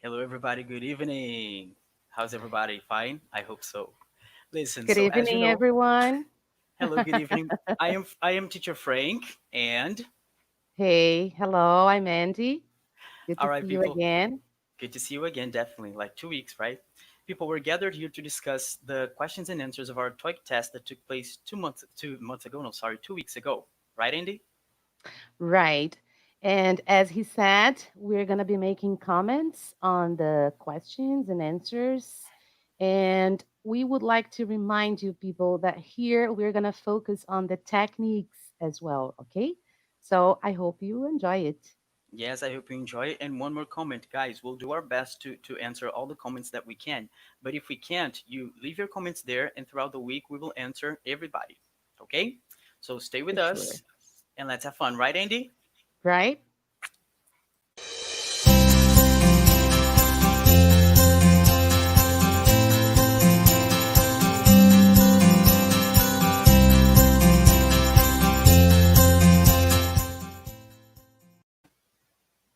Hello, everybody. Good evening. How's everybody? Fine? I hope so. Listen, Good so as you evening, know, everyone. hello, good evening. I am Teacher Frank, and Hey, hello, I'm Andy. Good all to right, see you people. again. Good to see you again. Definitely, like 2 weeks, right? People, we're gathered here to discuss the questions and answers of our TOEIC test that took place 2 months ago. No, sorry, 2 weeks ago. Right, Andy? Right. And as he said, we're going to be making comments on the questions and answers. And we would like to remind you, people, that here we're going to focus on the techniques as well. Okay. So I hope you enjoy it. Yes, I hope you enjoy it. And one more comment, guys. We'll do our best to answer all the comments that we can. But if we can't, you leave your comments there, and throughout the week, we will answer everybody. Okay? So stay For with sure. us and let's have fun, right, Andy? Right.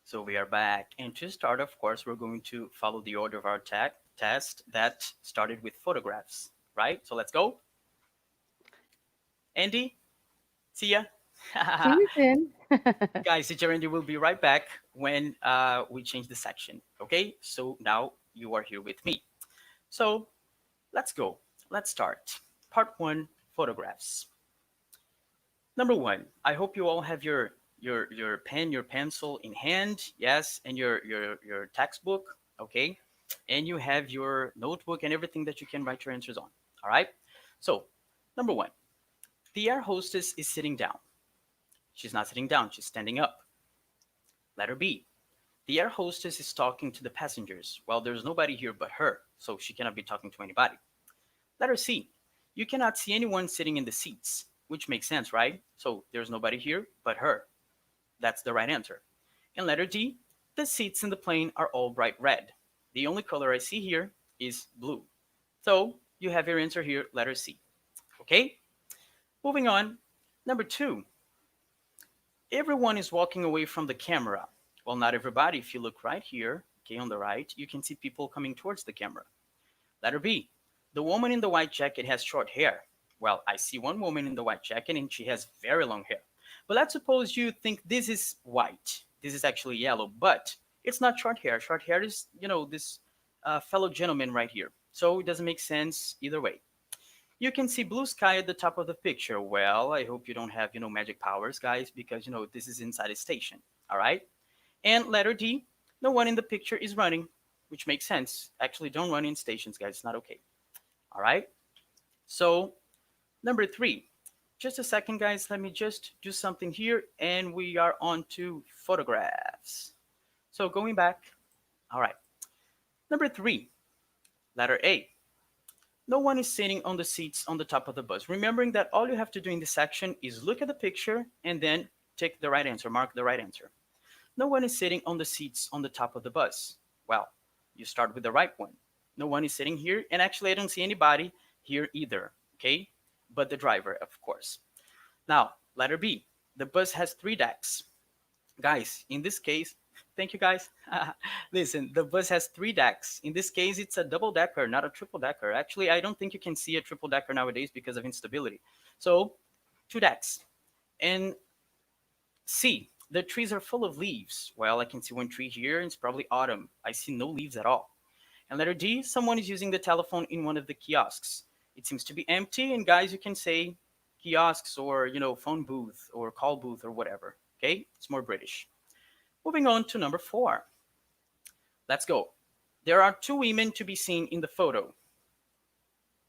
So we are back. And to start, of course, we're going to follow the order of our test that started with photographs, right? So let's go. Andy, see ya. See you soon. Guys, teacher Andy will be right back when we change the section. Okay? So now you are here with me. So let's go. Let's start. Part one, photographs. Number one, I hope you all have your pen, your pencil in hand, yes, and your textbook, okay, and you have your notebook and everything that you can write your answers on. All right. So number one, the air hostess is sitting down. She's not sitting down. She's standing up. Letter B. The air hostess is talking to the passengers. Well, there's nobody here but her, so she cannot be talking to anybody. Letter C. You cannot see anyone sitting in the seats, which makes sense, right? So there's nobody here but her. That's the right answer. And letter D. The seats in the plane are all bright red. The only color I see here is blue. So you have your answer here, letter C. Okay? Moving on. Number two. Everyone is walking away from the camera. Well, not everybody. If you look right here, okay, on the right, you can see people coming towards the camera. Letter B. The woman in the white jacket has short hair. Well, I see one woman in the white jacket and she has very long hair. But let's suppose you think this is white. This is actually yellow, but it's not short hair. Short hair is, this fellow gentleman right here. So it doesn't make sense either way. You can see blue sky at the top of the picture. Well, I hope you don't have, magic powers, guys, because, this is inside a station. All right. And letter D, no one in the picture is running, which makes sense. Actually, don't run in stations, guys. It's not okay. All right. So, number three. Just a second, guys. Let me just do something here, and we are on to photographs. So, going back. All right. Number three. Letter A. No one is sitting on the seats on the top of the bus. Remembering that all you have to do in this section is look at the picture and then take the right answer, mark the right answer. No one is sitting on the seats on the top of the bus. Well, you start with the right one. No one is sitting here, and actually, I don't see anybody here either, okay? But the driver, of course. Now, letter B. The bus has three decks. Guys, in this case, thank you guys. Listen, the bus has three decks. In this case, it's a double decker, not a triple decker. Actually, I don't think you can see a triple decker nowadays because of instability. So, two decks. And C, the trees are full of leaves. Well, I can see one tree here, and it's probably autumn. I see no leaves at all. And letter D, someone is using the telephone in one of the kiosks. It seems to be empty, and guys, you can say kiosks or, phone booth or call booth or whatever. Okay? It's more British. Moving on to number four. Let's go. There are two women to be seen in the photo.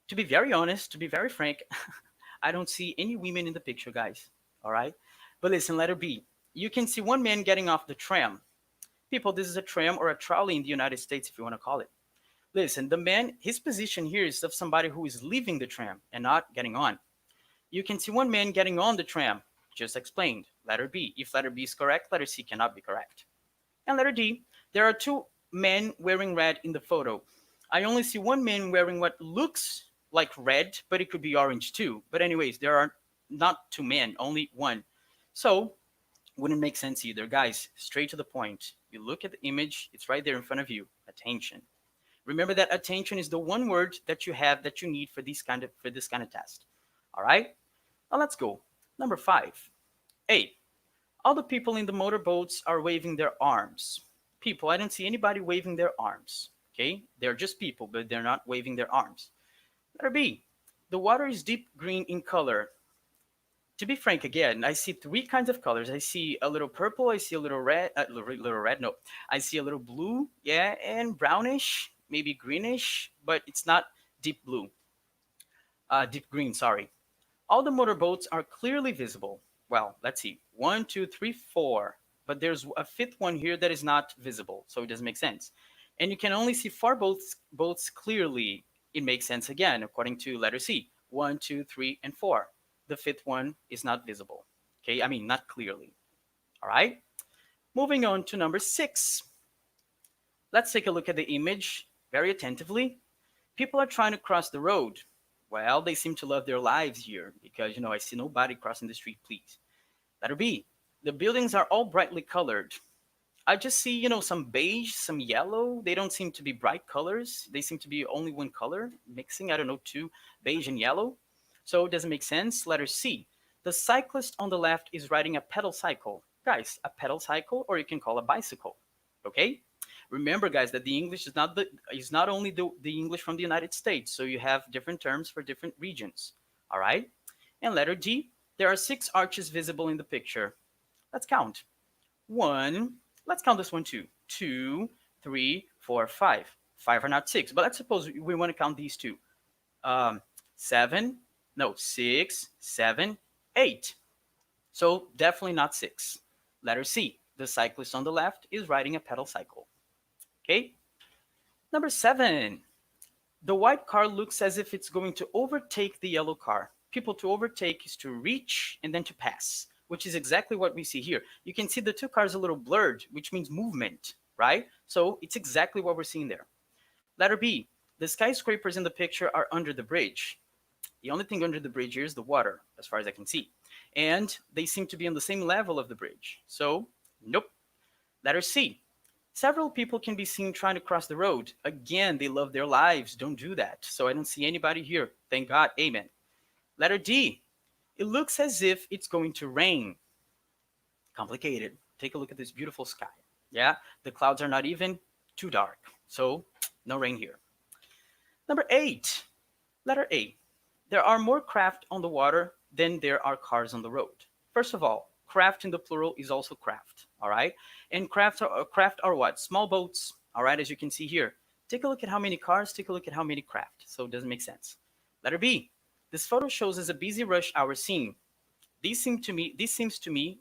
To be very honest, to be very frank, I don't see any women in the picture, guys. All right? But listen, letter B. You can see one man getting off the tram. People, this is a tram or a trolley in the United States, if you want to call it. Listen, the man, his position here is of somebody who is leaving the tram and not getting on. You can see one man getting on the tram, just explained. Letter B. If letter B is correct, letter C cannot be correct. And letter D, there are two men wearing red in the photo. I only see one man wearing what looks like red, but it could be orange too. But anyways, there are not two men, only one. So Wouldn't make sense either. Guys, straight to the point. You look at the image, it's right there in front of you. Attention. Remember that attention is the one word that you have that you need for this kind of test. All right? Now let's go. Number 5. A. All the people in the motorboats are waving their arms. People, I don't see anybody waving their arms. Okay? They're just people, but they're not waving their arms. Letter B. The water is deep green in color. To be frank, again, I see three kinds of colors. I see a little purple, I see a little red, little red, no. I see a little blue, yeah, and brownish, maybe greenish, but it's not deep blue. Deep green, sorry. All the motorboats are clearly visible. Well, let's see. One, two, three, four. But there's a fifth one here that is not visible, so it doesn't make sense. And you can only see four boats clearly. It makes sense again, according to letter C. One, two, three, and four. The fifth one is not visible. Okay, I mean, not clearly. All right. Moving on to number 6. Let's take a look at the image very attentively. People are trying to cross the road. Well, they seem to love their lives here because, I see nobody crossing the street, please. Letter B. The buildings are all brightly colored. I just see, some beige, some yellow. They don't seem to be bright colors. They seem to be only one color, mixing, I don't know, two, beige and yellow. So it doesn't make sense. Letter C. The cyclist on the left is riding a pedal cycle. Guys, a pedal cycle, or you can call a bicycle. Okay? Remember, guys, that the English is not only the English from the United States, so you have different terms for different regions. All right? And letter D. There are 6 arches visible in the picture. Let's count. 1. Let's count this one too. 2, 3, 4, 5. 5 are not 6, but let's suppose we want to count these two. 7, no, 6, 7, 8. So definitely not 6. Letter C. The cyclist on the left is riding a pedal cycle. Okay? Number 7. The white car looks as if it's going to overtake the yellow car. People, to overtake is to reach and then to pass, which is exactly what we see here. You can see the two cars a little blurred, which means movement, right? So it's exactly what we're seeing there. Letter B. The skyscrapers in the picture are under the bridge. The only thing under the bridge here is the water, as far as I can see. And they seem to be on the same level of the bridge. So, nope. Letter C. Several people can be seen trying to cross the road. Again, they love their lives. Don't do that. So I don't see anybody here. Thank God. Amen. Letter D. It looks as if it's going to rain. Complicated. Take a look at this beautiful sky. Yeah, the clouds are not even too dark. So, no rain here. Number 8. Letter A. There are more craft on the water than there are cars on the road. First of all, craft in the plural is also craft, all right? And craft are what? Small boats, all right, as you can see here. Take a look at how many cars, take a look at how many craft. So it doesn't make sense. Letter B. This photo shows us a busy rush hour scene. This seems to me,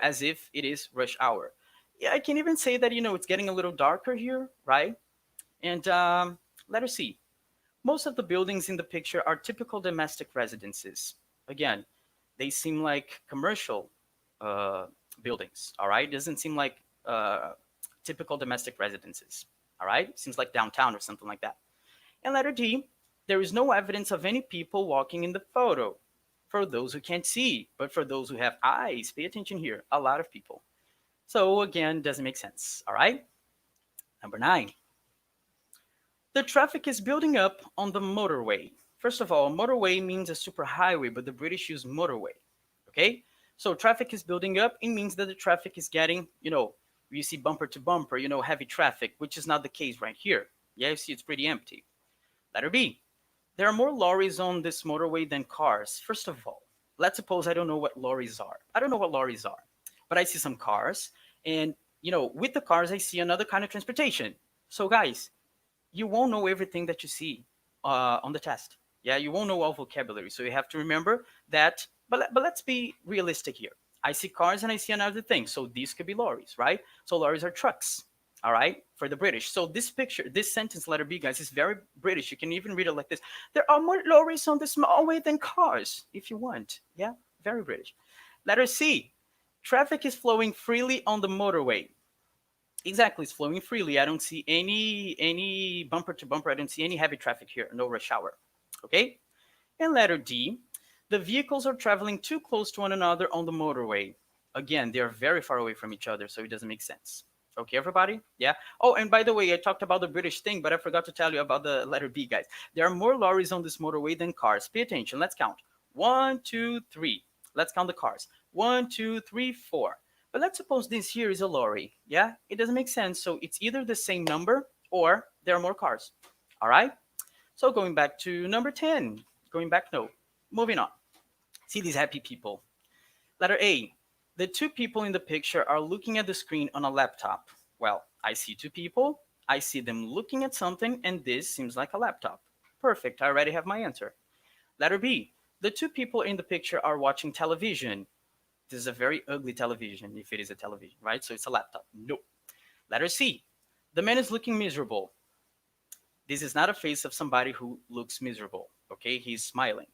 as if it is rush hour. Yeah, I can even say that, it's getting a little darker here, right? And letter C. Most of the buildings in the picture are typical domestic residences. Again, they seem like commercial buildings, all right? It doesn't seem like typical domestic residences, all right? Seems like downtown or something like that. And letter D, there is no evidence of any people walking in the photo. For those who can't see, but for those who have eyes, pay attention here, a lot of people. So again, doesn't make sense, all right? Number 9. The traffic is building up on the motorway. First of all, motorway means a superhighway, but the British use motorway. Okay? So traffic is building up. It means that the traffic is getting, you see bumper to bumper, heavy traffic, which is not the case right here. Yeah, you see it's pretty empty. Letter B. There are more lorries on this motorway than cars. First of all, let's suppose I don't know what lorries are. I don't know what lorries are, but I see some cars. And, with the cars, I see another kind of transportation. So guys, you won't know everything that you see on the test. Yeah, you won't know all vocabulary. So you have to remember that. But let's be realistic here. I see cars and I see another thing. So these could be lorries, right? So lorries are trucks, all right, for the British. So this picture, this sentence, letter B, guys, is very British. You can even read it like this. There are more lorries on the small way than cars, if you want. Yeah, very British. Letter C. Traffic is flowing freely on the motorway. Exactly, it's flowing freely. I don't see any bumper to bumper. I don't see any heavy traffic here. No rush hour. Okay? And letter D, the vehicles are traveling too close to one another on the motorway. Again, they are very far away from each other, so it doesn't make sense. Okay, everybody? Yeah. Oh, and by the way, I talked about the British thing, but I forgot to tell you about the letter B, guys. There are more lorries on this motorway than cars. Pay attention. Let's count. One, two, three. Let's count the cars. One, two, three, four. But let's suppose this here is a lorry. Yeah, it doesn't make sense. So it's either the same number or there are more cars. All right. So going back to number 10. Going back, no. Moving on. See these happy people. Letter A. The two people in the picture are looking at the screen on a laptop. Well, I see two people. I see them looking at something, and this seems like a laptop. Perfect. I already have my answer. Letter B. The two people in the picture are watching television. This is a very ugly television, if it is a television, right? So it's a laptop. No. Letter C. The man is looking miserable. This is not a face of somebody who looks miserable. Okay, he's smiling.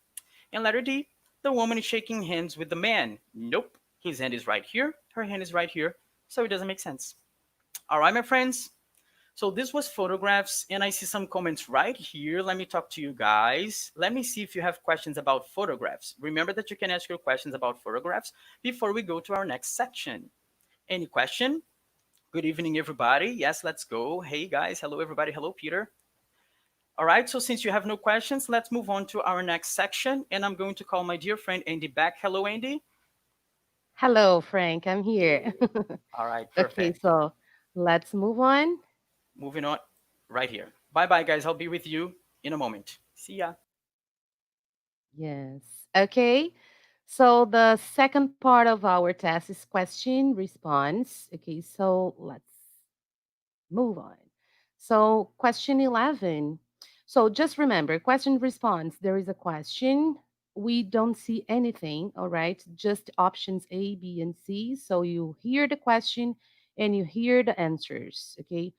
And letter D, the woman is shaking hands with the man. Nope, his hand is right here, her hand is right here, so it doesn't make sense. All right, my friends. So this was photographs, and I see some comments right here. Let me talk to you guys. Let me see if you have questions about photographs. Remember that you can ask your questions about photographs before we go to our next section. Any question? Good evening, everybody. Yes, let's go. Hey, guys. Hello, everybody. Hello, Peter. All right, so since you have no questions, let's move on to our next section. And I'm going to call my dear friend Andy back. Hello, Andy. Hello, Frank. I'm here. All right, Okay, perfect. so let's move on. Moving on right here. Bye bye, guys. I'll be with you in a moment. See ya. Yes. Okay. So the second part of our test is question response. Okay, so let's move on. So, question 11. So, just remember question response. There is a question. We don't see anything, all right? Just options A, B, and C. So, you hear the question and you hear the answers, okay?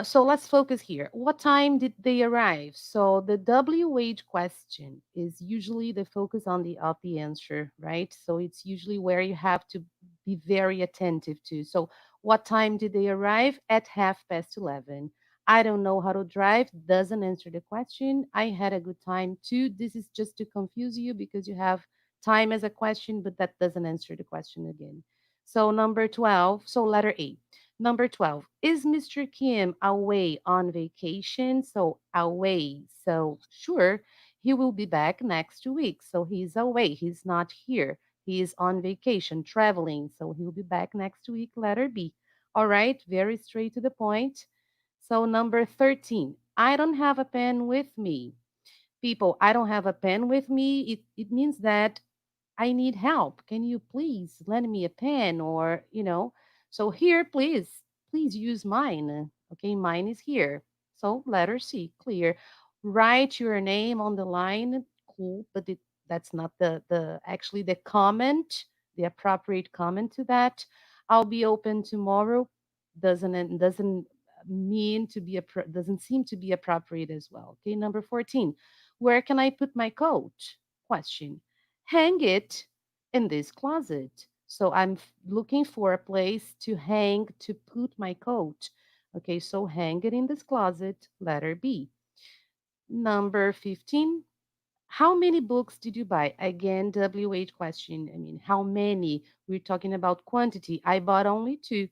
So let's focus here. What time did they arrive? So the WH question is usually the focus on the answer, right? So it's usually where you have to be very attentive to. So what time did they arrive? At 11:30. I don't know how to drive. Doesn't answer the question. I had a good time too. This is just to confuse you because you have time as a question, but that doesn't answer the question again. So number 12. So letter A. Number 12, is Mr. Kim away on vacation? So, away. So, sure, he will be back next week. So, he's away. He's not here. He is on vacation, traveling. So, he'll be back next week. Letter B. All right, very straight to the point. So, number 13, I don't have a pen with me. People, I don't have a pen with me. It means that I need help. Can you please lend me a pen or, so here, please use mine. Okay, mine is here. So letter C, clear. Write your name on the line. Cool, but that's not the actually the comment, the appropriate comment to that. I'll be open tomorrow. Doesn't mean to be doesn't seem to be appropriate as well. Okay, number 14. Where can I put my coat? Question. Hang it in this closet. So I'm looking for a place to hang to put my coat. Okay, so hang it in this closet, letter B. Number 15. How many books did you buy? Again, WH question. I mean, how many? We're talking about quantity. I bought only two.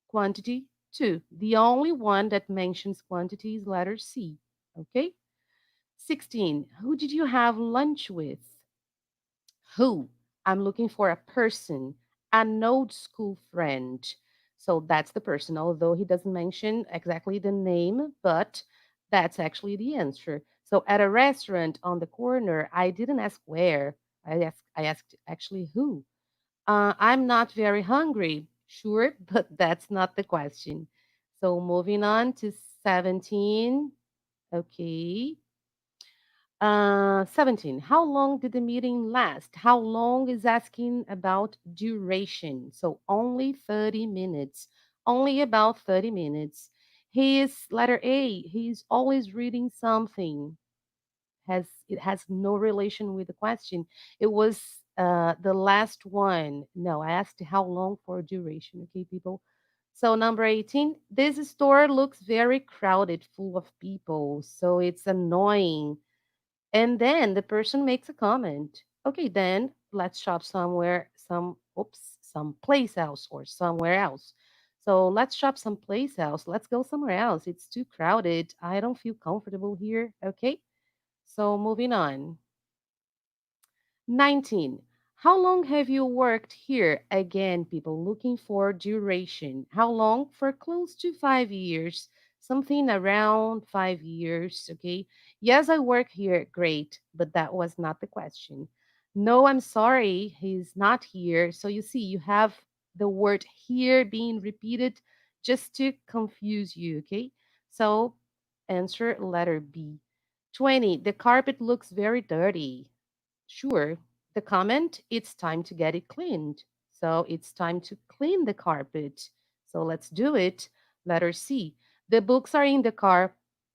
Quantity, two. The only one that mentions quantity is letter C. Okay. 16. Who did you have lunch with? Who? I'm looking for a person, an old school friend. So that's the person, although he doesn't mention exactly the name, but that's actually the answer. So at a restaurant on the corner, I didn't ask where. I asked actually who. I'm not very hungry. Sure, but that's not the question. So moving on to 17. Okay. 17. How long did the meeting last? How long is asking about duration. So only 30 minutes. Only about 30 minutes. He is letter A. He's always reading something. It has no relation with the question. It was the last one. No, I asked how long for duration. Okay, people. So number 18. This store looks very crowded, full of people. So it's annoying, and then the person makes a comment. Okay, then let's shop somewhere, some oops, someplace else or somewhere else. So let's shop someplace else. Let's go somewhere else. It's too crowded. I don't feel comfortable here. Okay. So moving on. 19. How long have you worked here? Again, people looking for duration. How long? For close to 5 years. Something around 5 years. Okay. Yes, I work here. Great. But that was not the question. No, I'm sorry. He's not here. So you see, you have the word here being repeated just to confuse you. Okay. So answer letter B. 20. The carpet looks very dirty. Sure. The comment, it's time to get it cleaned. So it's time to clean the carpet. So let's do it. Letter C. The books are in the car.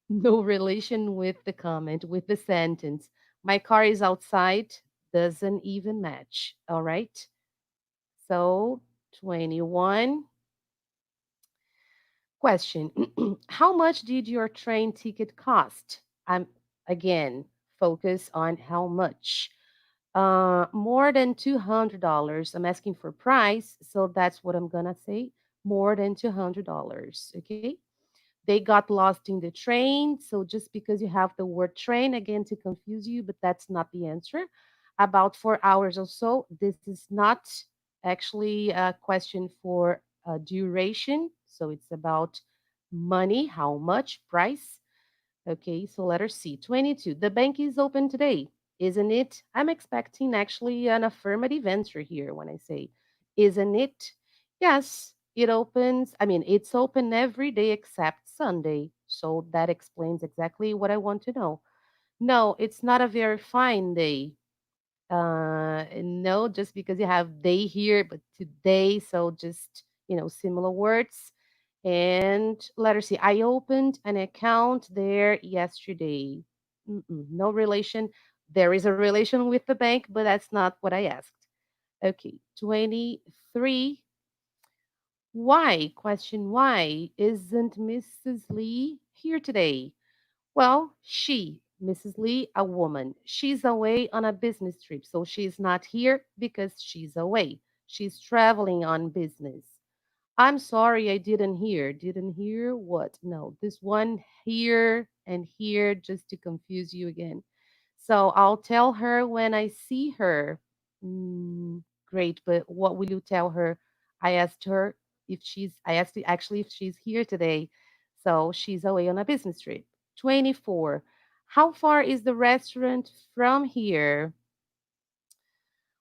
No relation with the comment, with the sentence. My car is outside. Doesn't even match. All right. So 21. Question. How much did your train ticket cost? I'm again focus on how much. More than $200. I'm asking for price, so that's what I'm gonna say. More than $200. Okay. They got lost in the train. So just because you have the word train again to confuse you, but that's not the answer. About 4 hours or so. This is not actually a question for duration. So it's about money, how much, price. Okay, so letter C. 22. The bank is open today, isn't it? I'm expecting actually an affirmative answer here when I say, isn't it? Yes, it opens. I mean, it's open every day except Sunday. So that explains exactly what I want to know. No, it's not a very fine day. No, just because you have day here, but today, so just, similar words. And letter C, I opened an account there yesterday. No relation. There is a relation with the bank, but that's not what I asked. Okay, 23. Why? Question why isn't Mrs. Lee here today? Well, Mrs. Lee, a woman, she's away on a business trip. So she's not here because she's away. She's traveling on business. I'm sorry, I didn't hear. Didn't hear what? No, this one here and here just to confuse you again. So I'll tell her when I see her. Great, but what will you tell her? I asked her I asked her actually if she's here today. So she's away on a business trip. 24. How far is the restaurant from here?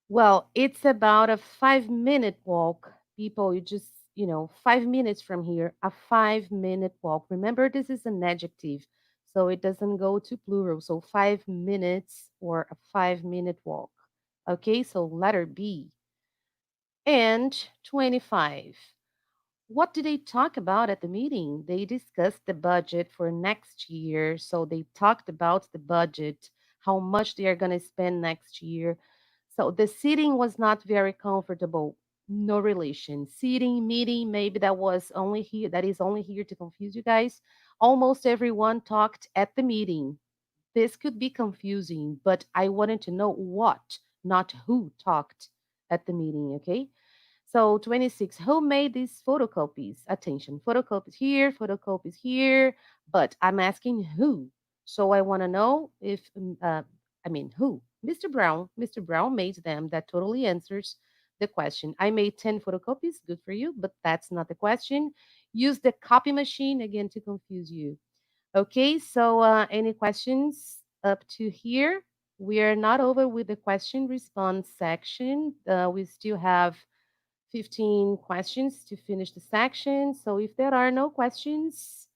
Well, it's about a 5 minute walk. People, you just, 5 minutes from here, a 5 minute walk. Remember, this is an adjective, so it doesn't go to plural. So 5 minutes or a 5 minute walk. Okay, so letter B. And 25. What did they talk about at the meeting? They discussed the budget for next year. So they talked about the budget, how much they are going to spend next year. So the seating was not very comfortable. No relation. Seating, meeting, maybe that is only here to confuse you guys. Almost everyone talked at the meeting. This could be confusing, but I wanted to know what, not who talked at the meeting, okay? So 26, who made these photocopies? Attention, photocopies here, but I'm asking who. So I want to know if, who? Mr. Brown. Mr. Brown made them. That totally answers the question. I made 10 photocopies. Good for you, but that's not the question. Use the copy machine again to confuse you. Okay, so any questions up to here? We are not over with the question response section. We still have 15 questions to finish the section. So if there are no questions,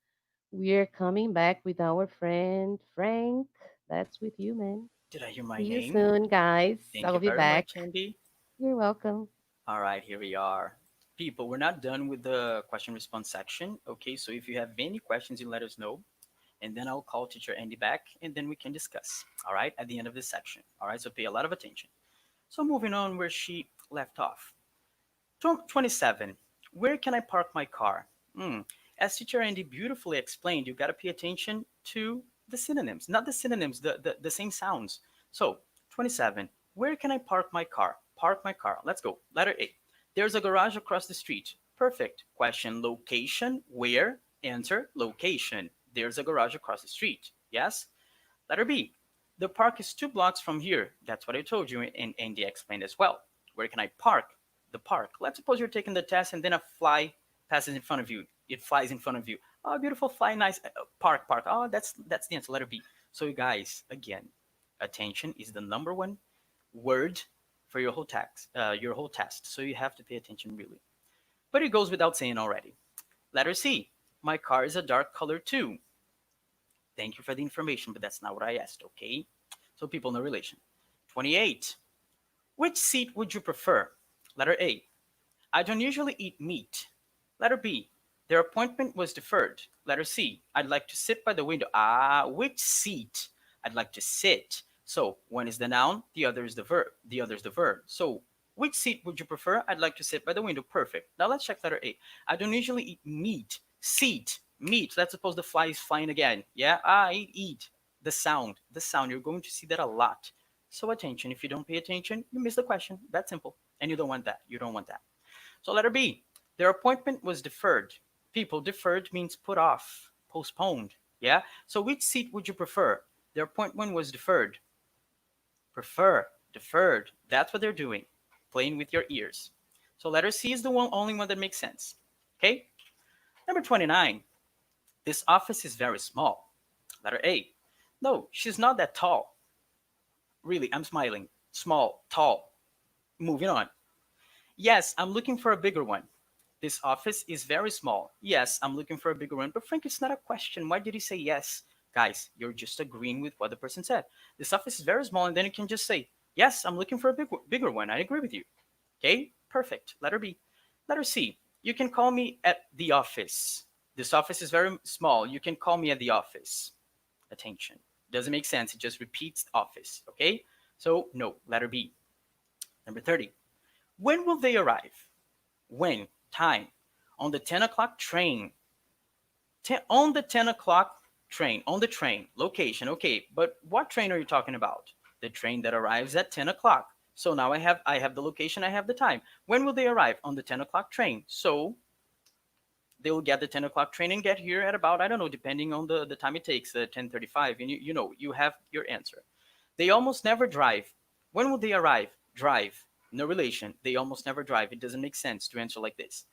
we're coming back with our friend Frank. That's with you, man. Did I hear my See you name? soon, guys. Thank I'll you be very back. much, Andy. You're welcome. All right, here we are. People, we're not done with the question response section. Okay, so if you have any questions, you let us know. And then I'll call teacher Andy back and then we can discuss. All right, at the end of this section. All right, so pay a lot of attention. So moving on where she left off. 27. Where can I park my car? Hmm. As teacher Andy beautifully explained, you got to pay attention to the synonyms, not the synonyms, the same sounds. So, 27. Where can I park my car? Park my car. Let's go. Letter A. There's a garage across the street. Perfect. Question location. Where? Answer location. There's a garage across the street. Yes? Letter B. The park is 2 blocks from here. That's what I told you, and Andy explained as well. Where can I park? The park. Let's suppose you're taking the test and then a fly passes in front of you. It flies in front of you. Oh, beautiful fly, nice park, park. Oh, that's the answer. Letter B. So you guys, again, attention is the number one word for your whole test. So you have to pay attention really. But it goes without saying already. Letter C. My car is a dark color too. Thank you for the information, but that's not what I asked, okay? So people know relation. 28. Which seat would you prefer? Letter A. I don't usually eat meat. Letter B. Their appointment was deferred. Letter C. I'd like to sit by the window. Ah, which seat? I'd like to sit. So one is the noun, the other is the verb. The other is the verb. So which seat would you prefer? I'd like to sit by the window. Perfect. Now let's check letter A. I don't usually eat meat. Seat. Meat. Let's suppose the fly is flying again. Yeah. I eat. The sound. The sound. You're going to see that a lot. So attention. If you don't pay attention, you miss the question. That's simple. And you don't want that. You don't want that. So letter B. Their appointment was deferred. People, deferred means put off, postponed. Yeah. So which seat would you prefer? Their appointment was deferred. Prefer, deferred. That's what they're doing. Playing with your ears. So letter C is the only one that makes sense. Okay. Number 29. This office is very small. Letter A. No, she's not that tall. Really, I'm smiling. Small, tall. Moving on. Yes, I'm looking for a bigger one. This office is very small. Yes, I'm looking for a bigger one. But Frank, it's not a question. Why did he say yes? Guys, you're just agreeing with what the person said. This office is very small, and then you can just say, yes, I'm looking for a bigger one. I agree with you. Okay, perfect. Letter B. Letter C. You can call me at the office. This office is very small. You can call me at the office. Attention. Doesn't make sense. It just repeats office. Okay? So, no. Letter B. Number 30. When will they arrive? When? Time. On the 10 o'clock train. On the 10 o'clock train. On the train. Location. Okay, but what train are you talking about? The train that arrives at 10 o'clock. So now I have the location, I have the time. When will they arrive? On the 10 o'clock train. So they will get the 10 o'clock train and get here at about, I don't know, depending on the time it takes, 10:35. And you know, you have your answer. They almost never drive. When will they arrive? Drive. No relation. They almost never drive. It doesn't make sense to answer like this.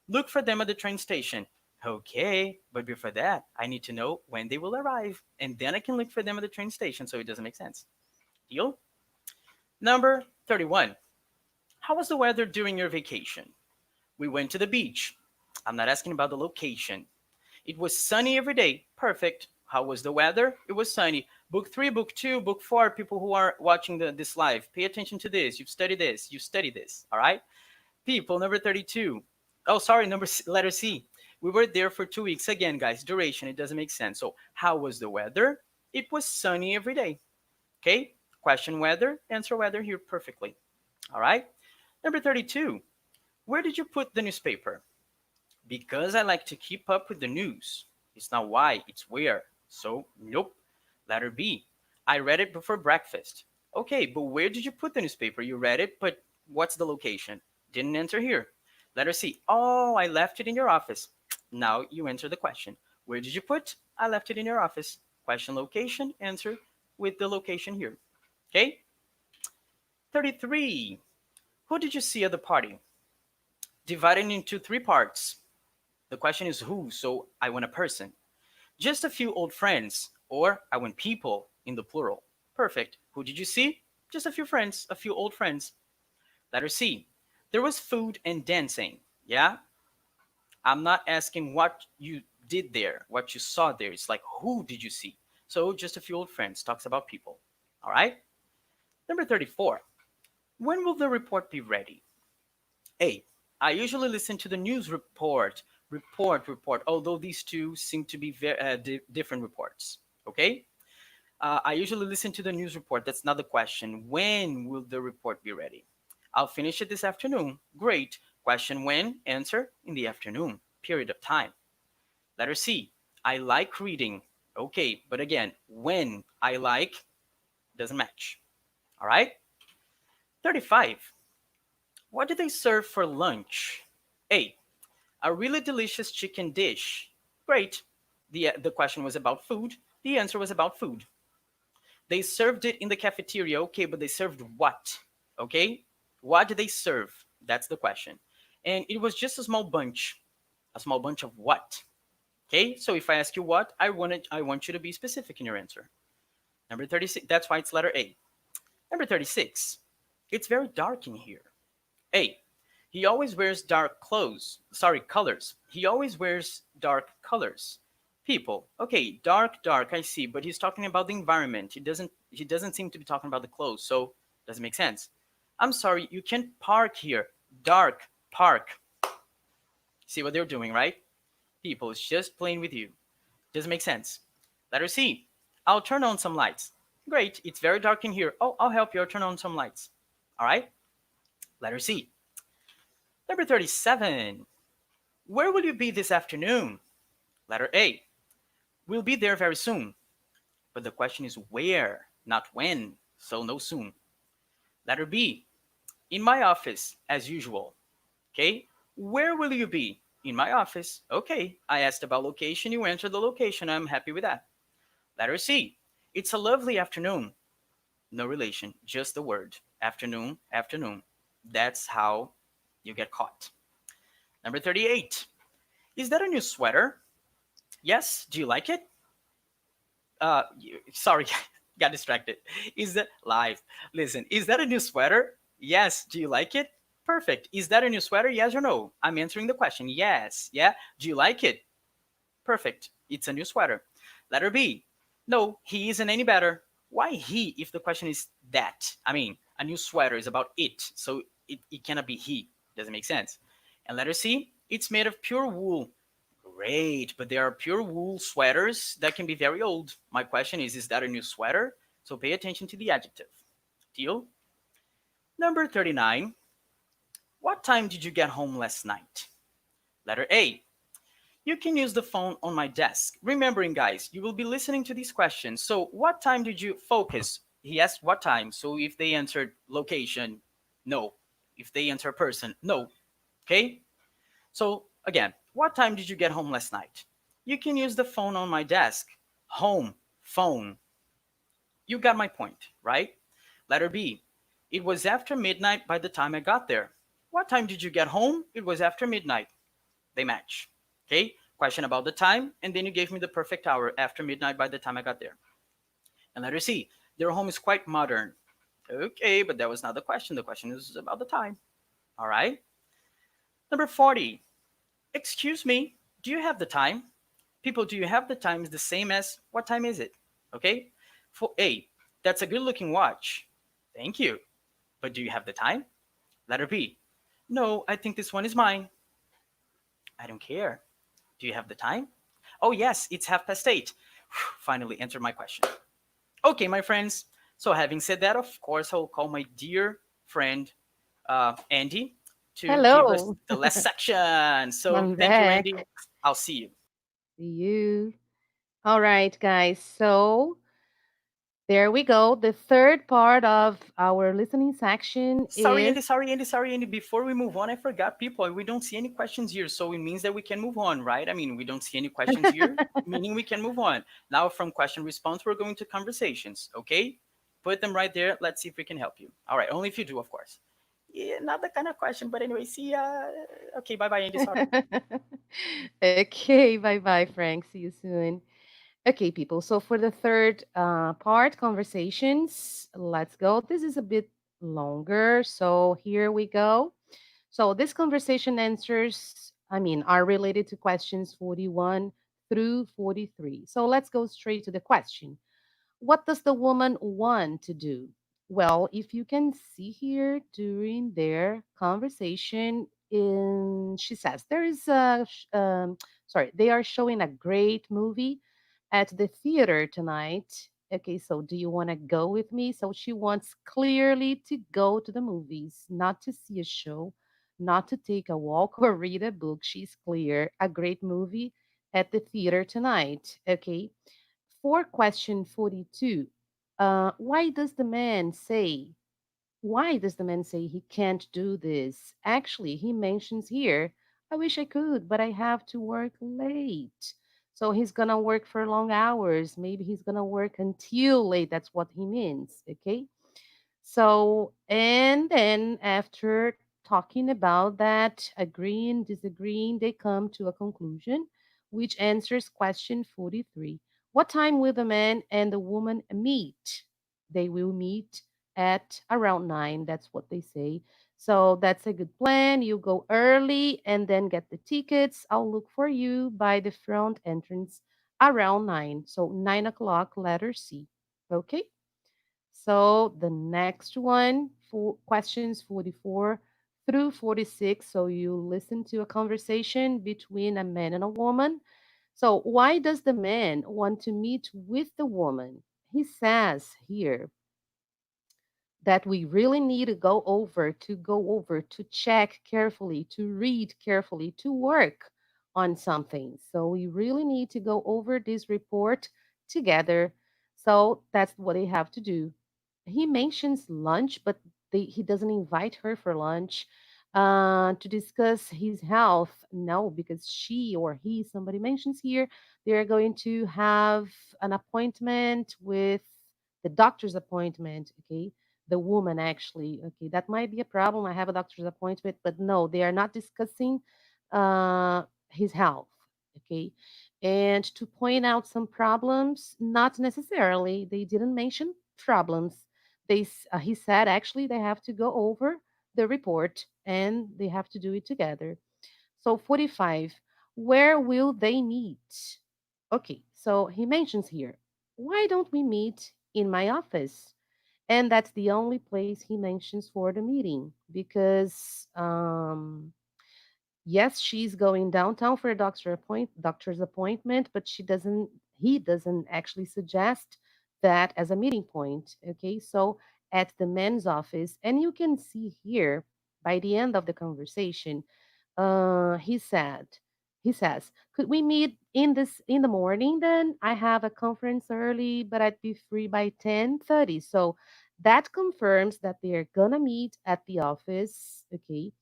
Look for them at the train station. Okay, but before that, I need to know when they will arrive. And then I can look for them at the train station, so it doesn't make sense. Deal? Number 31. How was the weather during your vacation? We went to the beach. I'm not asking about the location. It was sunny every day. Perfect. How was the weather? It was sunny. Book 3, book 2, book 4, people who are watching this live, pay attention to this. You've studied this. You study this. All right? People, number 32. Oh, sorry, letter C. We were there for 2 weeks. Again, guys, duration, it doesn't make sense. So, how was the weather? It was sunny every day. Okay? Question weather, answer weather here perfectly. All right? Number 32. Where did you put the newspaper? Because I like to keep up with the news. It's not why, it's where. So, nope. Letter B. I read it before breakfast. Okay, but where did you put the newspaper? You read it, but what's the location? Didn't enter here. Letter C. Oh, I left it in your office. Now you answer the question. Where did you put? I left it in your office. Question location, answer with the location here. Okay? 33. Who did you see at the party? Divided into 3 parts. The question is who, so I want a person. Just a few old friends, or I want people in the plural. Perfect. Who did you see? Just a few friends, a few old friends. Letter C. There was food and dancing. Yeah? I'm not asking what you did there, what you saw there. It's like, who did you see? So just a few old friends talks about people. All right? Number 34. When will the report be ready? A. I usually listen to the news report. Report. Although these two seem to be different reports. Okay? I usually listen to the news report. That's not the question. When will the report be ready? I'll finish it this afternoon. Great. Question when? Answer in the afternoon. Period of time. Letter C. I like reading. Okay, but again, when I like doesn't match. All right? 35. What do they serve for lunch? A. A really delicious chicken dish. Great. The question was about food. The answer was about food. They served it in the cafeteria. Okay, but they served what? Okay? What did they serve? That's the question. And it was just a small bunch. A small bunch of what? Okay? So if I ask you what, I want you to be specific in your answer. Number 36, that's why it's letter A. Number 36. It's very dark in here. A. He always wears dark clothes. Sorry, colors. He always wears dark colors. People. Okay, dark, dark. I see, but he's talking about the environment. He doesn't seem to be talking about the clothes. So doesn't make sense. I'm sorry, you can't park here. Dark park. See what they're doing, right? People is just playing with you. Doesn't make sense. Letter C. I'll turn on some lights. Great, it's very dark in here. Oh, I'll help you. I'll turn on some lights. All right. Letter C. Number 37. Where will you be this afternoon? Letter A. We'll be there very soon. But the question is where, not when. So no soon. Letter B. In my office, as usual. Okay. Where will you be? In my office. Okay. I asked about location. You answered the location. I'm happy with that. Letter C. It's a lovely afternoon. No relation. Just the word. Afternoon, afternoon. That's how you get caught. Number 38. Is that a new sweater? Yes. Do you like it? Sorry, got distracted. Is that live? Listen, is that a new sweater? Yes. Do you like it? Perfect. Is that a new sweater? Yes or no? I'm answering the question. Yes. Yeah. Do you like it? Perfect. It's a new sweater. Letter B. No, he isn't any better. Why he if the question is that? I mean, a new sweater is about it, so it cannot be he. Doesn't make sense. And letter C. It's made of pure wool. Great, but there are pure wool sweaters that can be very old. My question is that a new sweater? So pay attention to the adjective. Deal? Number 39. What time did you get home last night? Letter A. You can use the phone on my desk. Remembering, guys, you will be listening to these questions. So, what time did you focus? He asked what time. So, if they answered location, no. If they answer person, no. Okay? So, again, what time did you get home last night? You can use the phone on my desk. Home, phone. You got my point, right? Letter B. It was after midnight by the time I got there. What time did you get home? It was after midnight. They match. Okay? Question about the time, and then you gave me the perfect hour after midnight by the time I got there. And letter C. Their home is quite modern. Okay, but that was not the question. The question is about the time. All right? Number 40. Excuse me, do you have the time? People, do you have the time is the same as what time is it? Okay? For A, that's a good looking watch. Thank you. But do you have the time? Letter B, no, I think this one is mine. I don't care. Do you have the time? Oh, yes, it's 8:30. Finally answered my question. Okay, my friends. So, having said that, of course, I'll call my dear friend Andy to give us Hello. the last section. So, I'm thank you, back. Andy. I'll see you. See you. All right, guys. So there we go. The third part of our listening section Sorry, is Andy. Sorry, Andy. Sorry, Andy. Before we move on, I forgot people. We don't see any questions here. So it means that we can move on, right? I mean, we don't see any questions here, meaning we can move on. Now, from question response, we're going to conversations. Okay? Put them right there. Let's see if we can help you. All right. Only if you do, of course. Yeah, not that kind of question. But anyway, see ya. Okay. Bye bye, Andy. Sorry. okay. Bye bye, Frank. See you soon. Okay, people. So for the third part, conversations, let's go. This is a bit longer. So here we go. So this conversation answers, are related to questions 41 through 43. So let's go straight to the question. What does the woman want to do? Well, if you can see here during their conversation, she says there is sorry, they are showing a great movie at the theater tonight. Okay, so do you want to go with me? So she wants clearly to go to the movies, not to see a show, not to take a walk or read a book. She's clear. A great movie at the theater tonight. Okay, for question 42, why does the man say, Why does the man say he can't do this? Actually, he mentions here, I wish I could, but I have to work late. So he's going to work for long hours. Maybe he's going to work until late. That's what he means. Okay. So, and then after talking about that, agreeing, disagreeing, they come to a conclusion, which answers question 43. What time will the man and the woman meet? They will meet at around 9. That's what they say. So that's a good plan. You go early and then get the tickets. I'll look for you by the front entrance around 9. So 9 o'clock, letter C. Okay. So the next one, for questions 44 through 46. So you listen to a conversation between a man and a woman. So why does the man want to meet with the woman? He says here, that we really need to check carefully, to read carefully, to work on something. So we really need to go over this report together. So that's what they have to do. He mentions lunch, but he doesn't invite her for lunch to discuss his health. No, because she or he, somebody mentions here, they're going to have an appointment with the doctor's appointment. Okay, the woman actually. Okay, that might be a problem. I have a doctor's appointment, but no, they are not discussing his health. Okay, and to point out some problems, not necessarily. They didn't mention problems. He said actually they have to go over the report and they have to do it together. So 45, where will they meet? Okay, so he mentions here, why don't we meet in my office? And that's the only place he mentions for the meeting because yes, she's going downtown for a doctor's appointment, but she doesn't he doesn't actually suggest that as a meeting point. Okay, so at the men's office, and you can see here by the end of the conversation, he said, he says, "Could we meet in the morning? Then I have a conference early, but I'd be free by 10:30." So that confirms that they're gonna meet at the office. Okay,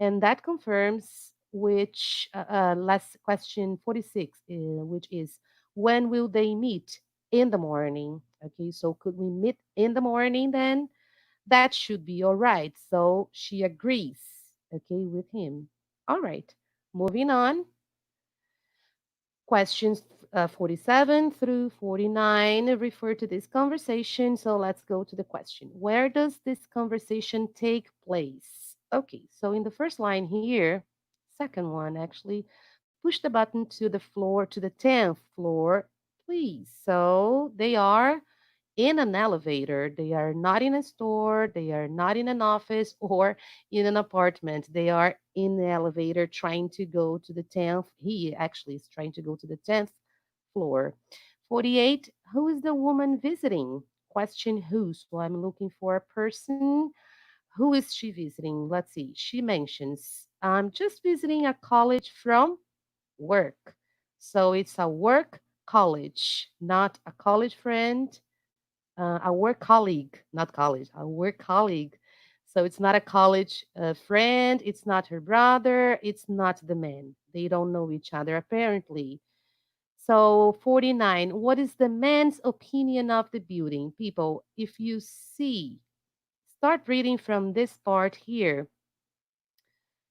and that confirms which last question 46, which is when will they meet in the morning? Okay, so could we meet in the morning then? That should be all right. So she agrees, okay, with him. All right. Moving on. Questions 47 through 49 refer to this conversation. So let's go to the question. Where does this conversation take place? Okay, so in the first line here, second one actually, push the button to the floor, to the 10th floor, please. So they are in an elevator. They are not in a store. They are not in an office or in an apartment. They are in the elevator trying to go to the 10th. He actually is trying to go to the 10th floor. 48. Who is the woman visiting? Question who. So I'm looking for a person. Who is she visiting? Let's see. She mentions, I'm just visiting a college from work. So it's a work college, not a college friend, a work colleague, not college, a work colleague. So it's not a college friend, it's not her brother, it's not the man. They don't know each other apparently. So 49, what is the man's opinion of the building? People, if you see, start reading from this part here.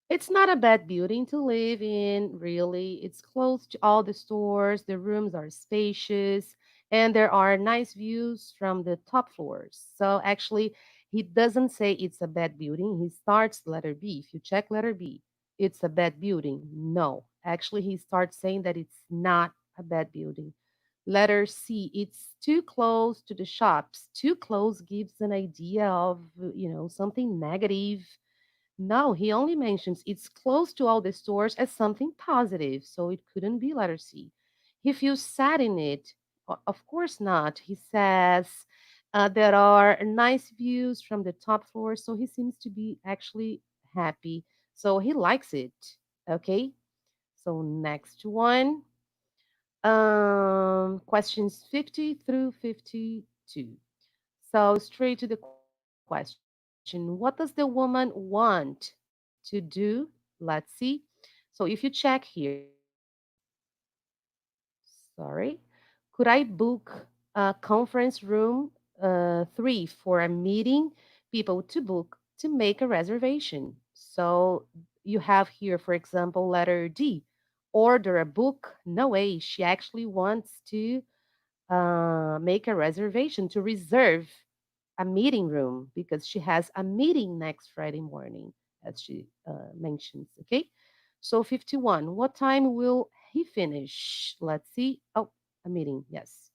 It's not a bad building to live in, really. It's close to all the stores, the rooms are spacious, and there are nice views from the top floors. So actually, he doesn't say it's a bad building. He starts letter B. If you check letter B, it's a bad building. No, actually, he starts saying that it's not a bad building. Letter C, it's too close to the shops. Too close gives an idea of, something negative. No, he only mentions it's close to all the stores as something positive, so it couldn't be letter C. He feels sad in it. Of course not. He says there are nice views from the top floor, so he seems to be actually happy. So he likes it. Okay. So next one. Questions 50 through 52. So straight to the question. question, what does the woman want to do? Let's see. So if you check here, sorry, could I book a conference room 3 for a meeting? People to book to make a reservation. So you have here, for example, letter D. Order a book. No way. She actually wants to make a reservation to reserve a meeting room because she has a meeting next Friday morning, as she mentions. Okay. So 51. What time will he finish? Let's see. Oh, a meeting. Yes.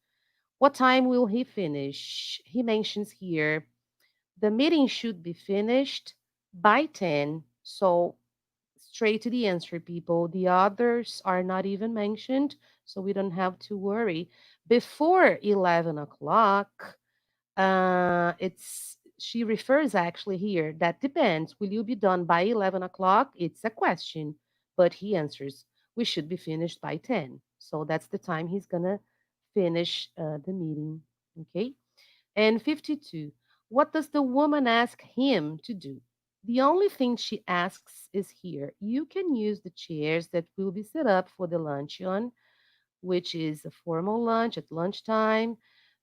What time will he finish? He mentions here the meeting should be finished by 10. So straight to the answer, people. The others are not even mentioned, so we don't have to worry. Before 11 o'clock, it's she refers actually here. That depends. Will you be done by 11 o'clock? It's a question, but he answers, we should be finished by 10. So that's the time he's gonna finish the meeting. Okay. And 52, what does the woman ask him to do? The only thing she asks is here. You can use the chairs that will be set up for the luncheon, which is a formal lunch at lunchtime.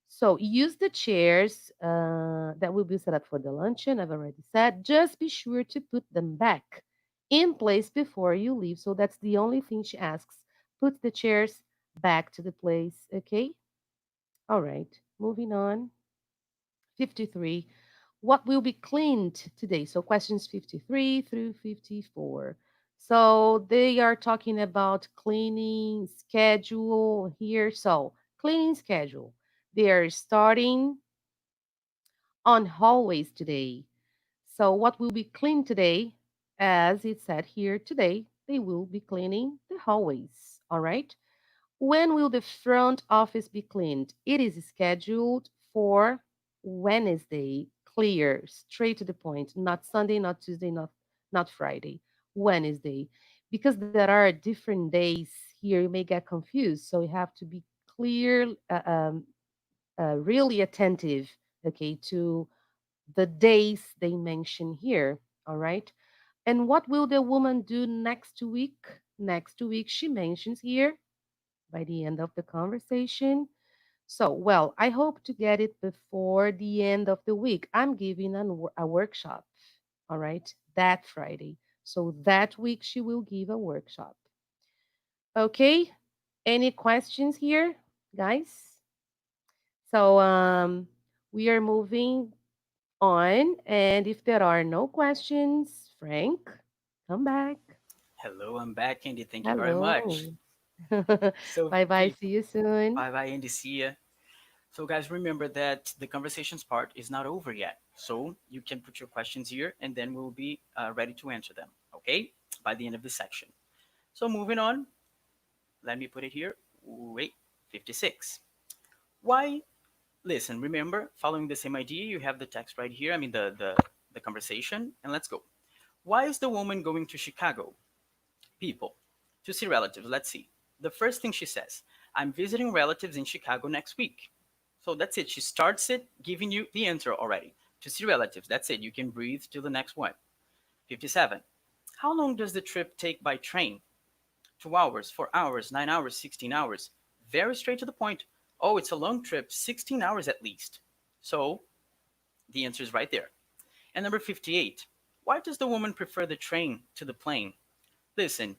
So use the chairs that will be set up for the luncheon. I've already said. Just be sure to put them back in place before you leave. So that's the only thing she asks. Put the chairs back to the place. Okay. All right. Moving on. 53. What will be cleaned today? So questions 53 through 54. So they are talking about cleaning schedule here. So cleaning schedule. They are starting on hallways today. So what will be cleaned today? As it said here today, they will be cleaning the hallways. All right. When will the front office be cleaned? It is scheduled for Wednesday. Clear, straight to the point. Not Sunday, not Tuesday, not Friday. Wednesday. Because there are different days here, you may get confused. So you have to be clear, really attentive, okay, to the days they mention here. All right. And what will the woman do next week? Next week, she mentions here by the end of the conversation. So, well, I hope to get it before the end of the week. I'm giving a workshop, all right, that Friday. So that week she will give a workshop. Okay, any questions here, guys? So, we are moving on. And if there are no questions, Frank, come back. Hello, I'm back, Andy. Thank you very much. Hello. So, Bye bye. See people, you soon. bye bye, Andy. See ya. So, guys, remember that the conversations part is not over yet. So, you can put your questions here and then we'll be ready to answer them, okay? By the end of the section. So, moving on, let me put it here. Wait, 56. Why? Listen, remember, following the same idea, you have the text right here. I mean, the conversation, and let's go. Why is the woman going to Chicago? People, to see relatives. Let's see. The first thing she says, I'm visiting relatives in Chicago next week. So that's it. She starts it giving you the answer already. To see relatives. That's it. You can breathe to the next one. 57. How long does the trip take by train? 2 hours, 4 hours, 9 hours, 16 hours. Very straight to the point. Oh, it's a long trip, 16 hours at least. So the answer is right there. And number 58. Why does the woman prefer the train to the plane? Listen,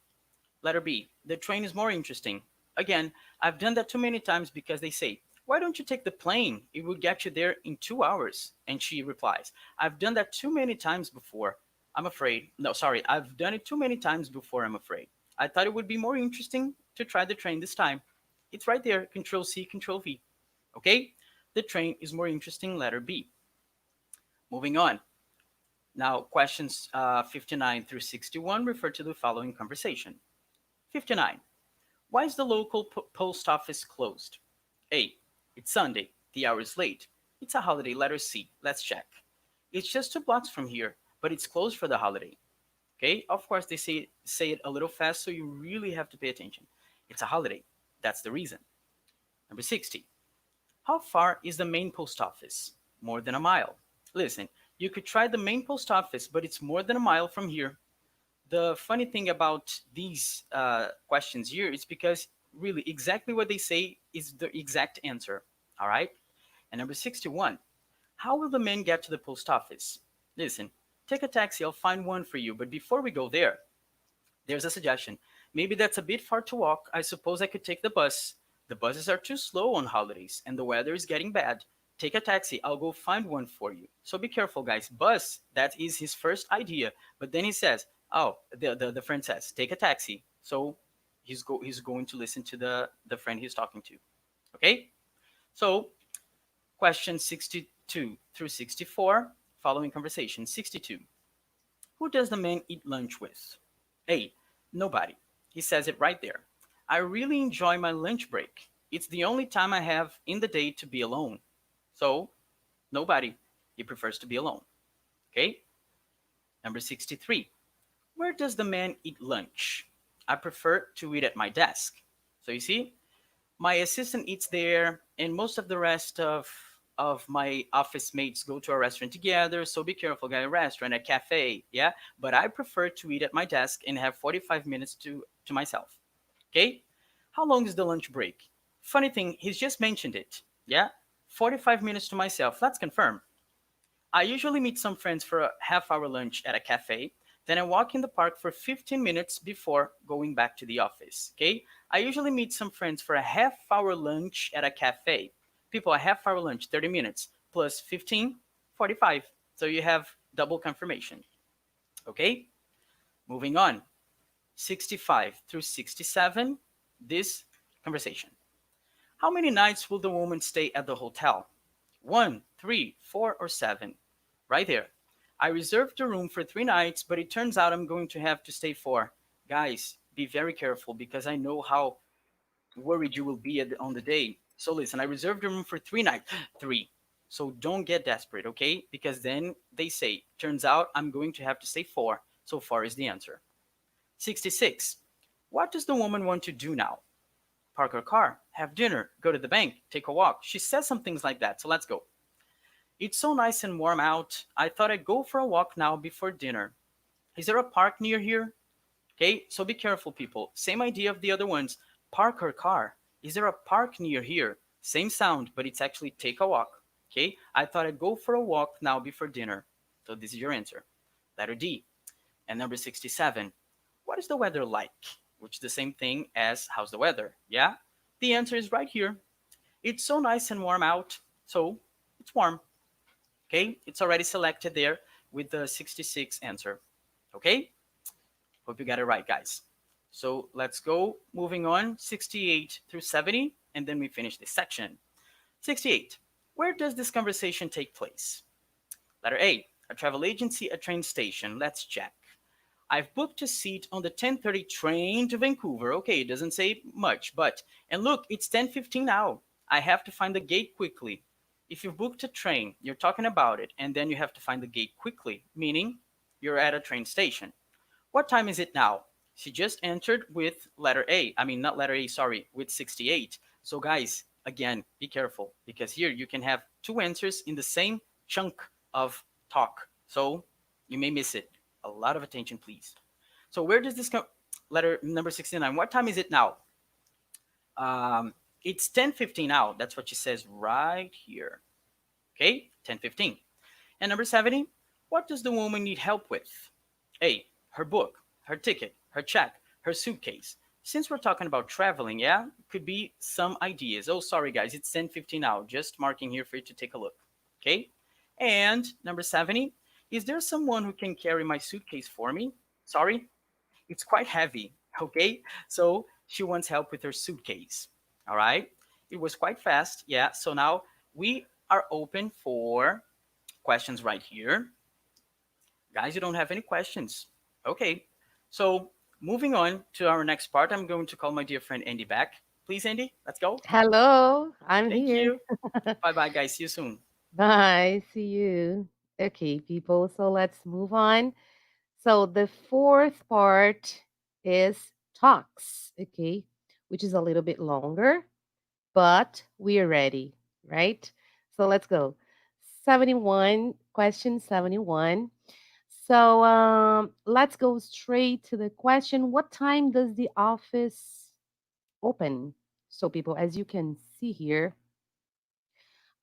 letter B. The train is more interesting. Again, I've done that too many times because they say, why don't you take the plane? It would get you there in 2 hours. And she replies, I've done that too many times before. I'm afraid. No, sorry, I've done it too many times before, I'm afraid. I thought it would be more interesting to try the train this time. It's right there, Control C, Control V. Okay? The train is more interesting, letter B. Moving on. Now, questions 59 through 61 refer to the following conversation. 59. Why is the local post office closed? A. It's Sunday. The hour is late. It's a holiday. Letter C. Let's check. It's just 2 blocks from here, but it's closed for the holiday. Okay? Of course, they say it a little fast, so you really have to pay attention. It's a holiday. That's the reason. Number 60. How far is the main post office? More than a mile. Listen, You could try the main post office, but it's more than a mile from here. The funny thing about these questions here is because really exactly what they say is the exact answer. All right. And number 61, how will the man get to the post office? Listen, take a taxi, I'll find one for you. But before we go there, there's a suggestion. Maybe that's a bit far to walk. I suppose I could take the bus. The buses are too slow on holidays and the weather is getting bad. Take a taxi. I'll go find one for you. So be careful, guys. Bus, that is his first idea. But then he says, oh, the friend says, take a taxi. So he's going to listen to the friend he's talking to. Okay? So question 62 through 64, following conversation. 62. Who does the man eat lunch with? A. Nobody. He says it right there. I really enjoy my lunch break. It's the only time I have in the day to be alone. So, nobody. He prefers to be alone. Okay? Number 63. Where does the man eat lunch? I prefer to eat at my desk. So, you see, my assistant eats there, and most of the rest of my office mates go to a restaurant together. So be careful, guys. A restaurant, a cafe, yeah. But I prefer to eat at my desk and have 45 minutes to myself. Okay. How long is the lunch break? Funny thing, he's just mentioned it. Yeah. 45 minutes to myself. Let's confirm. I usually meet some friends for a half-hour lunch at a cafe. Then I walk in the park for 15 minutes before going back to the office. Okay? I usually meet some friends for a half-hour lunch at a cafe. People, a half-hour lunch, 30 minutes, plus 15, 45. So you have double confirmation. Okay? Moving on. 65 through 67, this conversation. How many nights will the woman stay at the hotel? One, three, four, or seven? Right there. I reserved the room for 3 nights, but it turns out I'm going to have to stay 4. Guys, be very careful because I know how worried you will be on the day. So listen, I reserved the room for 3 nights. 3. So don't get desperate, okay? Because then they say, turns out I'm going to have to stay 4. So 4 is the answer. 66. What does the woman want to do now? Park her car, have dinner, go to the bank, take a walk. She says some things like that. So let's go. It's so nice and warm out. I thought I'd go for a walk now before dinner. Is there a park near here? Okay, so be careful, people. Same idea of the other ones. Park her car. Is there a park near here? Same sound, but it's actually take a walk. Okay, I thought I'd go for a walk now before dinner. So this is your answer. Letter D. And number 67. What is the weather like? Which is the same thing as how's the weather? Yeah? The answer is right here. It's so nice and warm out. So it's warm. Okay, it's already selected there with the 66 answer. Okay, hope you got it right, guys. So let's go moving on 68 through 70, and then we finish this section. 68. Where does this conversation take place? Letter A, a travel agency, a train station. Let's check. I've booked a seat on the 10:30 train to Vancouver. Okay, it doesn't say much, but and look, it's 10:15 now. I have to find the gate quickly. If you've booked a train, you're talking about it, and then you have to find the gate quickly, meaning you're at a train station. What time is it now? She just entered with letter A. I mean, not letter A, sorry, with 68. So, guys, again, be careful because here you can have two answers in the same chunk of talk. So, you may miss it. A lot of attention, please. So, where does this come? Letter number 69. What time is it now? Um, it's 10:15 now. That's what she says right here. Okay, 10:15. And number 70, what does the woman need help with? A, her book, her ticket, her check, her suitcase. Since we're talking about traveling, yeah, could be some ideas. Oh, sorry guys, it's 10:15 now. Just marking here for you to take a look. Okay? And number 70, is there someone who can carry my suitcase for me? Sorry, it's quite heavy. Okay? So she wants help with her suitcase. All right? It was quite fast. Yeah. So now we are open for questions right here. Guys, you don't have any questions. Okay. So moving on to our next part, I'm going to call my dear friend Andy back. Please, Andy, let's go. Hello, I'm Thank here. you. Bye bye, guys. See you soon. Bye. See you. Okay, people. So let's move on. So the fourth part is talks, okay, which is a little bit longer, but we are ready, right? So let's go. 71. Question 71. So let's go straight to the question. What time does the office open? So, people, as you can see here,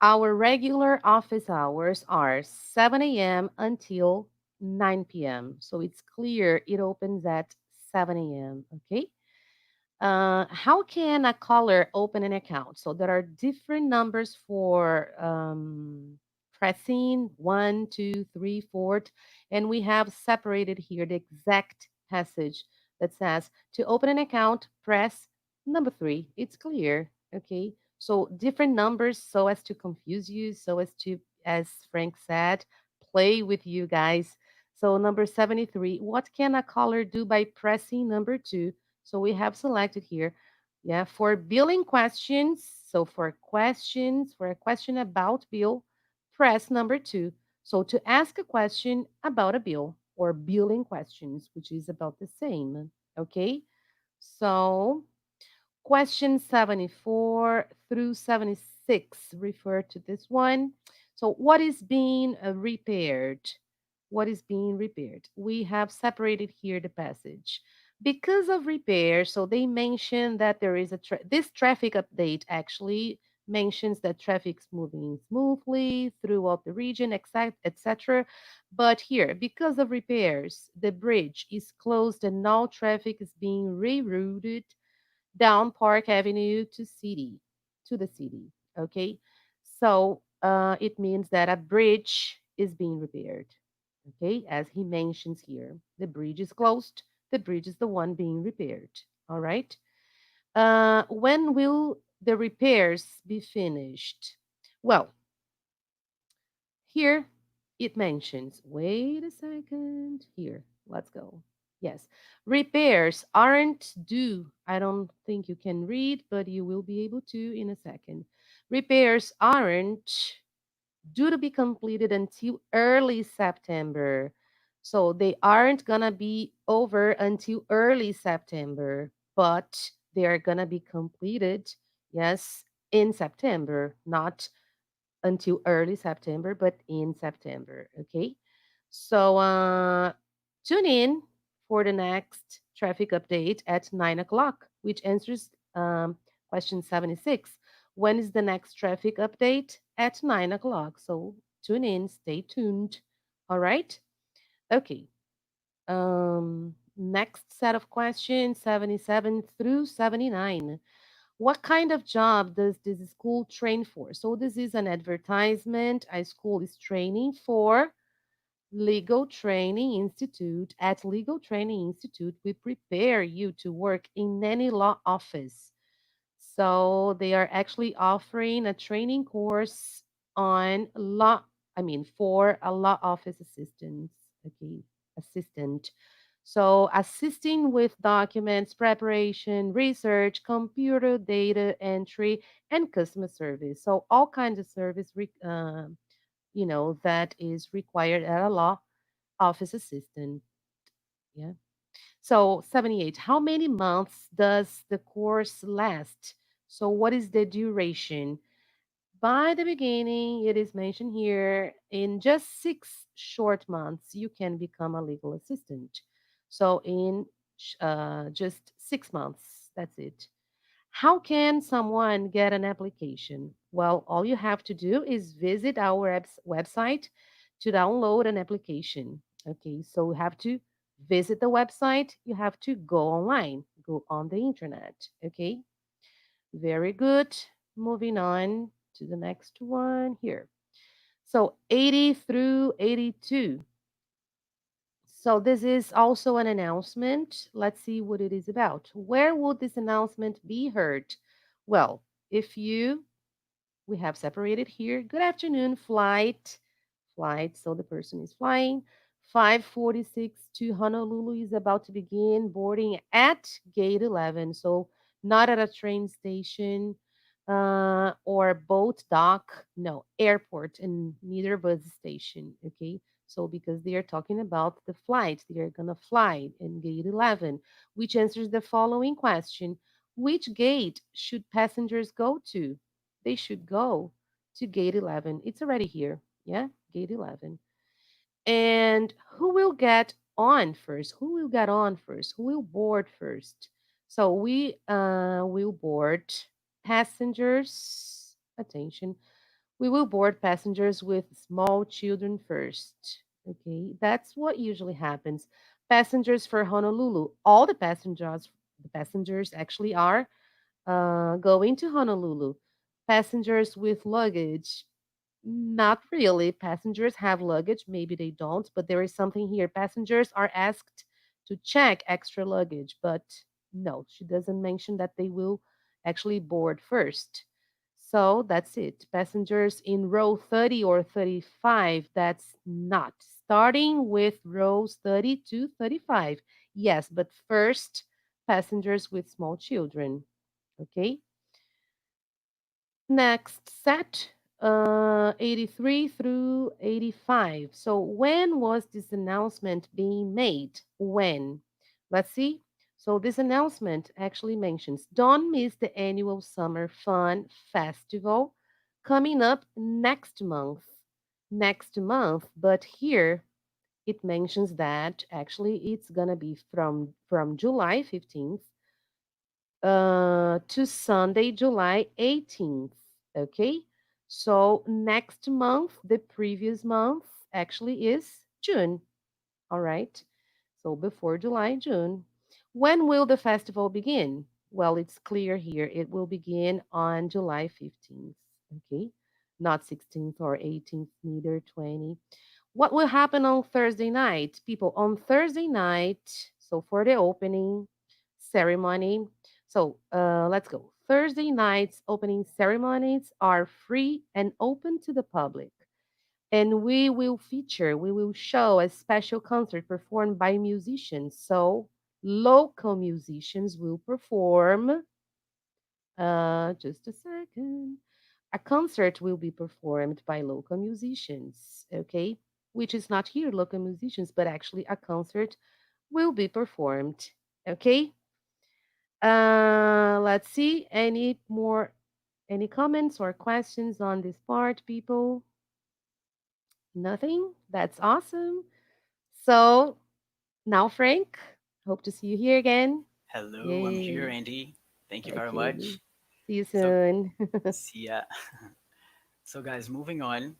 our regular office hours are 7 a.m. until 9 p.m. So it's clear it opens at 7 a.m. Okay. How can a caller open an account? So there are different numbers for pressing one, two, three, four, and we have separated here the exact passage that says to open an account, press number three. It's clear. Okay. So different numbers so as to confuse you, so as to, as Frank said, play with you guys. So number 73, what can a caller do by pressing number two? So we have selected here, yeah, for billing questions. So for questions, for a question about bill, press number two. So to ask a question about a bill or billing questions, which is about the same. Okay. So question 74 through 76 refer to this one. So, what is being repaired? What is being repaired? We have separated here the passage. Because of repair, so they mention that there is a this traffic update actually mentions that traffic's moving smoothly throughout the region, etc. But here, because of repairs, the bridge is closed and all traffic is being rerouted down Park Avenue to the city. Okay, so it means that a bridge is being repaired. Okay, as he mentions here, the bridge is closed. The bridge is the one being repaired. All right. When will the repairs be finished? Well, here it mentions, wait a second. Here, let's go. Yes, repairs aren't due. I don't think you can read, but you will be able to in a second. Repairs aren't due to be completed until early September. So they aren't going to be over until early September, but they are going to be completed, yes, in September, not until early September, but in September. Okay. So tune in for the next traffic update at 9 o'clock, which answers question 76. When is the next traffic update? At 9 o'clock. So tune in, stay tuned. All right. Okay. Next set of questions 77 through 79. What kind of job does this school train for? So this is an advertisement. A school is training for Legal Training Institute. At Legal Training Institute, we prepare you to work in any law office. So they are actually offering a training course on law, I mean, for a law office assistant. Okay, assistant. So assisting with documents preparation, research, computer data entry, and customer service. So all kinds of service, that is required at a law office assistant. Yeah. So 78, how many months does the course last? So what is the duration? By the beginning, it is mentioned here in just 6 short months, you can become a legal assistant. So in just 6 months, that's it. How can someone get an application? Well, all you have to do is visit our website to download an application. Okay, so you have to visit the website, you have to go online, go on the internet. Okay, very good. Moving on to the next one here. So 80 through 82. So this is also an announcement. Let's see what it is about. Where would this announcement be heard? Well, if you we have separated here. Good afternoon, flight. So the person is flying. 5:46 to Honolulu is about to begin boarding at gate 11. So not at a train station or boat dock. No, airport and neither bus station. Okay. So because they are talking about the flight, they are gonna fly in gate 11, which answers the following question: which gate should passengers go to? They should go to gate 11. It's already here. Yeah. gate 11. And who will get on first? Who will get on first? Who will board first? So we will board passengers. Attention. We will board passengers with small children first. Okay, that's what usually happens. Passengers for Honolulu. All the passengers actually are going to Honolulu. Passengers with luggage, not really. Passengers have luggage. Maybe they don't, but there is something here. Passengers are asked to check extra luggage, but no, she doesn't mention that they will actually board first. So that's it. Passengers in row 30 or 35, that's not. Starting with rows 30 to 35. Yes, but first, passengers with small children. Okay. Next set, 83 through 85. So when was this announcement being made? When? Let's see. So this announcement actually mentions don't miss the annual Summer Fun Festival coming up next month. Next month, but here it mentions that actually it's gonna be from July 15th to Sunday, July 18th. Okay. So next month, the previous month actually is June. All right. So before July, June. When will the festival begin? Well, it's clear here. It will begin on July 15th. Okay. Not 16th or 18th, neither 20. What will happen on Thursday night? People, on Thursday night, so for the opening ceremony, so let's go. Thursday nights opening ceremonies are free and open to the public. And we will show a special concert performed by musicians. So local musicians will perform. Just a second. A concert will be performed by local musicians, okay? Which is not here, local musicians, but actually a concert will be performed, okay? Let's see. Any comments or questions on this part, people? Nothing? That's awesome. So now, Frank, hope to see you here again. Hello, I'm here, Yay. Andy. Thank you very Okay. much. See you So, soon. see ya. So, guys, moving on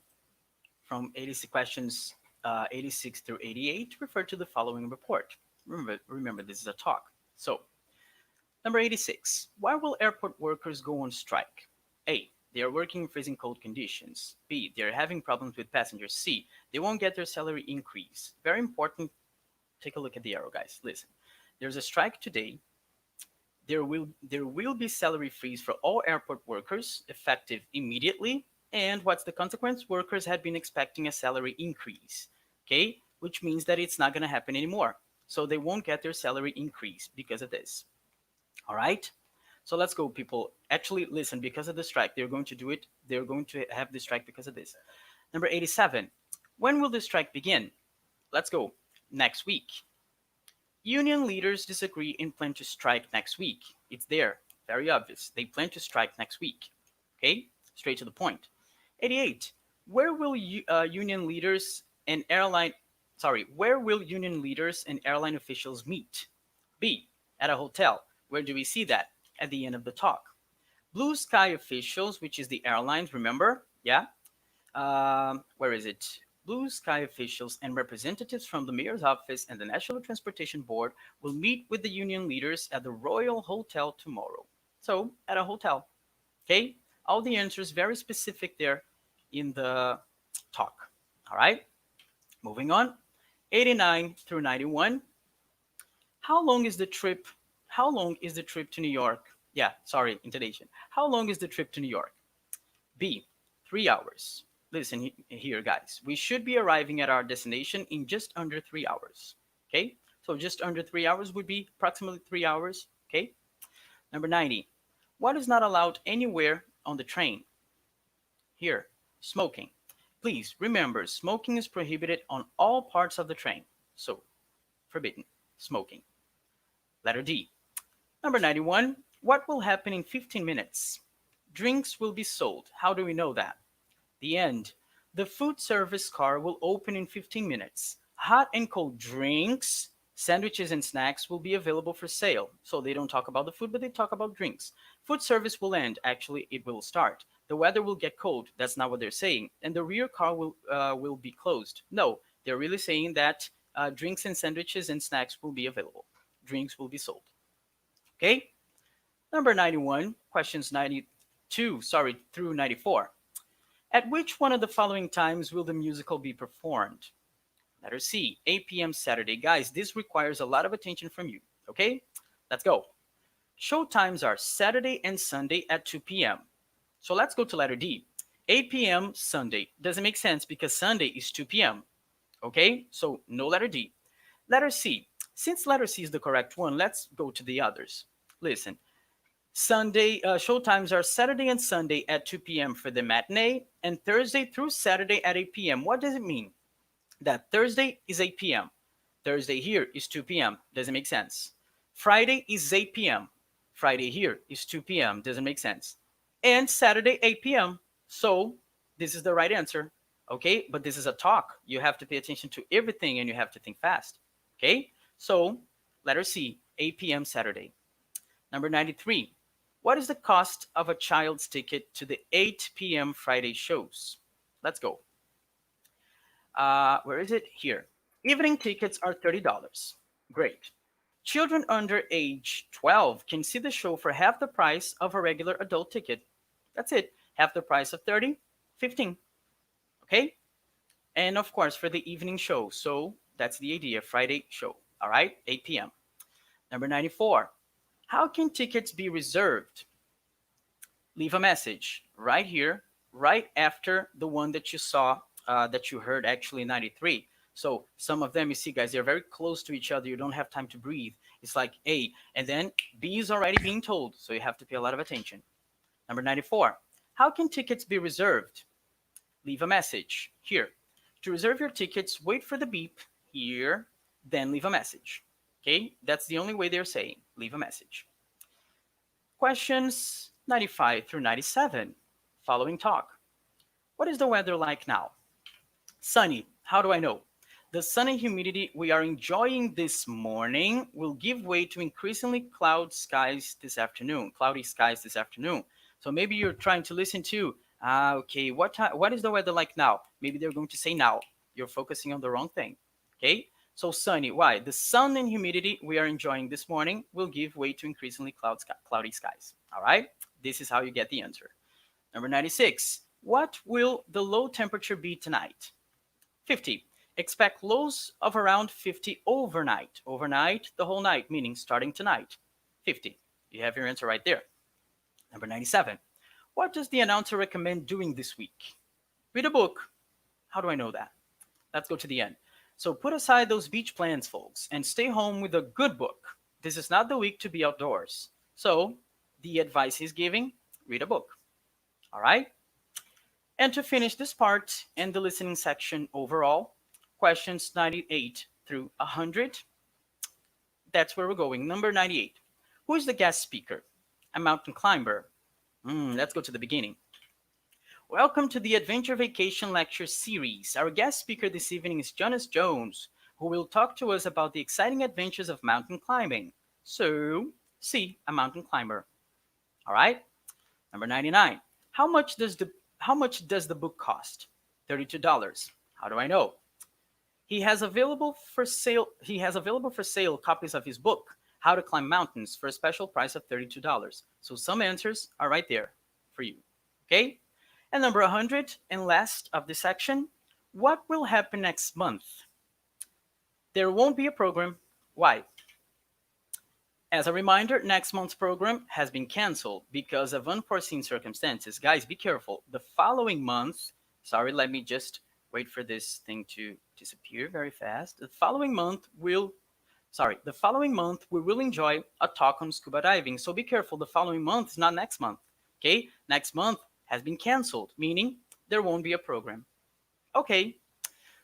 from 86 questions, 86 through 88, refer to the following report. Remember, this is a talk. So, number 86. Why will airport workers go on strike? A. They are working in freezing cold conditions. B. They are having problems with passengers. C. They won't get their salary increase. Very important. Take a look at the arrow, guys. Listen. There's a strike today. There will be salary freeze for all airport workers effective immediately. And what's the consequence? Workers had been expecting a salary increase. Okay, which means that it's not going to happen anymore. So they won't get their salary increase because of this. All right. So let's go, people. Actually, listen. Because of the strike, they're going to do it. They're going to have the strike because of this. Number 87. When will the strike begin? Let's go. Next week. Union leaders disagree and plan to strike next week. It's there, very obvious. They plan to strike next week. Okay, straight to the point. 88. Where will union leaders and airline where will union leaders and airline officials meet? B. At a hotel. Where do we see that? At the end of the talk. Blue Sky officials, which is the airlines, remember? Yeah, where is it? Blue Sky officials and representatives from the mayor's office and the National Transportation Board will meet with the union leaders at the Royal Hotel tomorrow. So, at a hotel. Okay? All the answers very specific there in the talk. All right? Moving on. 89 through 91. How long is the trip? How long is the trip to New York? Yeah, sorry, intonation. How long is the trip to New York? B. 3 hours. Listen here, guys. We should be arriving at our destination in just under 3 hours. Okay? So just under 3 hours would be approximately 3 hours. Okay? Number 90. What is not allowed anywhere on the train? Here, smoking. Please remember, smoking is prohibited on all parts of the train. So, forbidden. Smoking. Letter D. Number 91. What will happen in 15 minutes? Drinks will be sold. How do we know that? The end. The food service car will open in 15 minutes. Hot and cold drinks, sandwiches, and snacks will be available for sale. So they don't talk about the food, but they talk about drinks. Food service will end. Actually, it will start. The weather will get cold. That's not what they're saying. And the rear car will be closed. No, they're really saying that drinks and sandwiches and snacks will be available. Drinks will be sold. Okay. Number 91, questions 92, sorry, through 94. At which one of the following times will the musical be performed? Letter C, 8 p.m. Saturday. Guys, this requires a lot of attention from you. Okay, let's go. Show times are Saturday and Sunday at 2 p.m. So let's go to letter D. 8 p.m. Sunday. Doesn't make sense because Sunday is 2 p.m. Okay, so no letter D. Letter C. Since letter C is the correct one, let's go to the others. Listen, Sunday show times are Saturday and Sunday at 2 p.m. for the matinee and Thursday through Saturday at 8 p.m. What does it mean? That Thursday is 8 p.m. Thursday here is 2 p.m. Doesn't make sense. Friday is 8 p.m. Friday here is 2 p.m. Doesn't make sense. And Saturday 8 p.m. So this is the right answer. Okay, but this is a talk. You have to pay attention to everything and you have to think fast. Okay, so letter C, 8 p.m. Saturday. Number 93. What is the cost of a child's ticket to the 8 p.m. Friday shows? Let's go. Where is it? Here. Evening tickets are $30. Great. Children under age 12 can see the show for half the price of a regular adult ticket. That's it. Half the price of 30, 15. Okay? And of course, for the evening show. So that's the idea. Friday show. All right? 8 p.m. Number 94. How can tickets be reserved? Leave a message right here, right after the one that you saw, that you heard actually 93. So some of them, you see, guys, they're very close to each other. You don't have time to breathe. It's like A, and then B is already being told. So you have to pay a lot of attention. Number 94. How can tickets be reserved? Leave a message here. To reserve your tickets, wait for the beep here, then leave a message. Okay, that's the only way they're saying. Leave a message. Questions 95 through 97. Following talk. What is the weather like now? Sunny. How do I know? The sun and humidity we are enjoying this morning will give way to increasingly cloudy skies this afternoon. So maybe you're trying to listen to, okay, what is the weather like now? Maybe they're going to say now. You're focusing on the wrong thing. Okay, so sunny. Why? The sun and humidity we are enjoying this morning will give way to increasingly cloudy skies. All right, this is how you get the answer. Number 96. What will the low temperature be tonight? 50. Expect lows of around 50 overnight. Overnight, the whole night, meaning starting tonight. 50. You have your answer right there. Number 97. What does the announcer recommend doing this week? Read a book. How do I know that? Let's go to the end. So put aside those beach plans, folks, and stay home with a good book. This is not the week to be outdoors. So the advice he's giving, read a book. All right? And to finish this part and the listening section overall, questions 98 through 100, that's where we're going. Number 98. Who is the guest speaker? A mountain climber. Let's go to the beginning. Welcome to the Adventure Vacation Lecture Series. Our guest speaker this evening is Jonas Jones, who will talk to us about the exciting adventures of mountain climbing. So, C, a mountain climber. All right. Number 99. How much does the book cost? $32. How do I know? He has available for sale copies of his book, How to Climb Mountains, for a special price of $32. So some answers are right there for you. Okay? And number 100 and last of this section, what will happen next month? There won't be a program. Why? As a reminder, next month's program has been canceled because of unforeseen circumstances. Guys, be careful. The following month, sorry, let me just wait for this thing to disappear very fast. The following month we will enjoy a talk on scuba diving. So be careful. The following month is not next month. Okay? Next month has been canceled, meaning there won't be a program. Okay.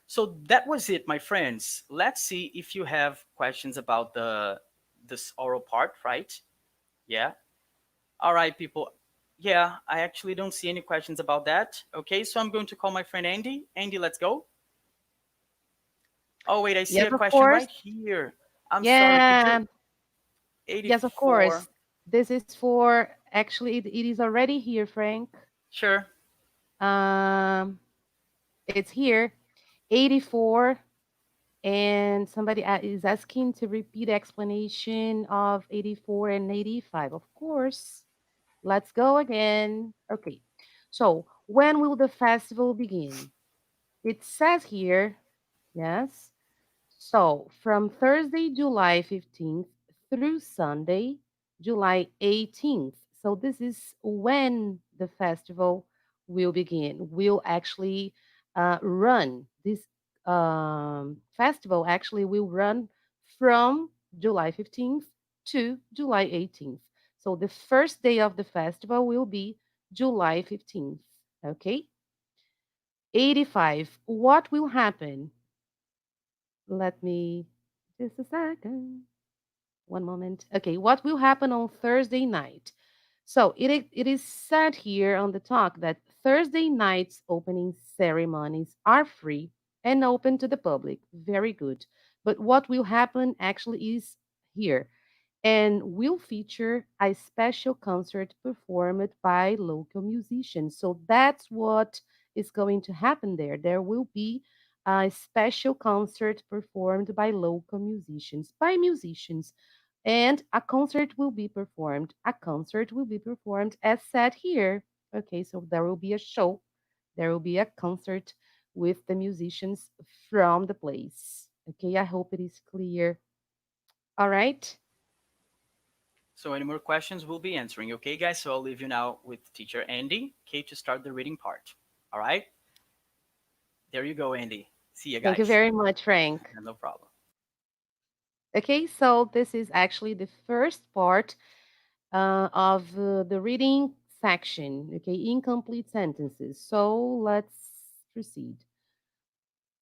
So that was it, my friends. Let's see if you have questions about this oral part, right? Yeah. All right, people. Yeah, I actually don't see any questions about that. Okay, so I'm going to call my friend Andy. Andy, let's go. Oh, wait, I see Yes, a of question course. right here. I'm sorry, could you? Yeah, yes, of 84. course. This is for actually it is already here, Frank. Sure. Um, it's here. 84 and somebody is asking to repeat explanation of 84 and 85. Of course. Let's go again. Okay. So, when will the festival begin? It says here, yes. So, from Thursday, July 15th through Sunday, July 18th. So, this is when the festival will begin, will actually run. This festival actually will run from July 15th to July 18th. So, the first day of the festival will be July 15th. Okay. 85. What will happen? Let me just a second. One moment. Okay, what will happen on Thursday night? So it is said here on the talk that Thursday night's opening ceremonies are free and open to the public. Very good. But what will happen actually is here and will feature a special concert performed by local musicians. So that's what is going to happen there. There will be a special concert performed by local musicians, by musicians, and a concert will be performed. A concert will be performed as said here. Okay, so there will be a show, there will be a concert with the musicians from the place. Okay, I hope it is clear. All right. So any more questions we'll be answering. Okay, guys. So I'll leave you now with teacher Andy. Okay, to start the reading part. All right. There you go, Andy. See you Thank you guys. very much, Frank. No problem. Okay, so this is actually the first part of the reading section. Okay, incomplete sentences. So let's proceed.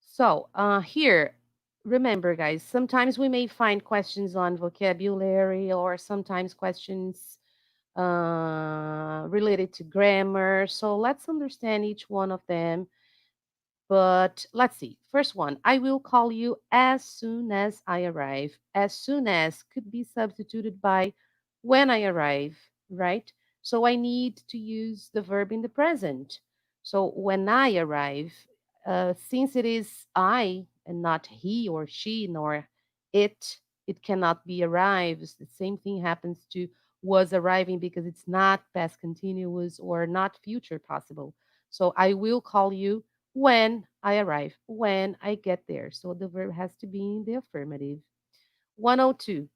So here, remember, guys, sometimes we may find questions on vocabulary or sometimes questions related to grammar. So let's understand each one of them. But let's see. First one, I will call you as soon as I arrive. As soon as could be substituted by when I arrive, right? So I need to use the verb in the present. So when I arrive, since it is I and not he or she nor it cannot be arrives. The same thing happens to was arriving because it's not past continuous or not future possible. So I will call you when I arrive, when I get there. So the verb has to be in the affirmative. 102.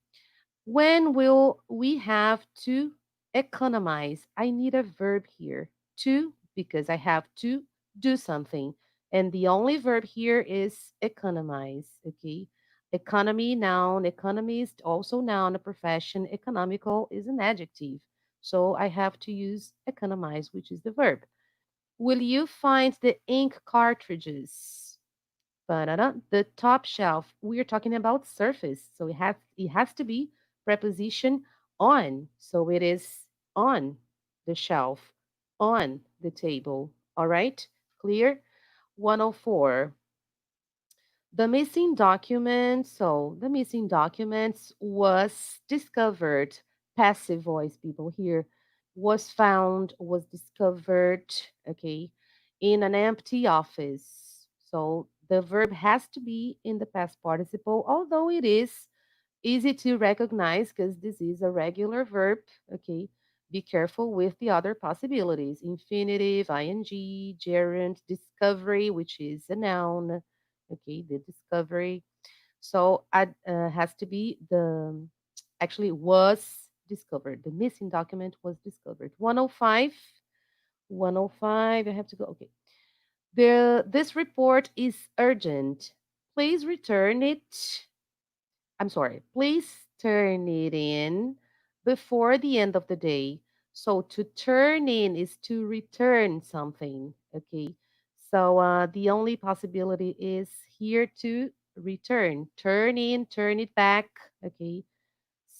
When will we have to economize? I need a verb here. To, because I have to do something. And the only verb here is economize. Okay. Economy, noun. Economist, also noun, a profession. Economical is an adjective. So I have to use economize, which is the verb. Will you find the ink cartridges? Ba-da-da. The top shelf. We're talking about surface. So it has to be preposition on. So it is on the shelf, on the table. All right? Clear? 104. The missing document. So the missing documents was discovered. Passive voice people here. Was found, was discovered, okay, in an empty office. So the verb has to be in the past participle, although it is easy to recognize because this is a regular verb, okay. Be careful with the other possibilities infinitive, ing, gerund, discovery, which is a noun, okay, the discovery. So has to be the actually was discovered. The missing document was discovered. 105. 105. I have to go. Okay. This report is urgent. Please return it. I'm sorry. Please turn it in before the end of the day. So to turn in is to return something. Okay. So the only possibility is here to return. Turn in, turn it back. Okay.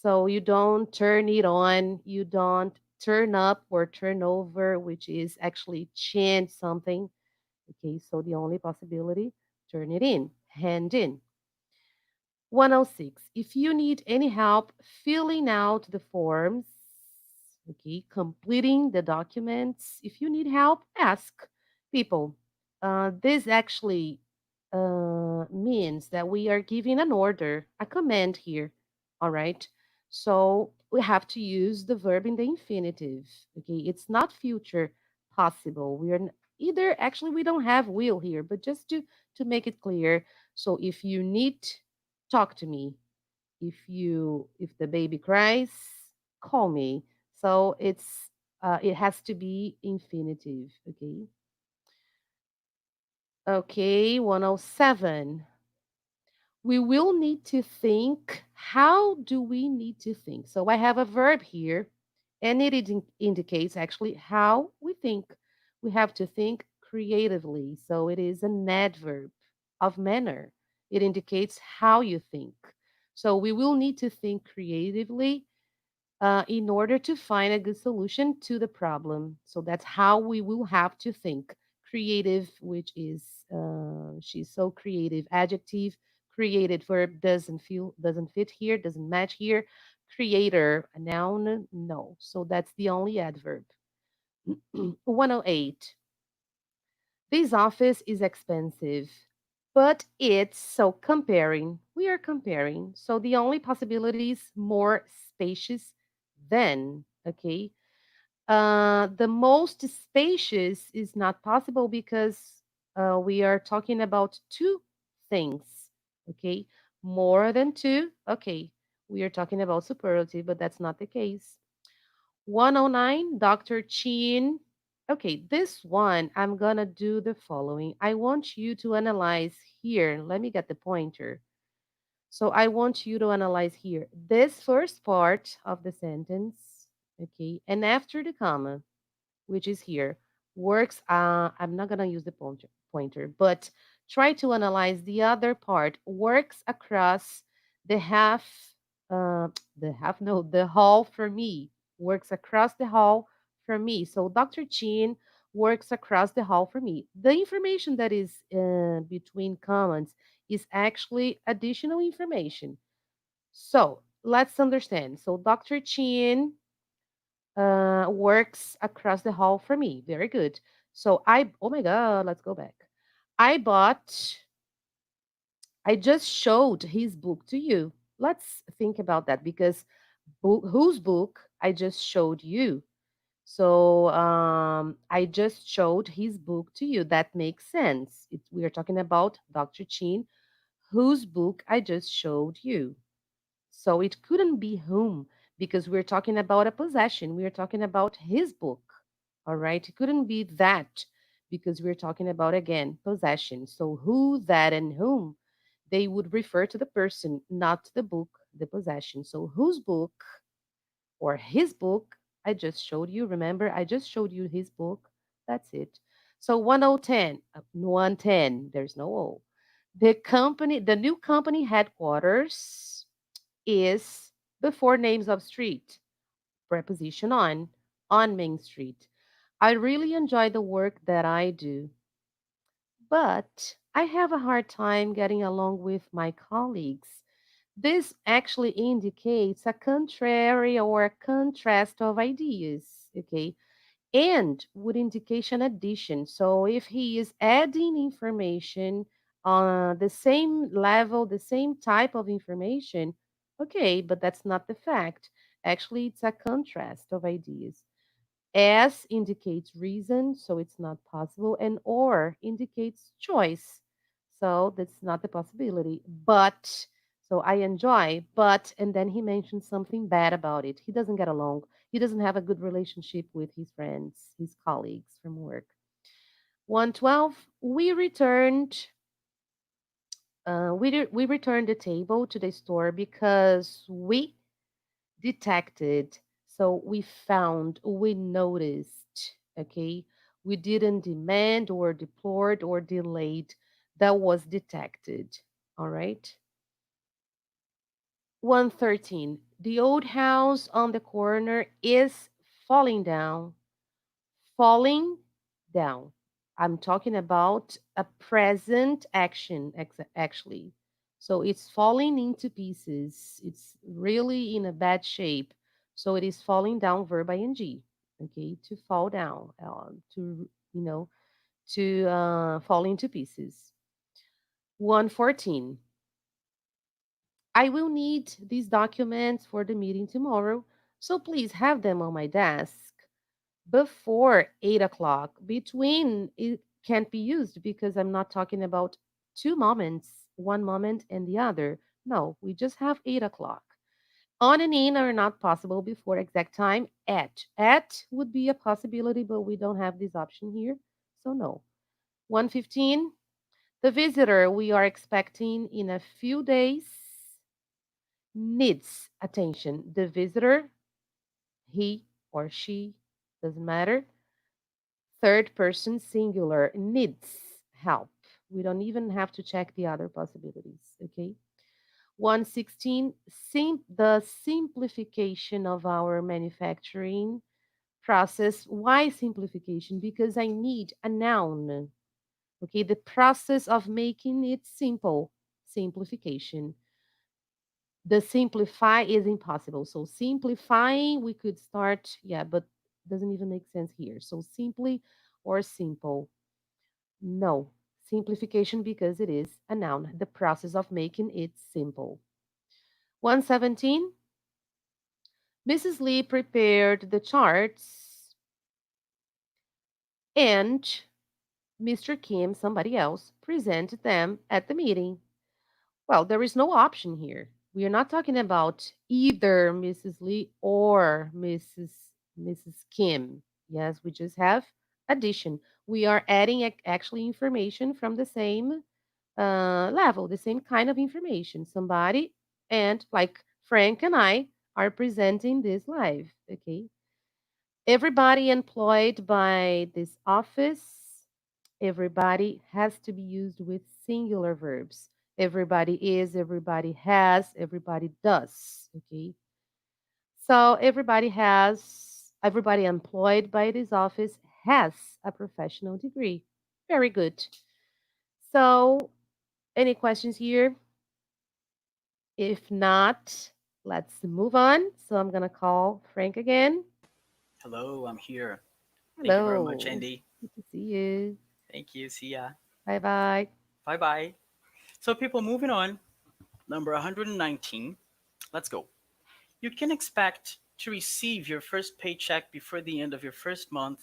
So you don't turn it on. You don't turn up or turn over, which is actually change something. Okay, so the only possibility, turn it in, hand in. 106. If you need any help filling out the forms, okay, completing the documents, if you need help, ask people. This actually means that we are giving an order, a command here. All right. So we have to use the verb in the infinitive. Okay. It's not future possible. We are either, actually, we don't have will here, but just to make it clear. So if you need, talk to me. If the baby cries, call me. So it has to be infinitive. Okay, 107. We will need to think. How do we need to think? So I have a verb here, and it indicates actually how we think. We have to think creatively. So it is an adverb of manner. It indicates how you think. So we will need to think creatively in order to find a good solution to the problem. So that's how we will have to think. Creative, which is she's so creative. Adjective, created verb doesn't fit here, doesn't match here. Creator, a noun, no. So that's the only adverb. 108. This office is expensive, but it's so comparing. We are comparing. So the only possibility is more spacious than. Okay. The most spacious is not possible because we are talking about two things. Okay. More than two. Okay. We are talking about superlative, but that's not the case. 109, Dr. Chin. Okay, this one, I'm going to do the following. I want you to analyze here. Let me get the pointer. So I want you to analyze here this first part of the sentence. Okay, and after the comma, which is here, works. I'm not going to use the pointer, but try to analyze the other part. Works across the half, uh, no, the hall for me. Works across the hall for me. So Dr. Chin works across the hall for me. The information that is between commas is actually additional information. So let's understand. So Dr. Chin works across the hall from me. Very good. So oh my God, let's go back. I bought, I just showed his book to you. Let's think about that because whose book I just showed you. So I just showed his book to you. That makes sense. We are talking about Dr. Chin, whose book I just showed you. So it couldn't be whom because we're talking about a possession. We're talking about his book. All right. It couldn't be that because we're talking about, again, possession. So who, that, and whom, they would refer to the person, not to the book, the possession. So whose book or his book, I just showed you. Remember, I just showed you his book. That's it. So 1010, 110, there's no O. The new company headquarters is before names of street, preposition on Main Street. I really enjoy the work that I do, but I have a hard time getting along with my colleagues. This actually indicates a contrary or a contrast of ideas, okay? And would indication addition. So if he is adding information on the same level, the same type of information, okay, but that's not the fact. Actually, it's a contrast of ideas. S indicates reason, so it's not possible, and or indicates choice. So that's not the possibility. But so I enjoy, but and then he mentioned something bad about it. He doesn't get along. He doesn't have a good relationship with his friends, his colleagues from work. 112, we returned the table to the store because we detected. So we found, we noticed, okay? We didn't demand or deplored or delayed. That was detected, all right? 113. The old house on the corner is falling down, falling down. I'm talking about a present action, actually. So it's falling into pieces. It's really in a bad shape. So it is falling down, verb ing. Okay, to fall down, you know, to fall into pieces. 114. I will need these documents for the meeting tomorrow, so please have them on my desk before 8 o'clock. Between it can't be used because I'm not talking about two moments, one moment and the other. No, we just have 8 o'clock. On and in are not possible before exact time. At would be a possibility, but we don't have this option here. So no. 115. The visitor we are expecting in a few days needs attention. The visitor, he or she, doesn't matter, third person singular, needs help. We don't even have to check the other possibilities, okay? 116, the simplification of our manufacturing process. Why simplification? Because I need a noun, okay? The process of making it simple, simplification. The simplify is impossible. So simplifying, we could start, yeah, but doesn't even make sense here. So simply or simple. No. Simplification because it is a noun. The process of making it simple. 117. Mrs. Lee prepared the charts and Mr. Kim, somebody else, presented them at the meeting. Well, there is no option here. We are not talking about either Mrs. Lee or Mrs. Kim. Yes, we just have addition. We are adding actually information from the same level, the same kind of information. Somebody and like Frank and I are presenting this live. Okay, everybody employed by this office, everybody has to be used with singular verbs. Everybody is, everybody has, everybody does. Okay. So everybody employed by this office has a professional degree. Very good. So, any questions here? If not, let's move on. So, I'm going to call Frank again. Hello, I'm here. Thank you very much, Hello. Andy. Good to see you. Thank you. See ya. Bye bye. Bye bye. So, people, moving on. Number 119. Let's go. You can expect to receive your first paycheck before the end of your first month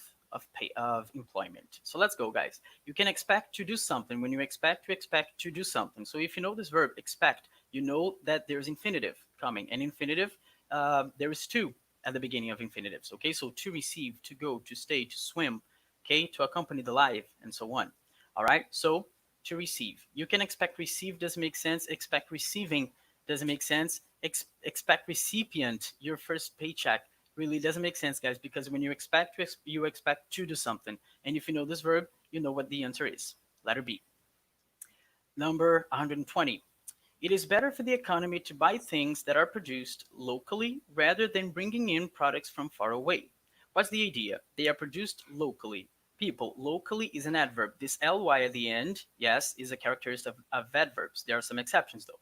of employment. So let's go, guys. You can expect to do something. When you expect to do something. So if you know this verb, expect, you know that there's infinitive coming. And infinitive, there is two at the beginning of infinitives. Okay, so to receive, to go, to stay, to swim, okay, to accompany the live, and so on. All right, so to receive. You can expect receive doesn't make sense. Expect receiving doesn't make sense. Expect recipient your first paycheck really doesn't make sense, guys, because when you expect you expect to do something, and if you know this verb, you know what the answer is. Letter B. Number 120. It is better for the economy to buy things that are produced locally rather than bringing in products from far away. What's the idea? They are produced locally. People, locally is an adverb. This ly at the end, yes, is a characteristic of adverbs. There are some exceptions though.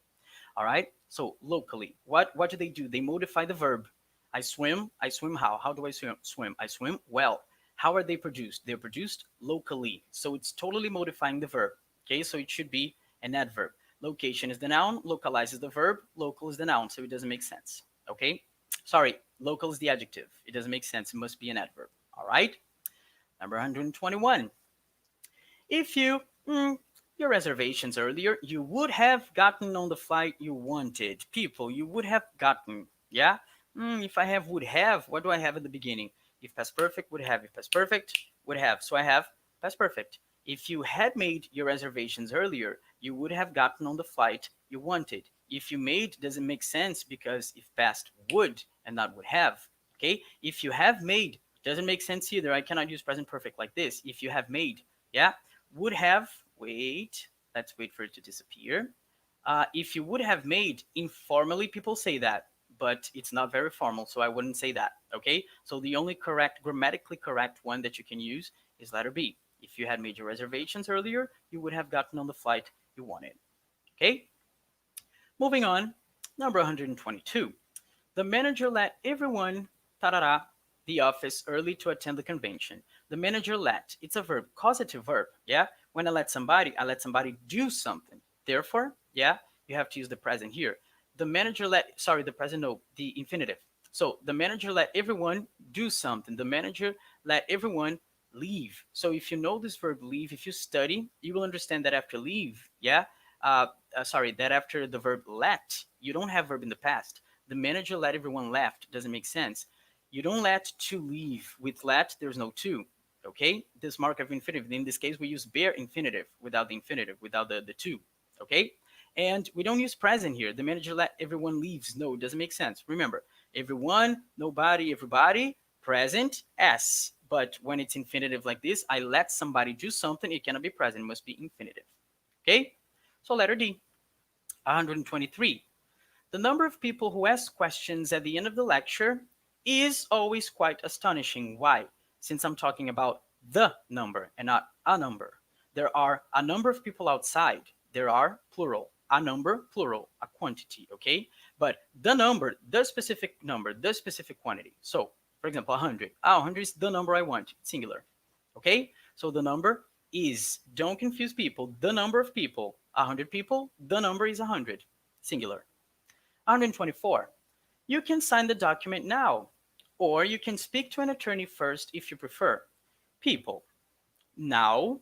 All right. So locally, what do? They modify the verb. I swim. I swim how? How do I swim? Swim. I swim well. How are they produced? They're produced locally. So it's totally modifying the verb. Okay. So it should be an adverb. Location is the noun. Localize is the verb. Local is the noun. So it doesn't make sense. Okay. Sorry. Local is the adjective. It doesn't make sense. It must be an adverb. All right. Number 121. If you your reservations earlier, you would have gotten on the flight you wanted. People, you would have gotten. Yeah? If I have would have, what do I have at the beginning? If past perfect, would have. If past perfect, would have. So I have past perfect. If you had made your reservations earlier, you would have gotten on the flight you wanted. If you made doesn't make sense because if past would and not would have. Okay? If you have made doesn't make sense either. I cannot use present perfect like this. If you have made, yeah? Would have, wait, let's wait for it to disappear. If you would have made, informally people say that, but it's not very formal, so I wouldn't say that. Okay, so the only correct, grammatically correct one that you can use is letter B. If you had made your reservations earlier, you would have gotten on the flight you wanted. Okay, moving on, number 122. The manager let everyone tarara, the office early to attend the convention. The manager let, it's a verb, causative verb, yeah? When I let somebody do something. Therefore, yeah, you have to use the present here. The manager let, sorry, the present, no, the infinitive. So the manager let everyone do something. The manager let everyone leave. So if you know this verb leave, if you study, you will understand that after leave, yeah, sorry, that after the verb let, you don't have verb in the past. The manager let everyone left doesn't make sense. You don't let to leave. With let, there's no to. Okay? This mark of infinitive. In this case, we use bare infinitive without the infinitive, without the to. Okay? And we don't use present here. The manager let everyone leaves. No, it doesn't make sense. Remember, everyone, nobody, everybody, present, s. But when it's infinitive like this, I let somebody do something, it cannot be present. It must be infinitive. Okay? So letter D, 123. The number of people who ask questions at the end of the lecture is always quite astonishing. Why? Since I'm talking about the number and not a number. There are a number of people outside. There are plural. A number, plural, a quantity, okay? But the number, the specific number, the specific quantity. So, for example, 100. 100 is the number I want, singular, okay? So the number is, don't confuse people, the number of people. 100 people, the number is 100, singular. 124. You can sign the document now, or you can speak to an attorney first if you prefer. People, now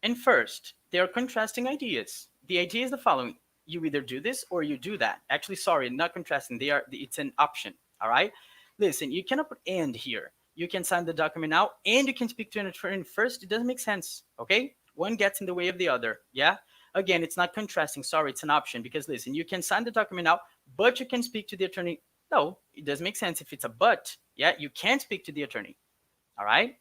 and first. They are contrasting ideas. The idea is the following. You either do this or you do that. Actually, sorry, not contrasting. It's an option. All right? Listen, you cannot put and here. You can sign the document now and you can speak to an attorney first. It doesn't make sense. Okay? One gets in the way of the other. Yeah? Again, it's not contrasting. Sorry, it's an option because listen, you can sign the document now, but you can speak to the attorney. No, it doesn't make sense if it's a but. Yeah, you can't speak to the attorney. All right?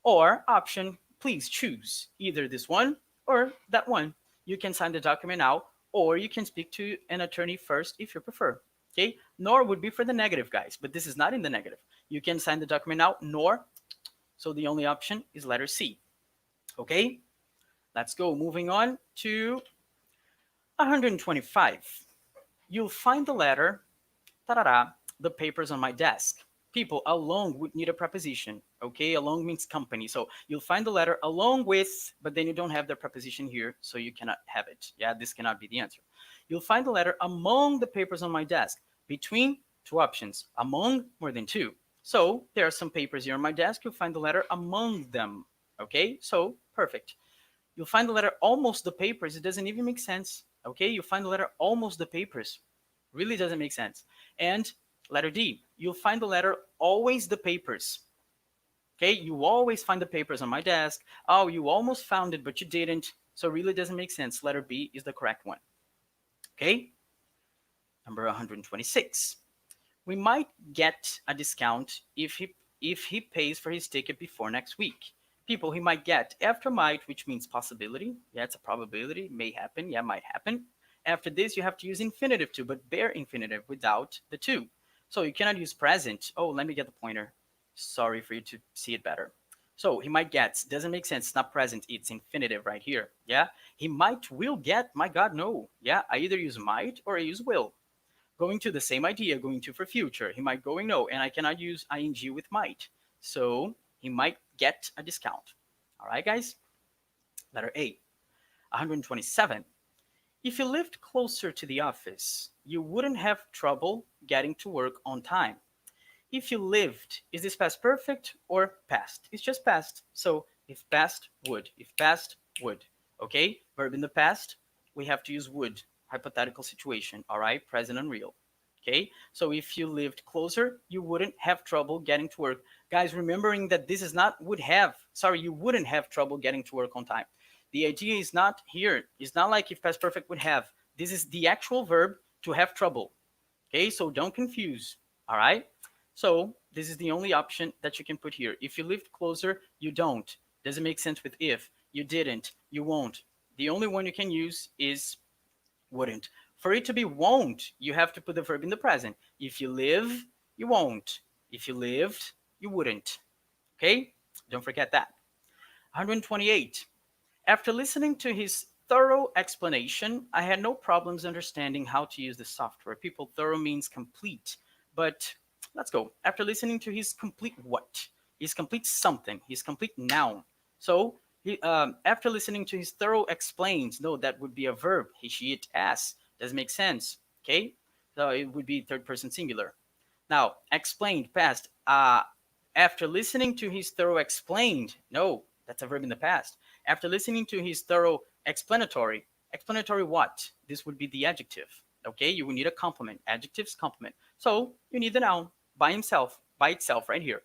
Or option, please choose either this one or that one. You can sign the document now, or you can speak to an attorney first if you prefer. Okay? Nor would be for the negative, guys, but this is not in the negative. You can sign the document now, nor. So the only option is letter C. Okay? Let's go. Moving on to 125. You'll find the letter, ta-da-da, the papers on my desk. People, along would need a preposition. Okay, along means company. So you'll find the letter along with, but then you don't have the preposition here, so you cannot have it. Yeah, this cannot be the answer. You'll find the letter among the papers on my desk. Between, two options. Among, more than two. So there are some papers here on my desk. You'll find the letter among them. Okay, so perfect. You'll find the letter almost the papers. It doesn't even make sense. Okay, you find the letter almost the papers. Really doesn't make sense. And letter D, you'll find the letter always the papers. Okay, you always find the papers on my desk. Oh, you almost found it, but you didn't. So really doesn't make sense. Letter B is the correct one. Okay, number 126. We might get a discount if he pays for his ticket before next week. People he might get after might, which means possibility. Yeah, it's a probability. May happen. Yeah, might happen. After this, you have to use infinitive too, but bare infinitive without the to. So you cannot use present. Oh, let me get the pointer. Sorry for you to see it better. So he might get doesn't make sense. It's not present. It's infinitive right here. Yeah. He might will get. My God, no. Yeah. I either use might or I use will. Going to the same idea. Going to for future. He might going no, and I cannot use ing with might. So he might get a discount. All right, guys. Letter A. 127. If you lived closer to the office, you wouldn't have trouble getting to work on time. If you lived, is this past perfect or past? It's just past. So if past, would. If past, would. Okay? Verb in the past, we have to use would. Hypothetical situation. All right? Present and real. Okay? So if you lived closer, you wouldn't have trouble getting to work. Guys, remembering that this is not would have. Sorry, you wouldn't have trouble getting to work on time. The idea is not here. It's not like if past perfect would have. This is the actual verb to have trouble. Okay? So don't confuse. All right? So this is the only option that you can put here. If you lived closer, you don't. Doesn't make sense with if. You didn't. You won't. The only one you can use is wouldn't. For it to be won't, you have to put the verb in the present. If you live, you won't. If you lived, you wouldn't. Okay? Don't forget that. 128. After listening to his thorough explanation, I had no problems understanding how to use the software. People, thorough means complete. But let's go. After listening to his complete what? His complete something. His complete noun. So, after listening to his thorough explains, no, that would be a verb. He, she, it, as. Doesn't make sense. Okay? So it would be third person singular. Now, explained, past. After listening to his thorough explained, no, that's a verb in the past. After listening to his thorough explanatory, explanatory what? This would be the adjective. Okay, you will need a complement. Adjectives complement. So you need the noun by himself, by itself, right here.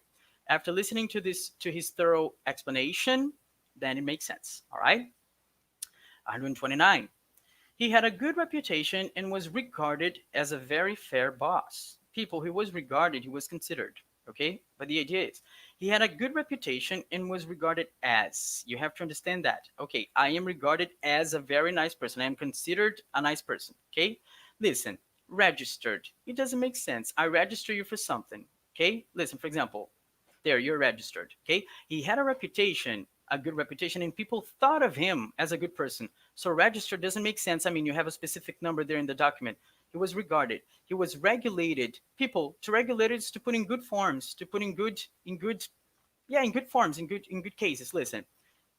After listening to his thorough explanation, then it makes sense. All right. 129. He had a good reputation and was regarded as a very fair boss. People, he was regarded, he was considered. Okay? But the idea is, he had a good reputation and was regarded as. You have to understand that. Okay, I am regarded as a very nice person. I am considered a nice person. Okay? Listen, registered. It doesn't make sense. I register you for something. Okay? Listen, for example, there, you're registered. Okay? He had a good reputation, and people thought of him as a good person. So registered doesn't make sense. I mean, you have a specific number there in the document. He was regarded. He was regulated. People, to regulate is to put in good forms, to put in good forms, in good cases. Listen,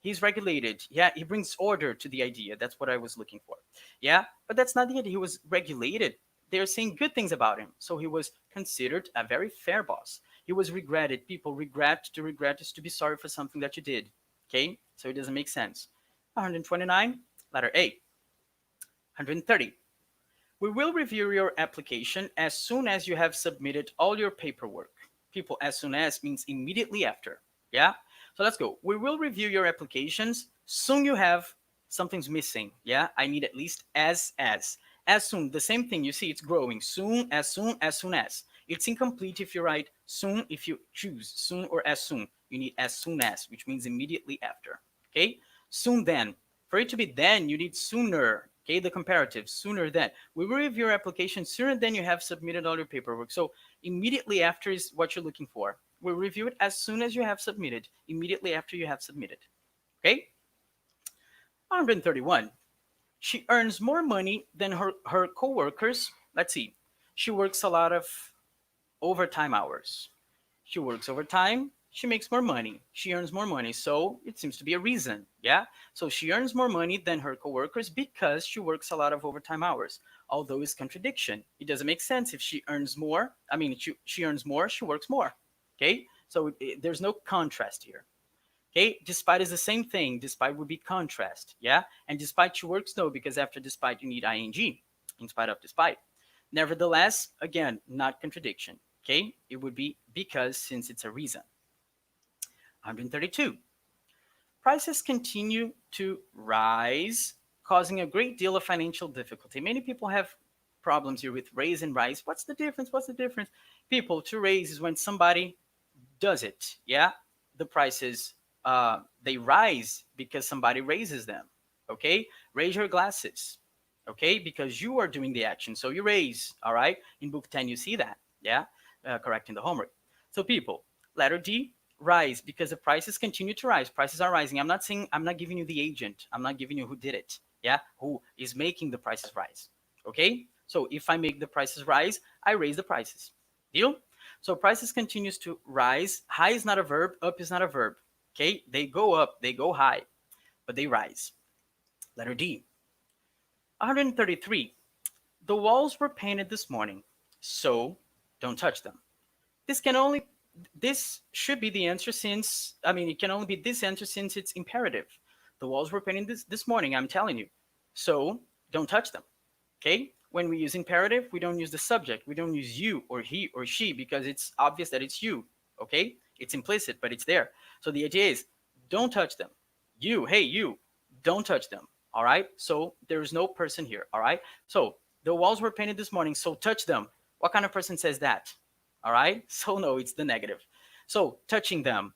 he's regulated. Yeah, he brings order to the idea. That's what I was looking for. Yeah, but that's not the idea. He was regulated. They're saying good things about him. So he was considered a very fair boss. He was regretted. People, regret is to be sorry for something that you did. Okay, so it doesn't make sense. 129, letter A. 130. We will review your application as soon as you have submitted all your paperwork. People, as soon as means immediately after. Yeah? So let's go. We will review your applications. Soon you have something's missing. Yeah? I need at least as. As soon, the same thing. You see, it's growing. Soon, as soon, as soon as. It's incomplete if you write soon, if you choose soon or as soon. You need as soon as, which means immediately after. Okay? Soon then. For it to be then, you need sooner. Okay, the comparative, sooner than. We will review your application sooner than you have submitted all your paperwork. So immediately after is what you're looking for. We'll review it as soon as you have submitted, immediately after you have submitted. Okay? 131. She earns more money than her co-workers. Let's see. She works a lot of overtime hours. She works overtime. She makes more money. She earns more money. So it seems to be a reason. Yeah. So she earns more money than her coworkers because she works a lot of overtime hours. Although it's contradiction. It doesn't make sense if she earns more. I mean, she earns more, she works more. Okay. So there's no contrast here. Okay. Despite is the same thing. Despite would be contrast. Yeah. And despite she works, no, because after despite you need ing. In spite of despite. Nevertheless, again, not contradiction. Okay. It would be because since it's a reason. 132. Prices continue to rise, causing a great deal of financial difficulty. Many people have problems here with raise and rise. What's the difference? What's the difference? People, to raise is when somebody does it. Yeah, the prices they rise because somebody raises them. Okay, raise your glasses. Okay, because you are doing the action, so you raise. All right, in book 10 you see that. Yeah, correcting the homework. So people, letter D, rise because the prices continue to rise. Prices are rising. I'm not saying, I'm not giving you the agent. I'm not giving you who did it. Yeah, who is making the prices rise. Okay, so if I make the prices rise, I raise the prices. Deal? So prices continues to rise. High is not a verb. Up is not a verb. Okay, they go up, they go high, but they rise. Letter D. 133. The walls were painted this morning, so don't touch them. This can only this should be the answer since it can only be this answer since it's imperative. The walls were painted this morning, I'm telling you. So don't touch them. Okay? When we use imperative, we don't use the subject. We don't use you or he or she because it's obvious that it's you. Okay? It's implicit, but it's there. So the idea is don't touch them. You, hey, you, don't touch them. All right? So there's no person here. All right? So the walls were painted this morning, so touch them. What kind of person says that? All right? So no, it's the negative. So touching them.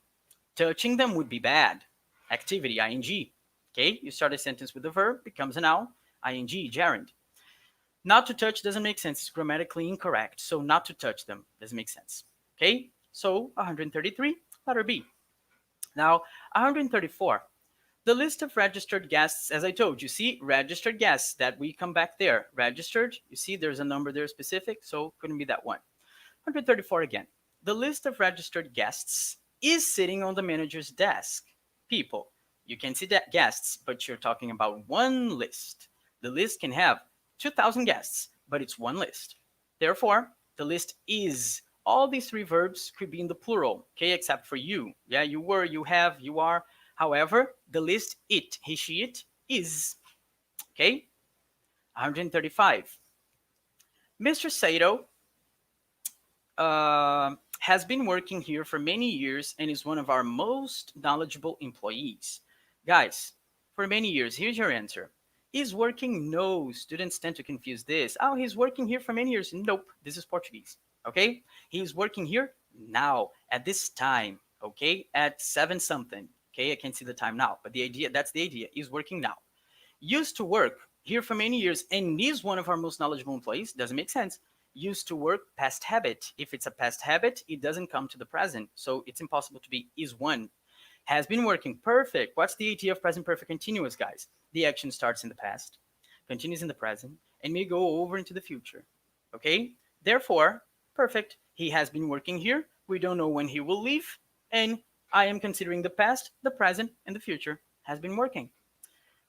Touching them would be bad. Activity, ing. Okay? You start a sentence with a verb, becomes a noun, ing, gerund. Not to touch doesn't make sense. It's grammatically incorrect. So not to touch them doesn't make sense. Okay? So 133, letter B. Now, 134. The list of registered guests, as I told you, see, registered guests, that we come back there. Registered, you see, there's a number there specific, so couldn't be that one. 134 again. The list of registered guests is sitting on the manager's desk. People, you can see that guests, but you're talking about one list. The list can have 2,000 guests, but it's one list. Therefore, the list is. All these three verbs could be in the plural, okay, except for you. Yeah, you were, you have, you are. However, the list it, he, she, it, is. Okay? 135. Mr. Sato has been working here for many years and is one of our most knowledgeable employees. Guys, for many years, here's your answer. Is working? No. Students tend to confuse this. Oh, he's working here for many years. Nope. This is Portuguese. Okay? He's working here now, at this time. Okay? At 7 something. Okay? I can't see the time now, but the idea, that's the idea. He's working now. Used to work here for many years and is one of our most knowledgeable employees. Doesn't make sense. Used to work, past habit. If it's a past habit, it doesn't come to the present. So it's impossible to be is one. Has been working. Perfect. What's the idea of present perfect continuous, guys? The action starts in the past, continues in the present, and may go over into the future. Okay? Therefore, perfect. He has been working here. We don't know when he will leave. And I am considering the past, the present, and the future. Has been working.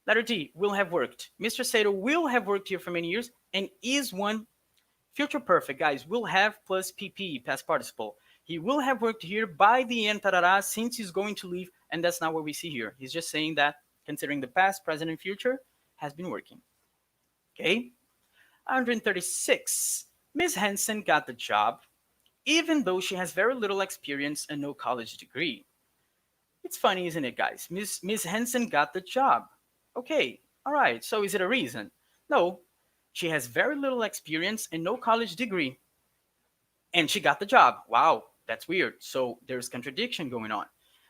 Letter D, will have worked. Mr. Sato will have worked here for many years and is one. Future perfect, guys. Will have plus PP, past participle. He will have worked here by the end, tarara, since he's going to leave, and that's not what we see here. He's just saying that, considering the past, present, and future, has been working. Okay? 136. Ms. Henson got the job, even though she has very little experience and no college degree. It's funny, isn't it, guys? Miss Henson got the job. Okay, all right, so is it a reason? No, she has very little experience and no college degree. And she got the job. Wow, that's weird. So there's contradiction going on.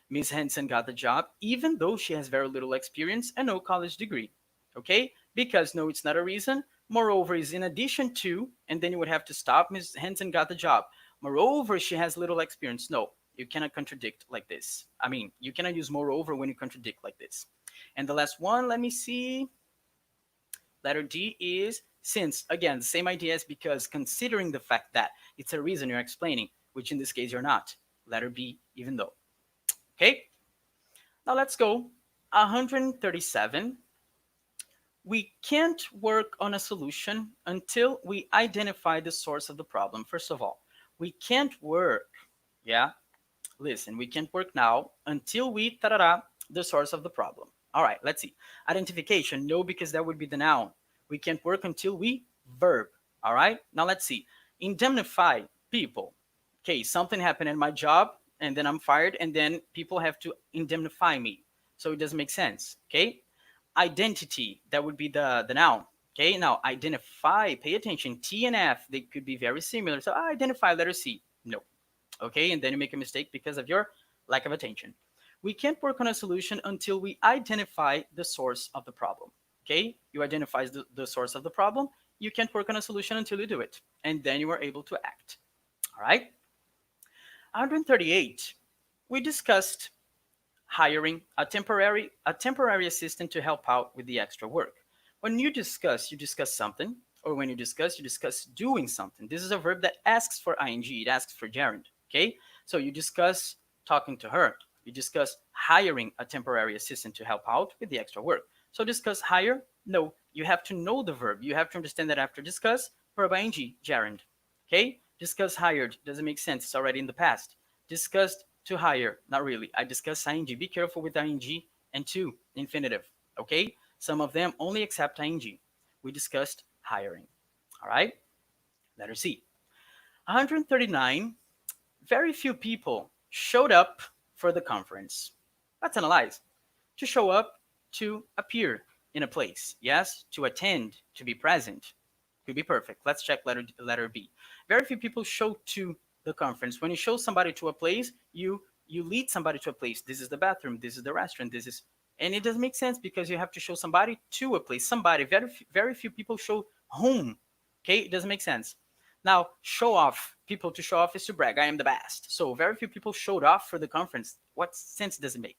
Miss Henson got the job even though she has very little experience and no college degree. Okay? Because no, it's not a reason. Moreover, is in addition to, and then you would have to stop. Miss Henson got the job. Moreover, she has little experience. No, you cannot contradict like this. I mean, you cannot use moreover when you contradict like this. And the last one, let me see. Letter D is since. Again, the same idea as because, considering the fact that it's a reason you're explaining, which in this case you're not. Letter B, even though. Okay? Now let's go. 137. We can't work on a solution until we identify the source of the problem. First of all, we can't work. Yeah? Listen, we can't work now until we the source of the problem. All right, let's see. Identification, no, because that would be the noun. We can't work until we verb. All right, now let's see. Indemnify, people. Okay, something happened in my job and then I'm fired and then people have to indemnify me. So it doesn't make sense. Okay, identity, that would be the noun. Okay, now identify, pay attention. T and F, they could be very similar. So identify, letter C. No. Okay, and then you make a mistake because of your lack of attention. We can't work on a solution until we identify the source of the problem. Okay, you identify the source of the problem. You can't work on a solution until you do it, and then you are able to act. All right. 138. We discussed hiring a temporary assistant to help out with the extra work. When you discuss something, or when you discuss doing something. This is a verb that asks for ing. It asks for gerund. Okay, so you discuss talking to her. You discuss hiring a temporary assistant to help out with the extra work. So discuss hire? No, you have to know the verb. You have to understand that after discuss, verb ing, gerund. Okay? Discuss hired doesn't make sense. It's already in the past. Discussed to hire, not really. I discuss ing. Be careful with ing and to, infinitive. Okay? Some of them only accept ing. We discussed hiring. All right? Letter C. 139. Very few people showed up for the conference. Let's analyze. To show up, to appear in a place. Yes, to attend, to be present. Could be perfect. Let's check letter B. Very few people show to the conference. When you show somebody to a place, you lead somebody to a place. This is the bathroom. This is the restaurant. This is, and it doesn't make sense because you have to show somebody to a place. Somebody. Very few people show home Okay, it doesn't make sense. Now, show off. People to show off is to brag. I am the best. So very few people showed off for the conference. What sense does it make?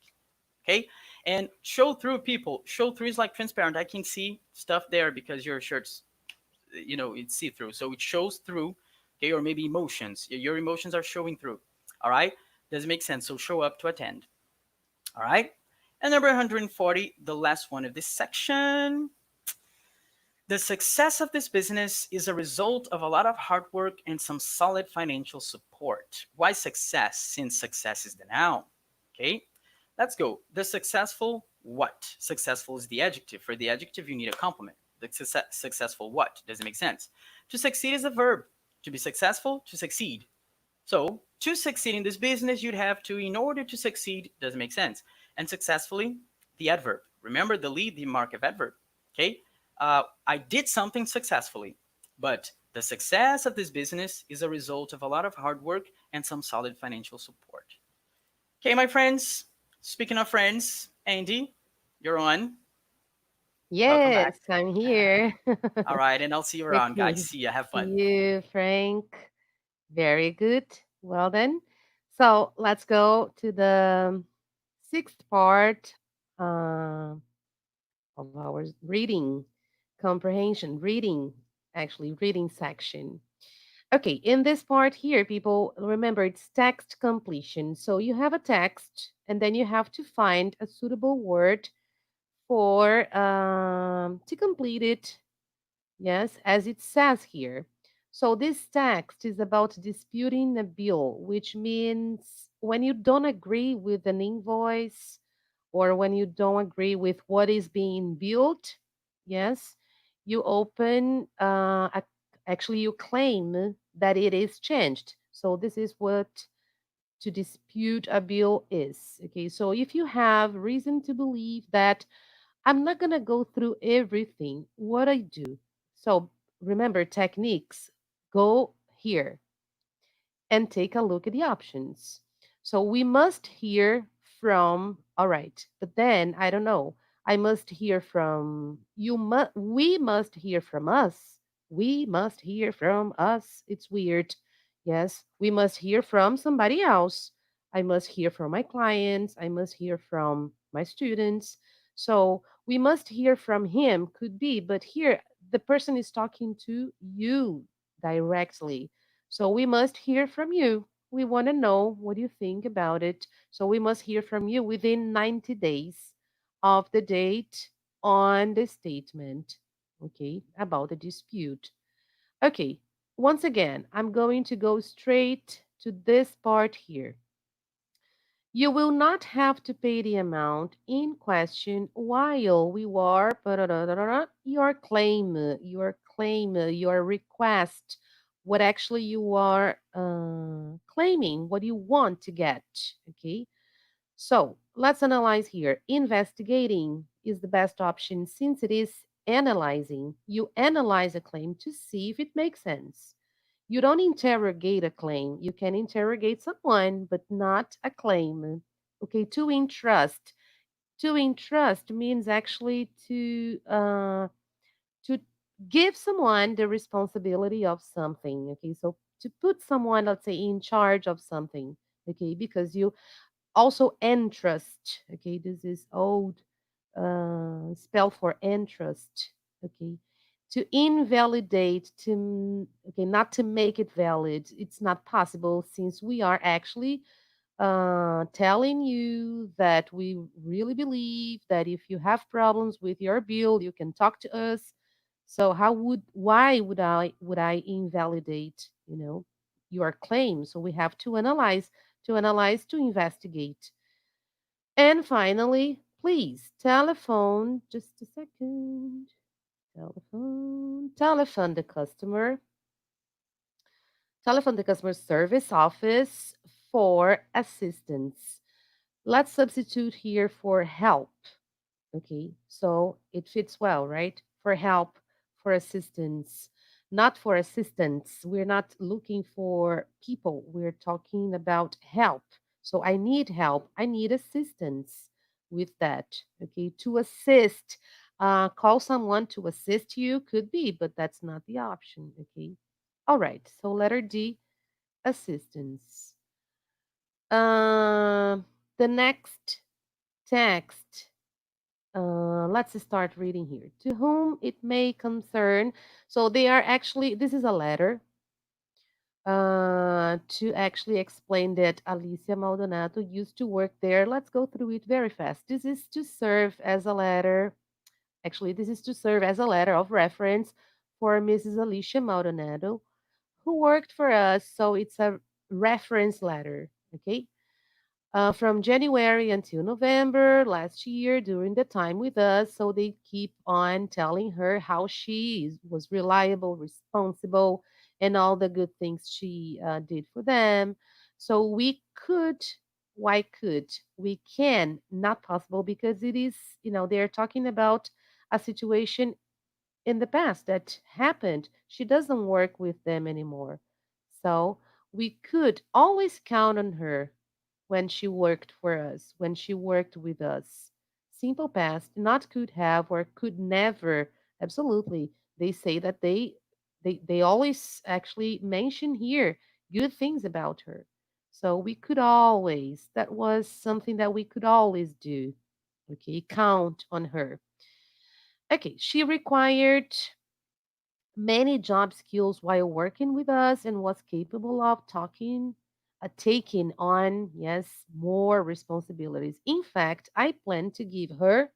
Okay, and show through people. Show through is like transparent. I can see stuff there because your shirt's, it's see through. So it shows through. Okay, or maybe emotions. Your emotions are showing through. All right, does it make sense? So show up to attend. All right, and number 140, the last one of this section. The success of this business is a result of a lot of hard work and some solid financial support. Why success? Since success is the noun. Okay, let's go. The successful what? Successful is the adjective. For the adjective, you need a complement. The successful what? Does it make sense? To succeed is a verb. To be successful, to succeed. So, to succeed in this business, you'd have to, in order to succeed, does it make sense? And successfully, the adverb. Remember the lead, the mark of adverb. Okay? I did something successfully, but the success of this business is a result of a lot of hard work and some solid financial support. Okay, my friends. Speaking of friends, Andy, you're on. Welcome back. Yes, I'm here. All right, and I'll see you around, guys. Okay. See ya. Have See fun. you, Frank. Very good. Well then. So let's go to the sixth part uh, of our reading comprehension, reading section. Okay, in this part here, people remember it's text completion. So you have a text, and then you have to find a suitable word for to complete it. Yes, as it says here. So this text is about disputing a bill, which means when you don't agree with an invoice or when you don't agree with what is being billed, yes, you open actually you claim that it is changed. So this is what to dispute a bill is. Okay, so if you have reason to believe that I'm not going to go through everything, what I do. So remember techniques. Go here and take a look at the options. So we must hear from, all right, but then I don't know. I must hear from we must hear from us. We must hear from us. It's weird. Yes, we must hear from somebody else. I must hear from my clients. I must hear from my students. So we must hear from him, could be, but here the person is talking to you directly, so we must hear from you. We want to know what you think about it. So we must hear from you within 90 days of the date on the statement, okay, about the dispute. Okay, once again, I'm going to go straight to this part here. You will not have to pay the amount in question while we are your request, what actually you are claiming, what you want to get. Okay, so let's analyze here. Investigating is the best option since it is analyzing. You analyze a claim to see if it makes sense. You don't interrogate a claim. You can interrogate someone, but not a claim. Okay, to entrust. To entrust means actually to give someone the responsibility of something. Okay, so to put someone, let's say, in charge of something. Okay, because you also entrust. Okay, this is old spell for entrust. Okay, to invalidate, okay, not to make it valid, it's not possible since we are actually telling you that we really believe that if you have problems with your bill you can talk to us. So why would I invalidate, your claim? So we have to analyze, to investigate. And finally, please telephone, just a second. Telephone the customer service office for assistance. Let's substitute here for help. Okay, so it fits well, right? For help, for assistance, not for assistance. We're not looking for people, we're talking about help. So I need help, I need assistance with that. Okay, to assist. Call someone to assist you, could be, but that's not the option. Okay. All right. So letter D, assistance. Um, the next text. Let's start reading here. To whom it may concern. So they are actually, this is a letter to actually explain that Alicia Maldonado used to work there. Let's go through it very fast. This is to serve as a letter. Actually, this is to serve as a letter of reference for Mrs. Alicia Maldonado, who worked for us. So it's a reference letter. Okay. From January until November last year during the time with us. So they keep on telling her how was reliable, responsible, and all the good things she did for them. So we could, why could? We can, not possible because it is, they're talking about a situation in the past that happened. She doesn't work with them anymore. So we could always count on her when she worked for us, when she worked with us. Simple past, not could have or could never. Absolutely. They say that they always actually mention here good things about her. So we could always, that was something that we could always do. Okay, count on her. Okay, she required many job skills while working with us and was capable of taking on, yes, more responsibilities. In fact, I plan to give her,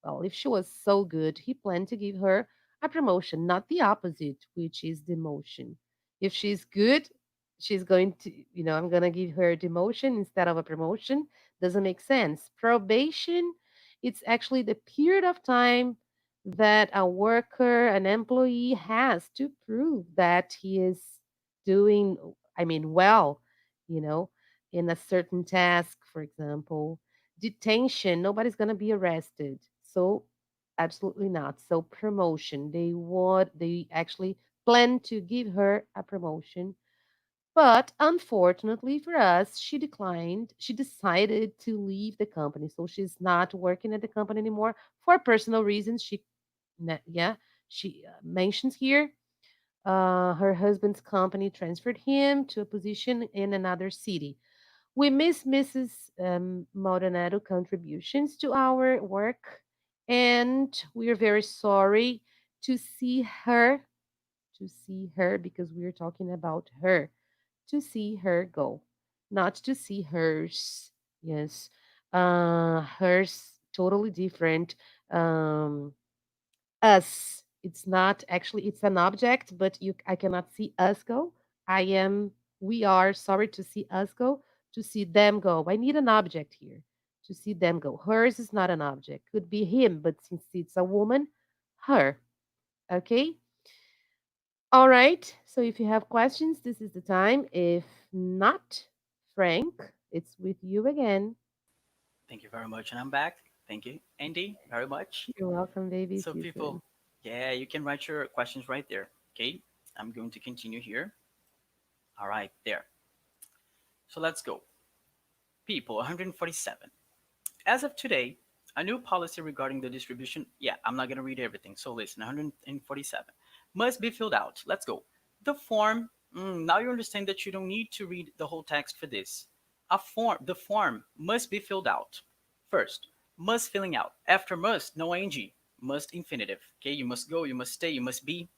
well, if she was so good, he planned to give her a promotion, not the opposite, which is demotion. If she's good, she's going to, I'm going to give her a demotion instead of a promotion. Doesn't make sense. Probation, it's actually the period of time that a worker, an employee has to prove that he is doing, I mean, well, you know, in a certain task, for example. Detention, nobody's going to be arrested. So, absolutely not. So, promotion, they actually plan to give her a promotion. But unfortunately for us, she declined. She decided to leave the company. So she's not working at the company anymore for personal reasons. Yeah, she mentions here her husband's company transferred him to a position in another city. We miss Mrs. Maldonado contributions to our work, and we are very sorry to see her, because we are talking about her, to see her go, not to see hers. Yes, hers totally different. Um, us. It's not actually, it's an object, but I cannot see us go. I am we are sorry to see us go, to see them go. I need an object here to see them go. Hers is not an object. Could be him, but since it's a woman, her. Okay? All right. So if you have questions, this is the time. If not, Frank, it's with you again. Thank you very much. And I'm back. Thank you, Andy, very much. You're welcome, baby. So, See you soon. people, yeah, you can write your questions right there. Okay. I'm going to continue here. All right, there. So, let's go. People, 147. As of today, a new policy regarding the distribution, yeah, I'm not going to read everything. So, listen, 147 must be filled out. Let's go. The form, now you understand that you don't need to read the whole text for this. The form must be filled out. First, must filling out. After must, no ing. Must infinitive. Okay, you must go, you must stay, you must be.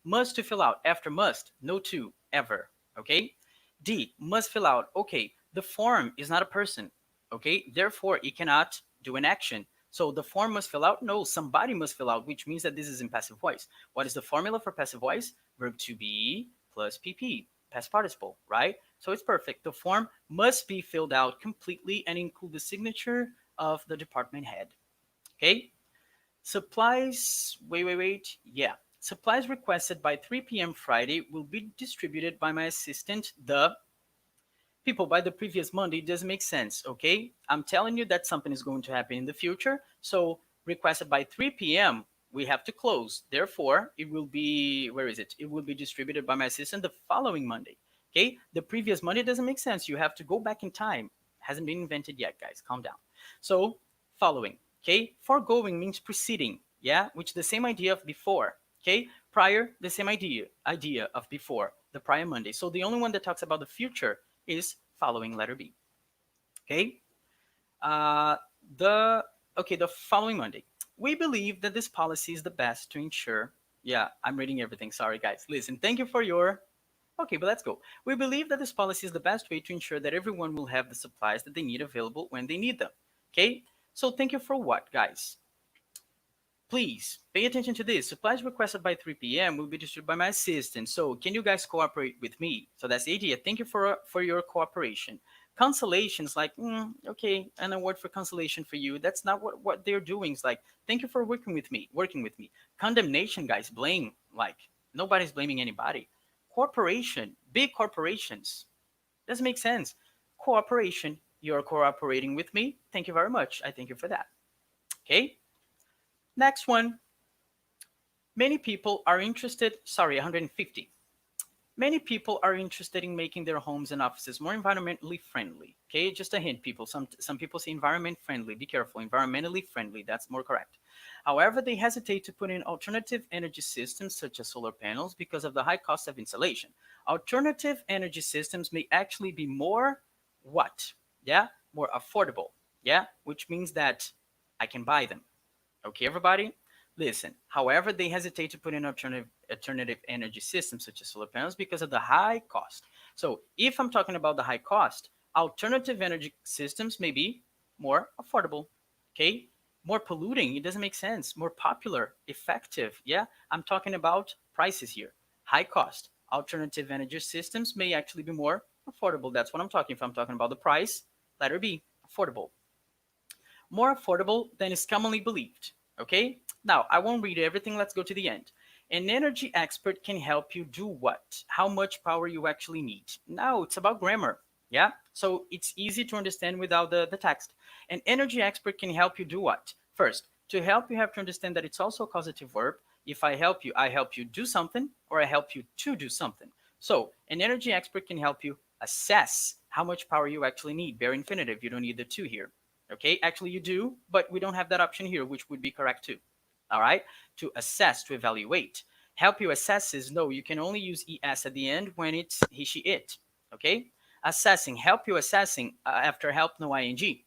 Must to fill out. After must, no to, ever. Okay? D, must fill out. Okay, the form is not a person. Okay, therefore it cannot do an action. So the form must fill out? No, somebody must fill out, which means that this is in passive voice. What is the formula for passive voice? Verb to be plus pp, past participle, right? So it's perfect. The form must be filled out completely and include the signature of the department head. Okay? Supplies, wait. Yeah. Supplies requested by 3 p.m. Friday will be distributed by my assistant, the people by the previous Monday. Doesn't make sense, okay? I'm telling you that something is going to happen in the future. So requested by 3 p.m. we have to close. Therefore, it will be, where is it? It will be distributed by my assistant the following Monday. Okay? The previous Monday doesn't make sense. You have to go back in time. Hasn't been invented yet, guys. Calm down. So, following. Okay? Foregoing means preceding. yeah, which the same idea of before. Okay, prior, the same idea of before, the prior Monday. So the only one that talks about the future is following letter B. Okay, uh, the the following Monday. We believe that this policy is the best to ensure. Yeah, I'm reading everything. Sorry, guys. Listen, thank you for your. Okay, but let's go. We believe that this policy is the best way to ensure that everyone will have the supplies that they need available when they need them. Okay, so thank you for what, guys? Please pay attention to this. Supplies requested by 3 p.m. will be distributed by my assistant. So can you guys cooperate with me? So that's the idea. Thank you for your cooperation. Consolations like okay, an award for consolation for you. That's not what they're doing. It's like thank you for working with me. Working with me. Condemnation, guys. Blame. Like nobody's blaming anybody. Corporation. Big corporations. Doesn't make sense. Cooperation. You're cooperating with me. Thank you very much. I thank you for that. Okay. Next one. Many people are interested, sorry, 150. Many people are interested in making their homes and offices more environmentally friendly. Okay, just a hint, people. Some people say environment friendly. Be careful, environmentally friendly. That's more correct. However, they hesitate to put in alternative energy systems such as solar panels because of the high cost of installation. Alternative energy systems may actually be more what? Yeah, more affordable. Yeah, which means that I can buy them. Okay, everybody? Listen, however, they hesitate to put in alternative energy systems such as solar panels because of the high cost. So, if I'm talking about the high cost, alternative energy systems may be more affordable. Okay? More polluting, it doesn't make sense. More popular, effective. Yeah? I'm talking about prices here. High cost. Alternative energy systems may actually be more affordable. That's what I'm talking. If I'm talking about the price, letter B, affordable, more affordable than is commonly believed. Okay? Now, I won't read everything. Let's go to the end. An energy expert can help you do what? How much power you actually need. Now, it's about grammar. Yeah? So it's easy to understand without the text. An energy expert can help you do what? First, to help, you have to understand that it's also a causative verb. If I help you do something, or I help you to do something. So, an energy expert can help you assess how much power you actually need. Bare infinitive, you don't need the to here. Okay, actually you do, but we don't have that option here, which would be correct too. All right, to assess, to evaluate. Help you assess is no, you can only use es at the end when it's he, she, it. Okay, assessing, help you assessing after help, no ing.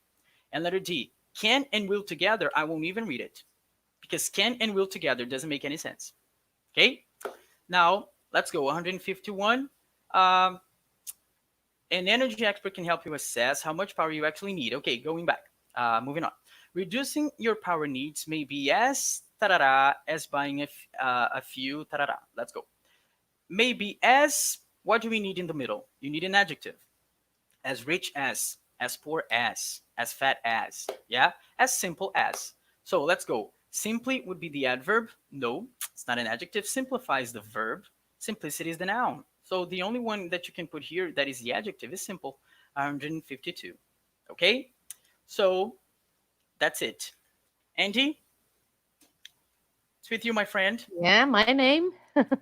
And letter D, can and will together, I won't even read it because can and will together doesn't make any sense. Okay, now let's go 151. Um, an energy expert can help you assess how much power you actually need. Okay, going back. Moving on. Reducing your power needs may be as tarara as buying a few tarara. Let's go. Maybe as, what do we need in the middle? You need an adjective. As rich as poor as fat as, yeah, as simple as. So let's go. Simply would be the adverb. No, it's not an adjective. Simplifies the verb. Simplicity is the noun. So the only one that you can put here that is the adjective is simple. 152. Okay, so that's it. Andy, it's with you, my friend. Yeah, my name.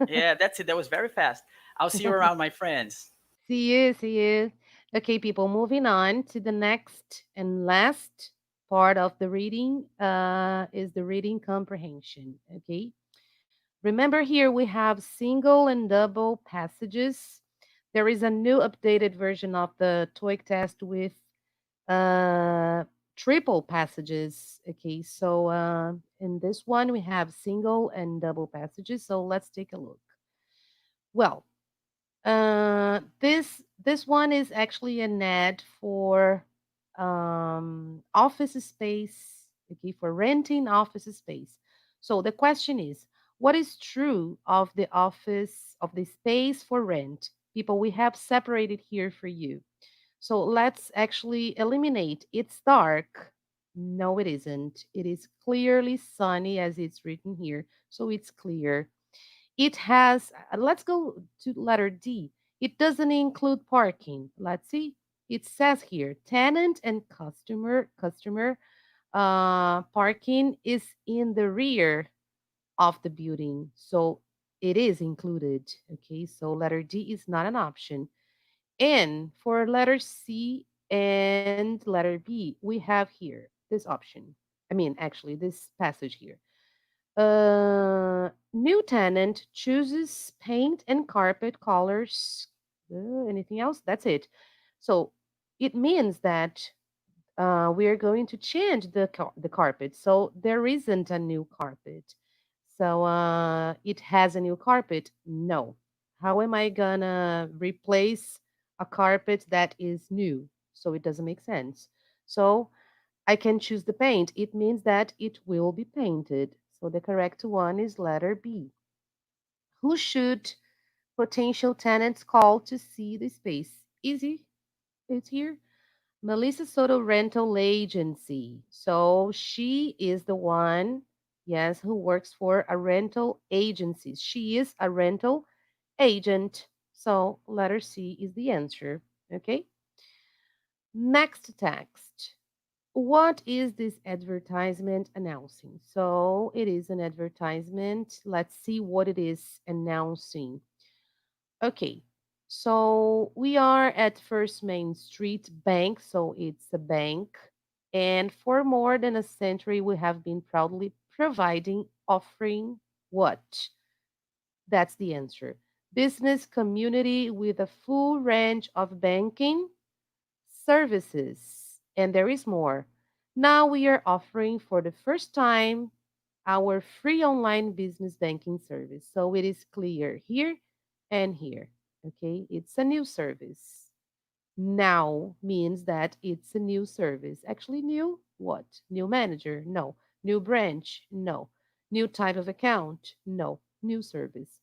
Yeah, that's it. That was very fast. I'll see you around, my friends. See you, see you. Okay, people, moving on to the next and last part of the reading is the reading comprehension. Okay, remember here we have single and double passages. There is a new updated version of the TOEIC test with uh, triple passages. Okay, so in this one we have single and double passages. So let's take a look. Well, this one is actually an ad for office space. Okay, for renting office space. So the question is, what is true of the space for rent? People, we have separated here for you. So let's actually eliminate. It's dark. No, it isn't. It is clearly sunny as it's written here. So it's clear. It has, let's go to letter D. It doesn't include parking. Let's see. It says here tenant and customer parking is in the rear of the building. So it is included. Okay, so letter D is not an option. And for letter C and letter B, we have here this option. I mean, actually, this passage here. New tenant chooses paint and carpet colors. Anything else? That's it. So it means that we are going to change the carpet. So there isn't a new carpet. So it has a new carpet. No. How am I gonna replace a carpet that is new? So it doesn't make sense. So I can choose the paint. It means that it will be painted. So the correct one is letter B. Who should potential tenants call to see the space? Easy. It's here. Melissa Soto Rental Agency. So she is the one, yes, who works for a rental agency. She is a rental agent. So letter C is the answer. Okay. Next text. What is this advertisement announcing? So it is an advertisement. Let's see what it is announcing. Okay, so we are at First Main Street Bank, so it's a bank. And for more than a century, we have been proudly providing, offering what? That's the answer. Business community with a full range of banking services. And there is more. Now we are offering for the first time our free online business banking service. So it is clear here and here. Okay, it's a new service. Now means that it's a new service. Actually, new what? New manager? No. New branch? No. New type of account? No. New service.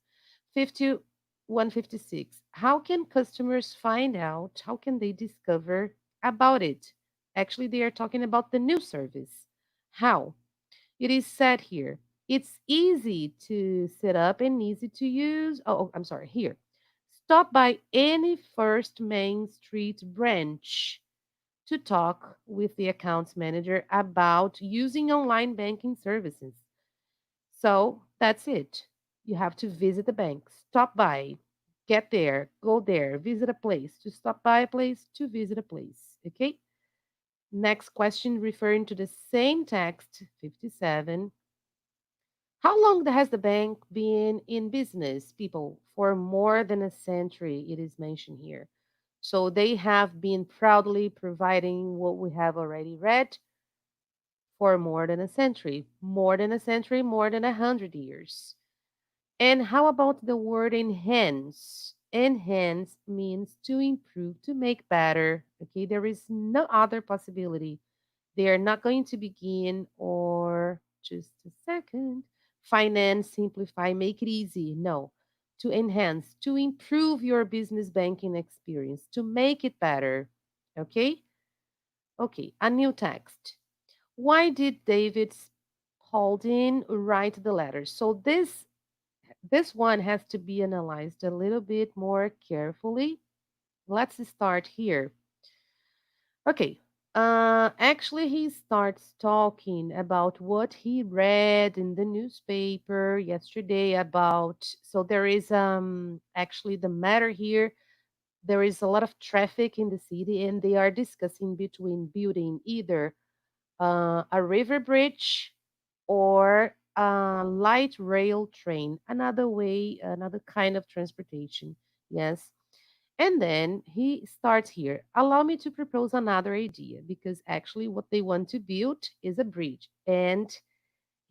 5156. How can customers find out? How can they discover about it? Actually, they are talking about the new service. How? It is said here. It's easy to set up and easy to use. Oh, I'm sorry. Here. Stop by any First Main Street branch to talk with the accounts manager about using online banking services. So that's it. You have to visit the bank, stop by, get there, go there, visit a place, to stop by a place, to visit a place. Okay? Next question referring to the same text, 57. How long has the bank been in business, people? For more than a century, it is mentioned here. So they have been proudly providing what we have already read for more than a century, more than a century, more than 100 years. And how about the word enhance? Enhance means to improve, to make better. Okay, there is no other possibility. They are not going to begin or just a second. Finance, simplify, make it easy. No. To enhance, to improve your business banking experience, to make it better. Okay? Okay, a new text. Why did David Spalding write the letter? So this one has to be analyzed a little bit more carefully. Let's start here. Okay. Actually, he starts talking about what he read in the newspaper yesterday about. So there is actually the matter here. There is a lot of traffic in the city, and they are discussing between building either a river bridge or a light rail train, another way, another kind of transportation. Yes. And then he starts here. Allow me to propose another idea because actually, what they want to build is a bridge. And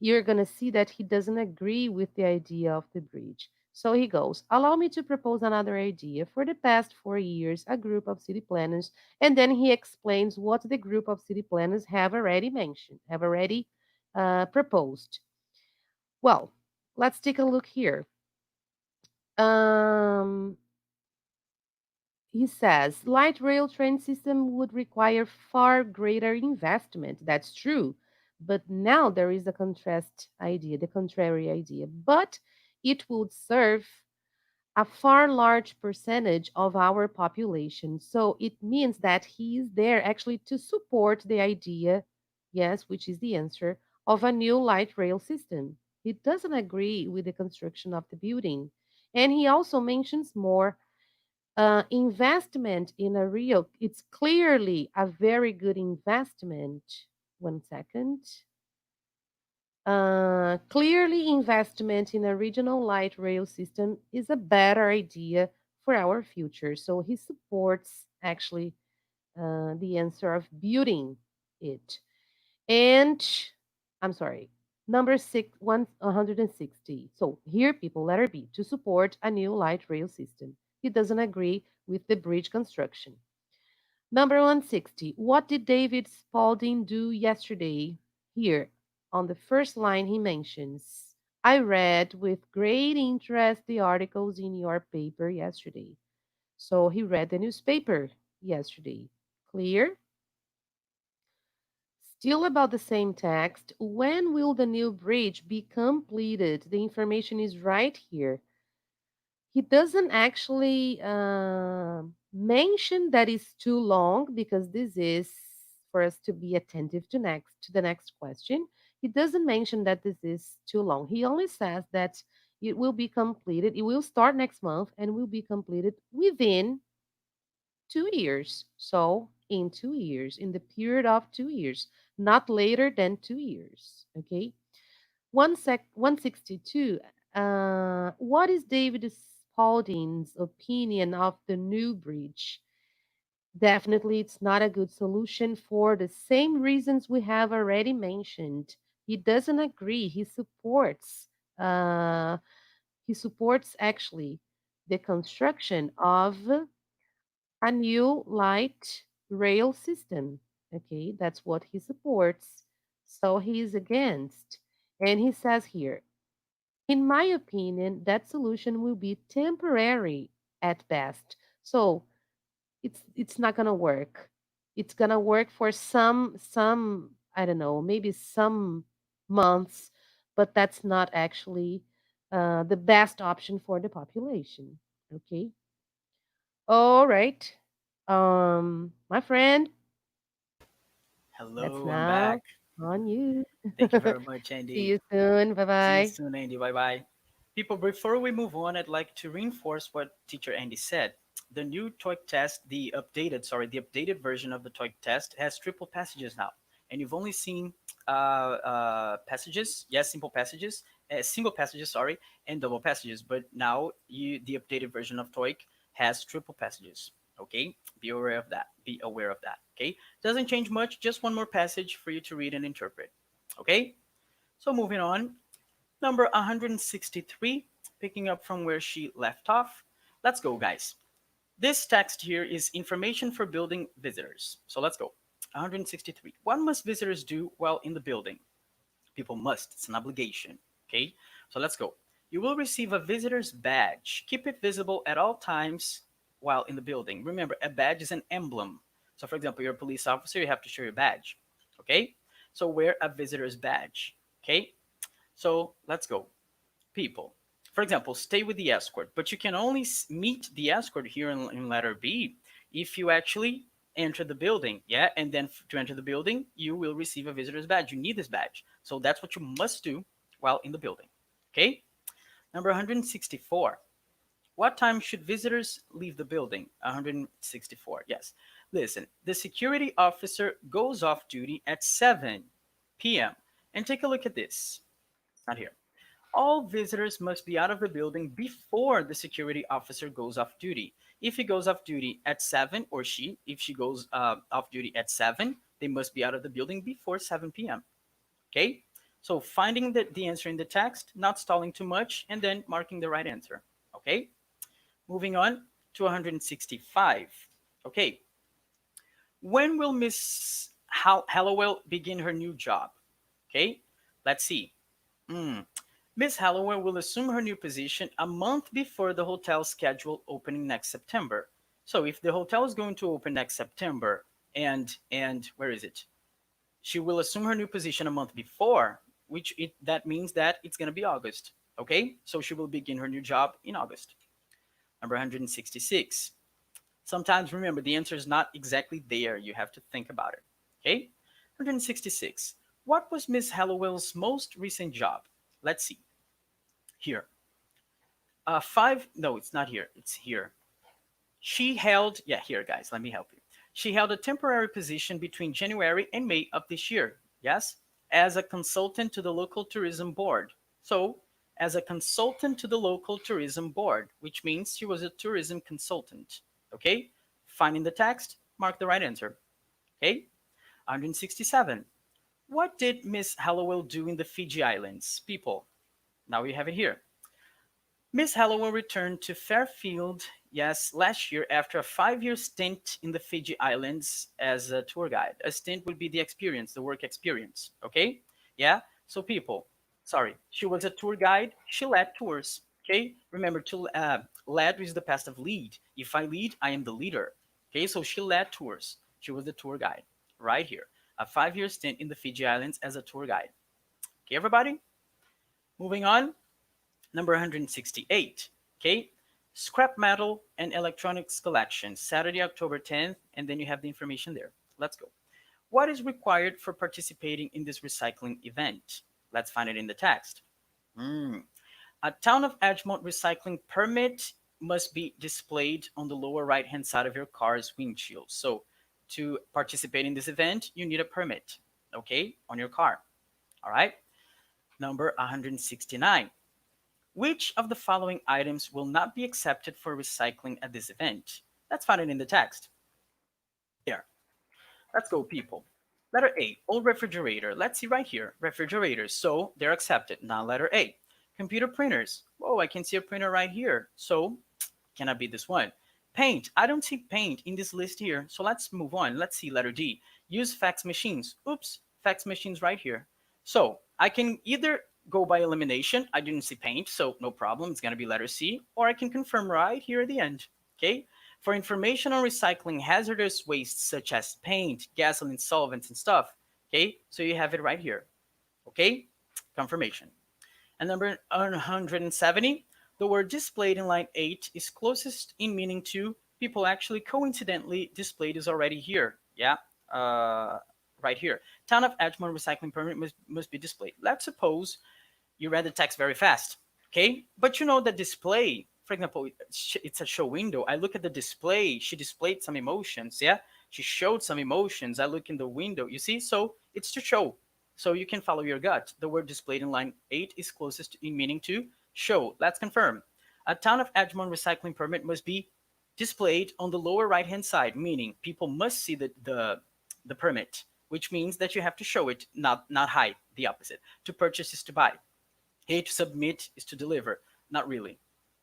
you're going to see that he doesn't agree with the idea of the bridge. So he goes, allow me to propose another idea. For the past 4 years, a group of city planners, and then he explains what the group of city planners have already mentioned, have already proposed. Well, let's take a look here. Um, He says light rail train system would require far greater investment. That's true. But now there is a contrast idea, the contrary idea. But it would serve a far large percentage of our population. So it means that he is there actually to support the idea, yes, which is the answer, of a new light rail system. He doesn't agree with the construction of the building. And he also mentions more investment in a real, it's clearly a very good investment. One second. Clearly, investment in a regional light rail system is a better idea for our future. So he supports actually the answer of building it. And I'm sorry, number 160. So here, people, letter B, to support a new light rail system. He doesn't agree with the bridge construction. Number 160. What did David Spalding do yesterday? Here, on the first line, he mentions, I read with great interest the articles in your paper yesterday. So he read the newspaper yesterday. Clear? Still about the same text. When will the new bridge be completed? The information is right here. He doesn't actually mention that it's too long because this is for us to be attentive to the next question. He doesn't mention that this is too long. He only says that it will be completed. It will start next month and will be completed within 2 years. So in 2 years, in the period of 2 years, not later than 2 years. Okay. 162. What is David Spalding's opinion of the new bridge? Definitely, it's not a good solution for the same reasons we have already mentioned. He doesn't agree. Uh, he supports actually the construction of a new light rail system. Okay, that's what he supports. So he is against. And he says here, in my opinion, that solution will be temporary at best. So it's not gonna work. It's gonna work for some I don't know, maybe some months, but that's not actually the best option for the population. Okay. All right. My friend, that's Hello, I'm back. now on you. Thank you very much, See Andy. you soon. Bye See you bye. soon, Andy. Bye bye. People, before we move on, I'd like to reinforce what teacher Andy said. The new TOEIC test, the updated version of the TOEIC test has triple passages now. And you've only seen passages, yes, single passages, sorry, and double passages. But now the updated version of TOEIC has triple passages. Okay, be aware of that. Be aware of that. Okay, doesn't change much. Just one more passage for you to read and interpret. Okay, so moving on, number 163, picking up from where she left off. Let's go, guys. This text here is information for building visitors. So let's go. 163. What must visitors do while in the building? People must. It's an obligation. Okay? So let's go. You will receive a visitor's badge. Keep it visible at all times while in the building. Remember, a badge is an emblem. So, for example, you're a police officer, you have to show your badge. Okay? So, wear a visitor's badge. Okay? So, let's go. People. For example, stay with the escort, but you can only meet the escort here in letter B if you actually enter the building. Yeah, and then to enter the building, you will receive a visitor's badge. You need this badge. So that's what you must do while in the building. Okay? Number 164. What time should visitors leave the building? 164. Yes. Listen, the security officer goes off duty at 7 p.m. And take a look at this. Not here. All visitors must be out of the building before the security officer goes off duty. If he goes off duty at 7, or if she goes off duty at 7, they must be out of the building before 7 p.m. Okay? So finding the answer in the text, not stalling too much, and then marking the right answer. Okay? Moving on to 165. Okay. When will Miss Hallowell begin her new job? Okay? Let's see. Mm. Miss Hallowell will assume her new position a month before the hotel's scheduled opening next September. So if the hotel is going to open next September, and where is it? She will assume her new position a month before, that means that it's going to be August. Okay? So she will begin her new job in August. Number 166. Sometimes remember the answer is not exactly there. You have to think about it. Okay? 166. What was Miss Hallowell's most recent job? Let's see. Here. Five. No, it's not here. It's here. She held. Yeah, here, guys. Let me help you. She held a temporary position between January and May of this year. Yes, as a consultant to the local tourism board. So, as a consultant to the local tourism board, which means she was a tourism consultant. Okay? Finding the text, mark the right answer. Okay? 167. What did Miss Hallowell do in the Fiji Islands? People, now we have it here. Miss Hallowell returned to Fairfield, yes, last year after a 5 year stint in the Fiji Islands as a tour guide. A stint would be the experience, the work experience. Okay? Yeah? So, people, sorry, she was a tour guide. She led tours. Okay? Remember, to led is the past of lead. If I lead, I am the leader. Okay? So, she led tours. She was the tour guide right here. A 5 year stint in the Fiji Islands as a tour guide. Okay, everybody? Moving on. Number 168. Okay, scrap metal and electronics collection, Saturday, October 10th, and then you have the information there. Let's go. What is required for participating in this recycling event? Let's find it in the text. Hmm. A Town of Edgemont recycling permit must be displayed on the lower right hand side of your car's windshield. So, to participate in this event, you need a permit, okay, on your car. All right. Number 169. Which of the following items will not be accepted for recycling at this event? Let's find it in the text. There. Let's go, people. Letter A, old refrigerator. Let's see right here. Refrigerators. So they're accepted. Now, letter A. Computer printers. Whoa, I can see a printer right here. So, cannot be this one. Paint. I don't see paint in this list here. So let's move on. Let's see letter D. Use fax machines. Oops, fax machines right here. So I can either go by elimination. I didn't see paint, so no problem. It's going to be letter C. Or I can confirm right here at the end. Okay. For information on recycling hazardous waste such as paint, gasoline, solvents, and stuff. Okay. So you have it right here. Okay. Confirmation. And number 170, the word displayed in line 8 is closest in meaning to people actually coincidentally displayed is already here. Yeah, uh, right here. Town of Edgemont recycling permit must be displayed. Let's suppose you read the text very fast, okay? But you know the display, for example, it's a show window. I look at the display. She displayed some emotions, yeah? She showed some emotions. I look in the window, you see? So it's to show. So you can follow your gut. The word displayed in line 8 is closest in meaning to show. Let's confirm. A Town of Edgemont recycling permit must be displayed on the lower right hand side, meaning people must see the permit, which means that you have to show it, not hide, the opposite. To purchase is to buy. Hey, to submit is to deliver. Not really.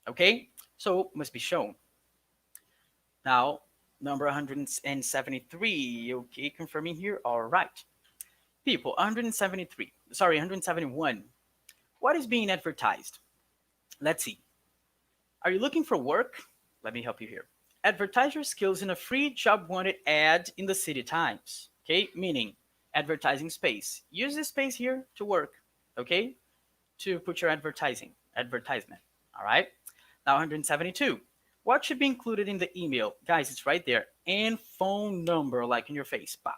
Okay? So must be shown. Now, number 173. Okay, confirming here. All right. People, 173. Sorry, 171. What is being advertised? Let's see. Are you looking for work? Let me help you here. Advertise your skills in a free job wanted ad in the City Times. Okay, meaning advertising space. Use this space here to work. Okay, to put your advertisement. All right. Now 172. What should be included in the email? Guys, it's right there. And phone number, like in your face. Bah.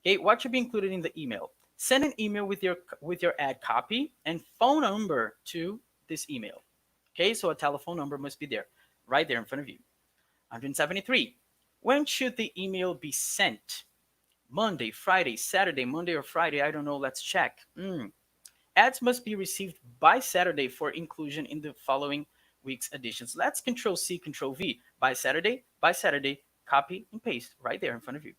Okay, what should be included in the email? Send an email with your ad copy and phone number to this email. Okay, so a telephone number must be there, right there in front of you. 173. When should the email be sent? Monday, Friday, Saturday, Monday or Friday? I don't know. Let's check. Ads must be received by Saturday for inclusion in the following week's editions. Let's Control C, Control V. By Saturday, copy and paste right there in front of you.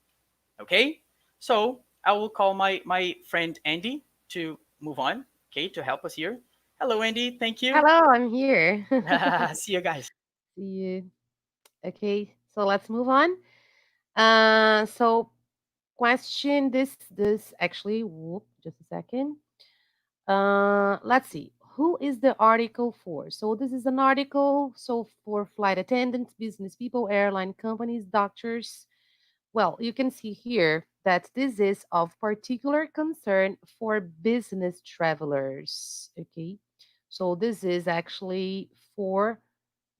Okay? So I will call my friend Andy to move on, okay, to help us here. Hello, Andy. Thank you. Hello, I'm here. See you guys. See you. Okay, so let's move on. So question this actually. Whoop, just a second. Let's see. Who is the article for? So this is an article. So for flight attendants, business people, airline companies, doctors. Well, you can see here that this is of particular concern for business travelers. Okay. So this is actually for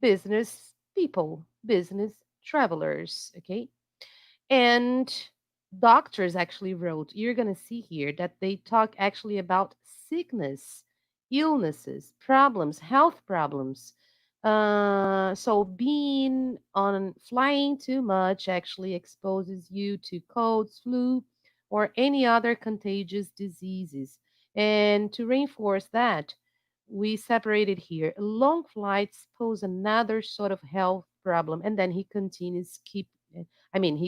business people, business travelers. Okay. And doctors actually wrote, you're going to see here that they talk actually about sickness, illnesses, problems, health problems. So being on flying too much actually exposes you to colds, flu, or any other contagious diseases. And to reinforce that, we separated here. Long flights pose another sort of health problem. And then he continues, he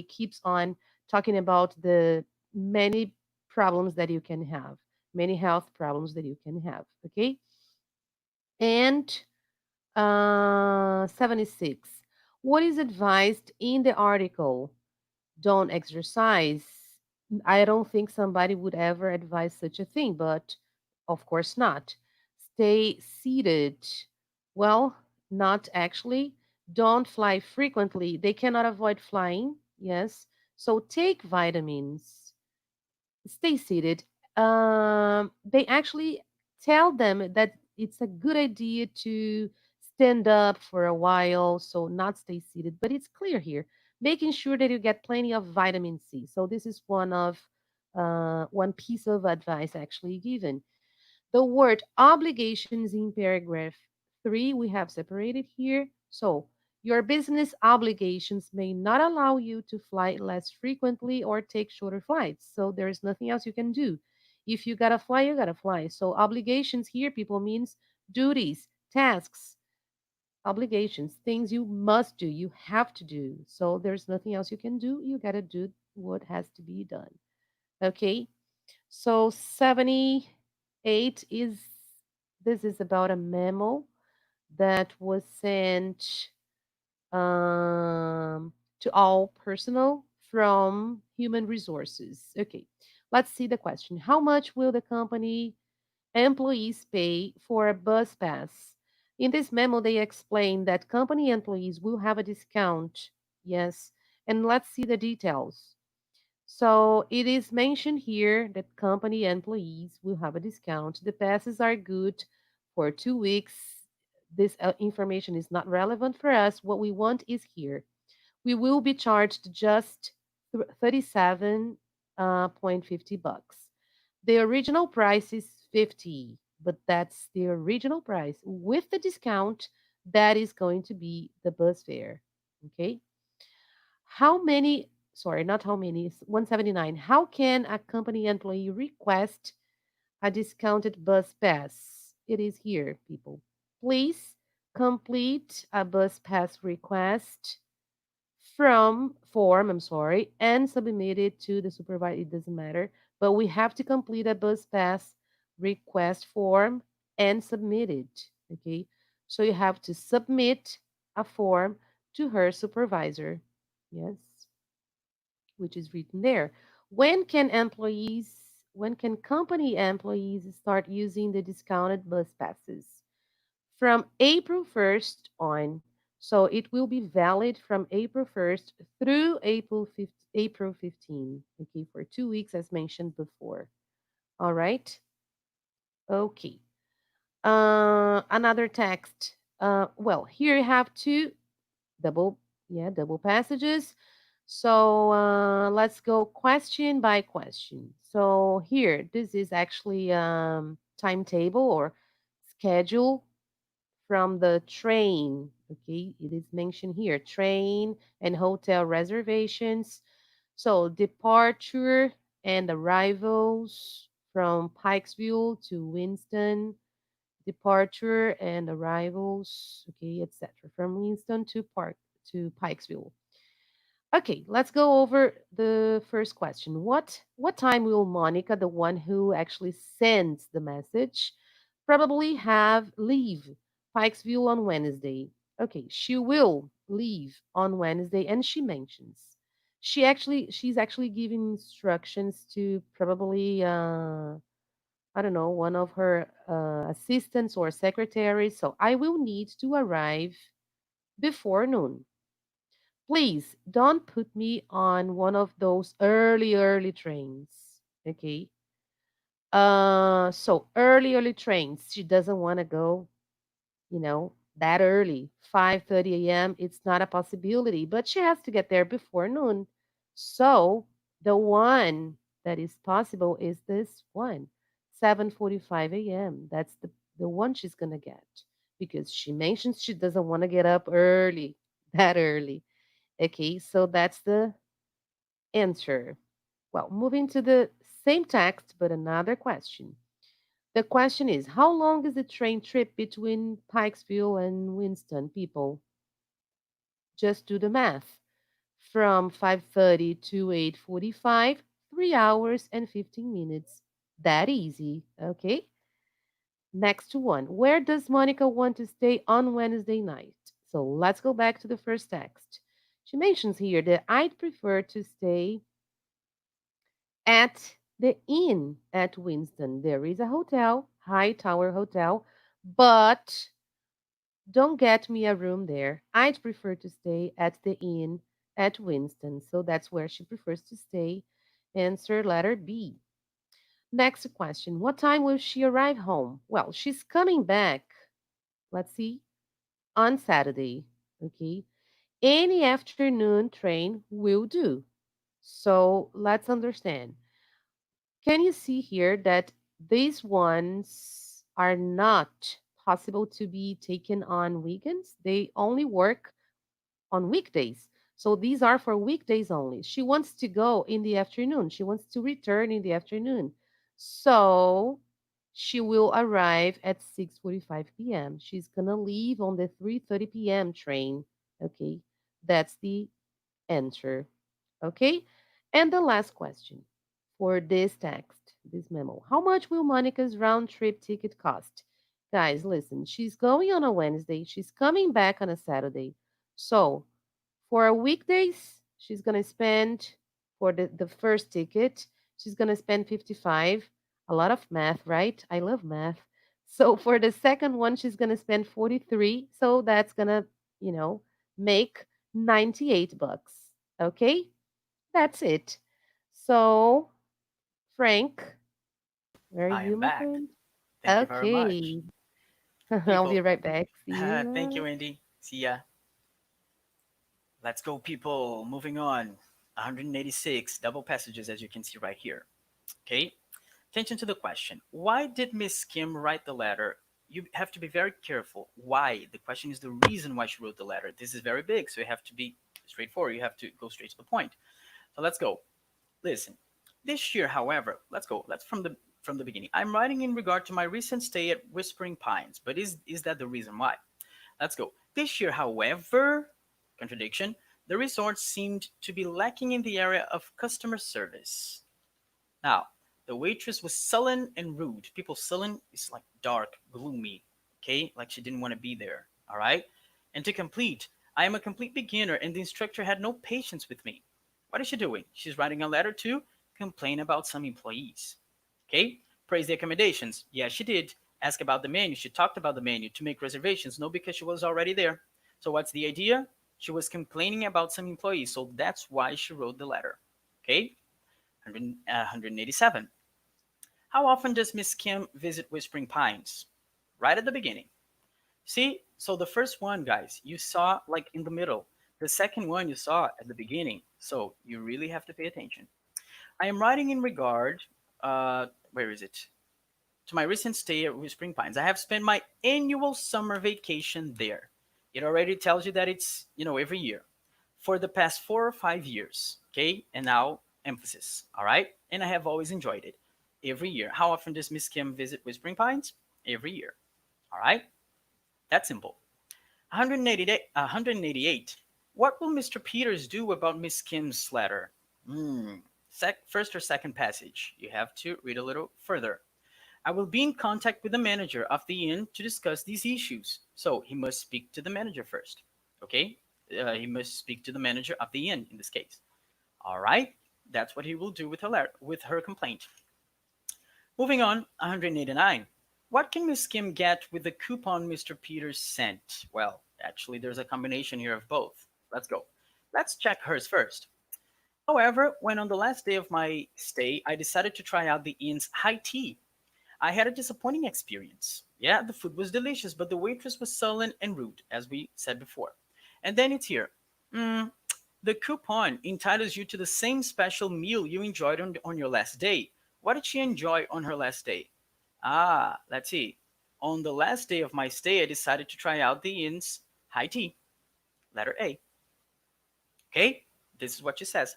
keeps on talking about the many problems that you can have, many health problems that you can have. Okay. And 76. What is advised in the article? Don't exercise. I don't think somebody would ever advise such a thing, but of course not. Stay seated. Well, not actually. Don't fly frequently. They cannot avoid flying. Yes. So take vitamins. Stay seated. They actually tell them that it's a good idea to stand up for a while, so not stay seated. But it's clear here, making sure that you get plenty of vitamin C. So this is one piece of advice actually given. The word obligations in paragraph 3 we have separated here. So, your business obligations may not allow you to fly less frequently or take shorter flights. So, there is nothing else you can do. If you gotta fly, you gotta fly. So, obligations here, people, means duties, tasks, obligations, things you must do, you have to do. So, there's nothing else you can do. You gotta do what has to be done. Okay? So 78 is this is about a memo that was sent to all personnel from human resources. Okay, let's see the question. How much will the company employees pay for a bus pass? In this memo, they explain that company employees will have a discount. Yes, and let's see the details. So it is mentioned here that company employees will have a discount. The passes are good for 2 weeks. This information is not relevant for us. What we want is here. We will be charged just 37.50 bucks. The original price is 50, but that's the original price. With the discount, that is going to be the bus fare. Okay? How many, sorry, not how many, it's 179. How can a company employee request a discounted bus pass? It is here, people. Please complete a bus pass request from form, I'm sorry, and submit it to the supervisor. It doesn't matter, but we have to complete a bus pass request form and submit it. Okay, so you have to submit a form to her supervisor. Yes, which is written there. When can when can company employees start using the discounted bus passes? From April 1st on. So it will be valid from April 1st through April 15, okay, for 2 weeks as mentioned before. All right. Okay. Another text. Well, here you have two double, double passages. So let's go question by question. So here, this is actually timetable or schedule from the train. Okay, it is mentioned here train and hotel reservations. So, departure and arrivals from Pikesville to Winston, departure and arrivals, okay, etc. From Winston to Pikesville. Okay, let's go over the first question. What time will Monica, the one who actually sends the message, probably have leave Pikesville on Wednesday? Okay, she will leave on Wednesday, and she mentions she's actually giving instructions to probably I don't know, one of her assistants or secretaries. So I will need to arrive before noon. Please don't put me on one of those early trains. Okay. So early trains. She doesn't want to go, that early. 5:30 a.m. It's not a possibility, but she has to get there before noon. So the one that is possible is this one. 7:45 a.m. That's the one she's gonna get because she mentions she doesn't want to get up early, that early. Okay, so that's the answer. Well, moving to the same text, but another question. The question is, how long is the train trip between Pikesville and Winston, people? Just do the math. From 5:30 to 8:45, 3 hours and 15 minutes. That easy, okay? Next one. Where does Monica want to stay on Wednesday night? So let's go back to the first text. She mentions here that I'd prefer to stay at the inn at Winston. There is a hotel, High Tower Hotel, but don't get me a room there. I'd prefer to stay at the inn at Winston. So that's where she prefers to stay. Answer letter B. Next question. What time will she arrive home? Well, she's coming back. Let's see. On Saturday. Okay. Any afternoon train will do. So let's understand. Can you see here that these ones are not possible to be taken on weekends? They only work on weekdays. So these are for weekdays only. She wants to go in the afternoon. She wants to return in the afternoon. So she will arrive at 6:45 p.m. She's going to leave on the 3:30 p.m. train. Okay? That's the answer. Okay? And the last question for this text, this memo. How much will Monica's round trip ticket cost? Guys, listen, she's going on a Wednesday, she's coming back on a Saturday. So, for weekdays, she's going to spend for the first ticket, she's going to spend 55. A lot of math, right? I love math. So, for the second one, she's going to spend 43. So, that's going to, you know, make 98 bucks. Okay? That's it. So, Frank, where are I you, am my back. friend? Thank you very much. Okay. I'll be People, right back. See thank you, you. Andy. See ya. Let's go, people. Moving on. 186 double passages, as you can see right here. Okay. Attention to the question. Why did Miss Kim write the letter? You have to be very careful. Why? The question is the reason why she wrote the letter. This is very big, so you have to be straightforward. You have to go straight to the point. So let's go. Listen. This year, however, let's go. Let's from the beginning. I'm writing in regard to my recent stay at Whispering Pines, but is that the reason why? Let's go. This year, however, contradiction, the resort seemed to be lacking in the area of customer service. Now, the waitress was sullen and rude. People sullen is like dark, gloomy, okay? Like she didn't want to be there, all right? And to complete, I am a complete beginner and the instructor had no patience with me. What is she doing? She's writing a letter to complain about some employees. Okay? Praise the accommodations. Yeah, she did. Ask about the menu. She talked about the menu to make reservations. No, because she was already there. So what's the idea? She was complaining about some employees. So that's why she wrote the letter. Okay? 187. How often does Miss Kim visit Whispering Pines? Right at the beginning. See? So the first one, guys, you saw like in the middle. The second one you saw at the beginning. So you really have to pay attention. I am writing in regard, where is it? To my recent stay at Whispering Pines. I have spent my annual summer vacation there. It already tells you that it's, every year for the past 4 or 5 years. Okay. And now emphasis. All right. And I have always enjoyed it every year. How often does Miss Kim visit Whispering Pines? Every year. All right. That's simple. 188. What will Mr. Peters do about Miss Kim's letter? First or second passage. You have to read a little further. I will be in contact with the manager of the inn to discuss these issues. So he must speak to the manager first. Okay? He must speak to the manager of the inn in this case. All right? That's what he will do with her complaint. Moving on, 189. What can Miss Kim get with the coupon Mr. Peters sent? Well, actually, there's a combination here of both. Let's go. Let's check hers first. However, when on the last day of my stay, I decided to try out the inn's high tea. I had a disappointing experience. Yeah, the food was delicious, but the waitress was sullen and rude, as we said before. And then it's here. Mm, the coupon entitles you to the same special meal you enjoyed on your last day. What did she enjoy on her last day? Let's see. On the last day of my stay, I decided to try out the inn's high tea. Letter A. Okay, this is what she says.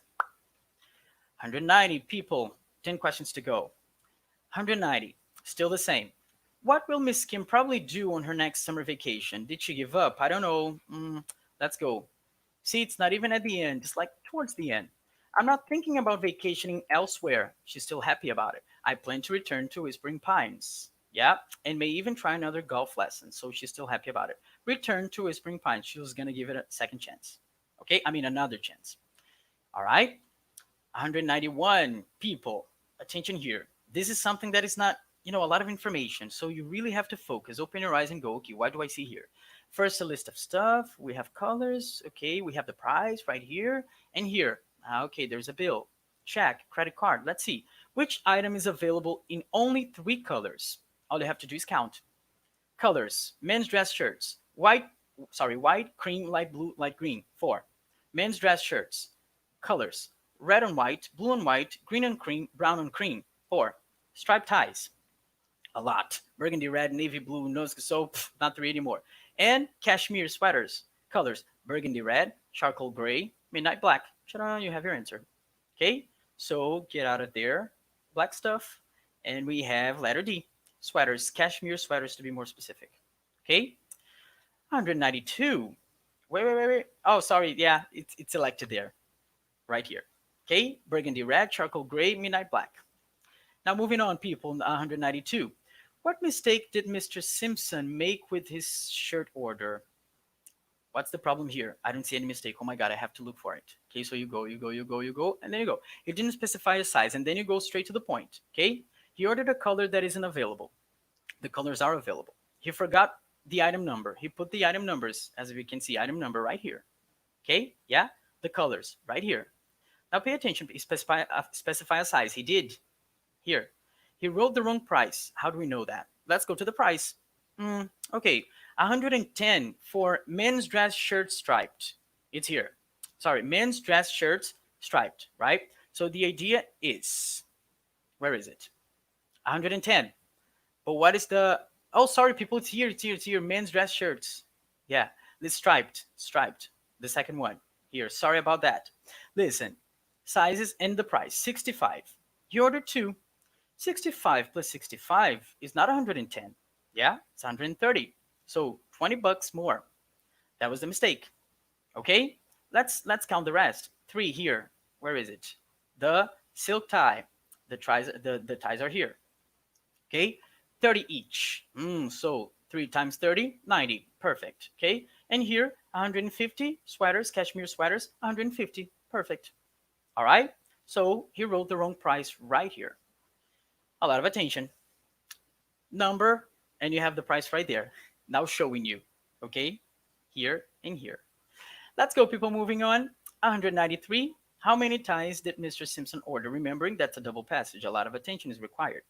190 people, 10 questions to go. 190, still the same. What will Miss Kim probably do on her next summer vacation? Did she give up? I don't know. Let's go. See, it's not even at the end, it's like towards the end. I'm not thinking about vacationing elsewhere. She's still happy about it. I plan to return to Whispering Pines. Yeah, and may even try another golf lesson. So she's still happy about it. Return to Whispering Pines. She was going to give it a second chance. Okay, I mean, another chance. All right, 191 people. Attention here. This is something that is not, a lot of information. So you really have to focus. Open your eyes and go, okay, what do I see here? First, a list of stuff. We have colors. Okay, we have the price right here and here. Okay, there's a bill. Check. Credit card. Let's see. Which item is available in only three colors? All you have to do is count. Colors. Men's dress shirts. White, cream, light blue, light green. 4. Men's dress shirts. Colors. Red on white, blue on white, green on cream, brown on cream. 4. Striped ties. A lot. Burgundy red, navy blue, nose so not 3 anymore. And cashmere sweaters. Colors. Burgundy red, charcoal gray, midnight black. Shut on, you have your answer. Okay, so get out of there. Black stuff. And we have letter D. Sweaters, cashmere sweaters to be more specific. Okay, 192. Wait. Oh, sorry. Yeah, it's selected there. Right here. Okay, burgundy red, charcoal gray, midnight black. Now moving on, people, 192. What mistake did Mr. Simpson make with his shirt order? What's the problem here? I don't see any mistake. Oh my god, I have to look for it. Okay, so you go, and then you go. He didn't specify a size, and then you go straight to the point. Okay, he ordered a color that isn't available. The colors are available. He forgot the item number. He put the item numbers, as we can see, item number right here. Okay, yeah, the colors right here. Now pay attention. Specify a size. He did. Here. He wrote the wrong price. How do we know that? Let's go to the price. Okay, 110 for men's dress shirts striped. It's here. Sorry, men's dress shirts striped, right? So the idea is, where is it? 110. But what is the, oh, sorry, people, it's here, men's dress shirts. Yeah, this striped, the second one. Here, sorry about that. Listen, sizes and the price, 65. You ordered 2. 65 plus 65 is not 110. Yeah, it's 130. So 20 bucks more. That was the mistake. Okay, let's count the rest. 3 here. Where is it? The silk tie. The ties are here. Okay, 30 each. So 3 times 30, 90. Perfect. Okay, and here 150 sweaters, cashmere sweaters, 150. Perfect. All right. So he wrote the wrong price right here. A lot of attention. Number, and you have the price right there. Now showing you. Okay, here and here. Let's go, people. Moving on. 193. How many ties did Mr. Simpson order? Remembering that's a double passage. A lot of attention is required.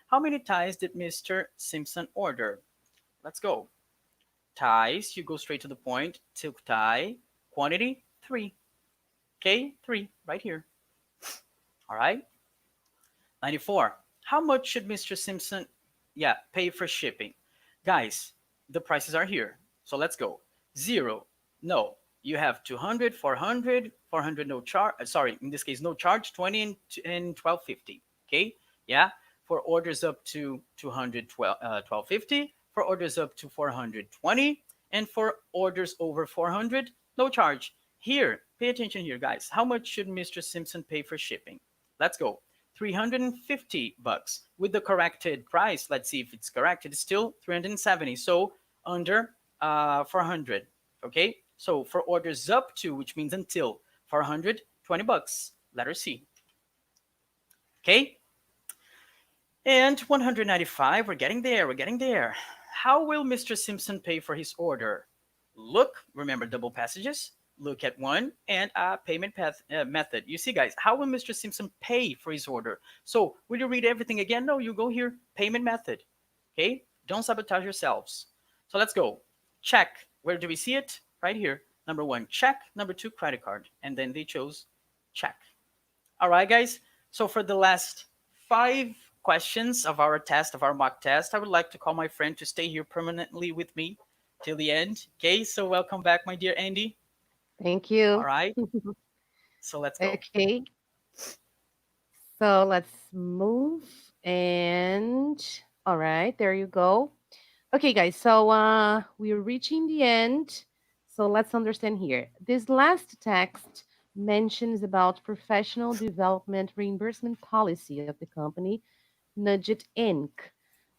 How many ties did Mr. Simpson order? Let's go. Ties, you go straight to the point. Silk tie. Quantity, 3. Okay, 3 right here. All right. 94. How much should Mr. Simpson, pay for shipping? Guys, the prices are here. So let's go. 0. No. You have 200, 400, 400 no charge. Sorry, in this case, no charge. 20 and 12.50. Okay. Yeah. For orders up to 200, 12.50. For orders up to 420. And for orders over 400, no charge. Here, pay attention here, guys. How much should Mr. Simpson pay for shipping? Let's go. 350 bucks. With the corrected price, let's see if it's correct. It's still 370. So under 400. Okay. So for orders up to, which means until 400, 20 bucks. Letter C. Okay. And 195, we're getting there. We're getting there. How will Mr. Simpson pay for his order? Look, remember double passages. Look at one and payment method. You see, guys, how will Mr. Simpson pay for his order? So will you read everything again? No, you go here, payment method. Okay, don't sabotage yourselves. So let's go. Check. Where do we see it? Right here. Number 1, check. Number 2, credit card. And then they chose check. All right, guys. So for the last 5 questions of our test, of our mock test, I would like to call my friend to stay here permanently with me till the end. Okay, so welcome back, my dear Andy. Thank All you. right, so let's go. Okay. So let's move. And all right, there you go. Okay, guys. So we're reaching the end. So let's understand here. This last text mentions about professional development reimbursement policy of the company, Nugget Inc.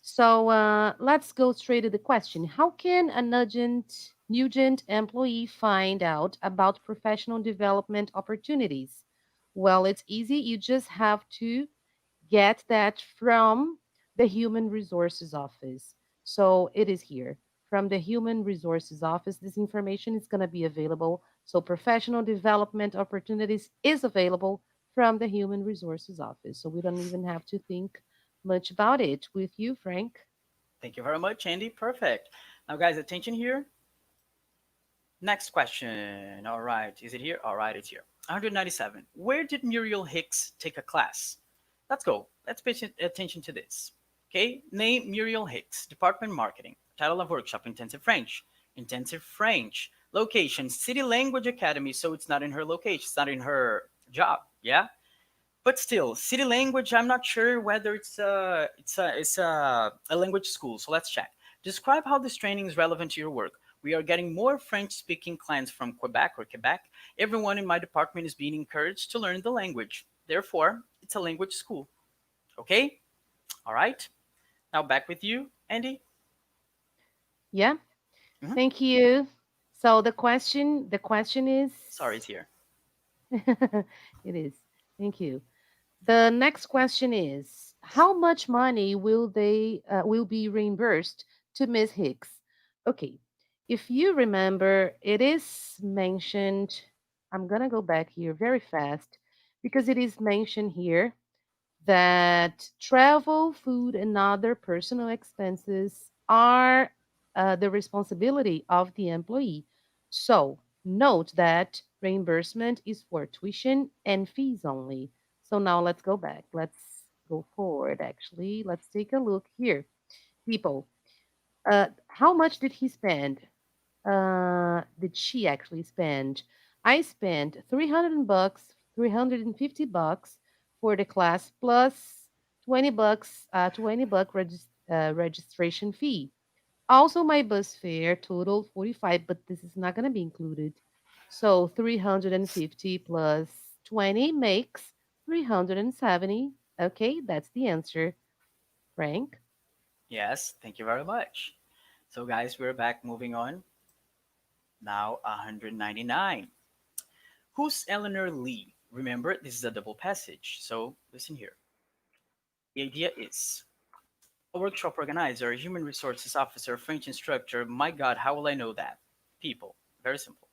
So let's go straight to the question. How can a Nugent employee find out about professional development opportunities? Well, it's easy. You just have to get that from the Human Resources Office. So it is here. From the Human Resources Office, this information is going to be available. So professional development opportunities is available from the Human Resources Office. So we don't even have to think much about it. With you, Frank. Thank you very much, Andy. Perfect. Now, guys, attention here. Next question. All right. Is it here? All right, it's here. 197. Where did Muriel Hicks take a class? Let's go. Let's pay attention to this. Okay. Name Muriel Hicks. Department Marketing. Title of workshop Intensive French. Intensive French. Location City Language Academy. So it's not in her location. It's not in her job. Yeah. But still, city language. I'm not sure whether it's a language school. So let's check. Describe how this training is relevant to your work. We are getting more French-speaking clients from Quebec or Quebec. Everyone in my department is being encouraged to learn the language. Therefore, it's a language school. Okay. All right. Now back with you, Andy. Yeah. Mhm. Thank you. So the question is Sorry, it's here. it is. Thank you. The next question is, how much money will be reimbursed to Ms. Hicks? Okay, if you remember, it is mentioned. I'm gonna go back here very fast because it is mentioned here that travel, food, and other personal expenses are the responsibility of the employee. So note that reimbursement is for tuition and fees only. So now let's go back. Let's go forward, actually. Let's take a look here. People, how much did he spend? Did she actually spend? I spent 300 bucks, 350 bucks for the class plus 20 bucks, 20 buck registration fee. Also, my bus fare totaled 45, but this is not going to be included. So 350 plus 20 makes 370. Okay, that's the answer. Frank? Yes. Thank you very much. So, guys, we're back. Moving on. Now 199. Who's Eleanor Lee? Remember, this is a double passage. So listen here. The idea is a workshop organizer, human resources officer, French instructor. My God, how will I know that? People. Very simple.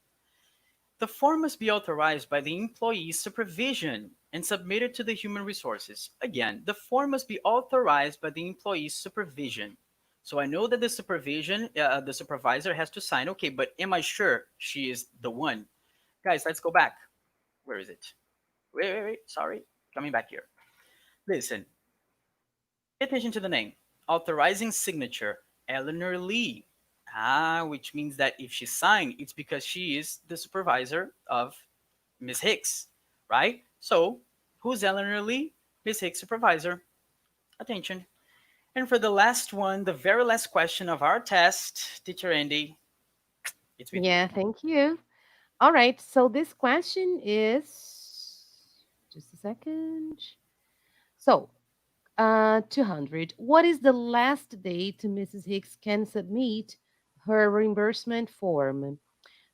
The form must be authorized by the employee's supervision and submitted to the human resources. Again, the form must be authorized by the employee's supervision. So I know that the supervisor has to sign. Okay, but am I sure she is the one? Guys, let's go back. Where is it? Wait. Sorry. Coming back here. Listen, pay attention to the name. Authorizing signature, Eleanor Lee. Which means that if she signed, it's because she is the supervisor of Miss Hicks, right? So, who's Eleanor Lee? Miss Hicks' supervisor. Attention. And for the last one, the very last question of our test, Teacher Andy, it's with you. Yeah, thank you. All right, so this question is just a second. So, 200. What is the last date Mrs. Hicks can submit her reimbursement form?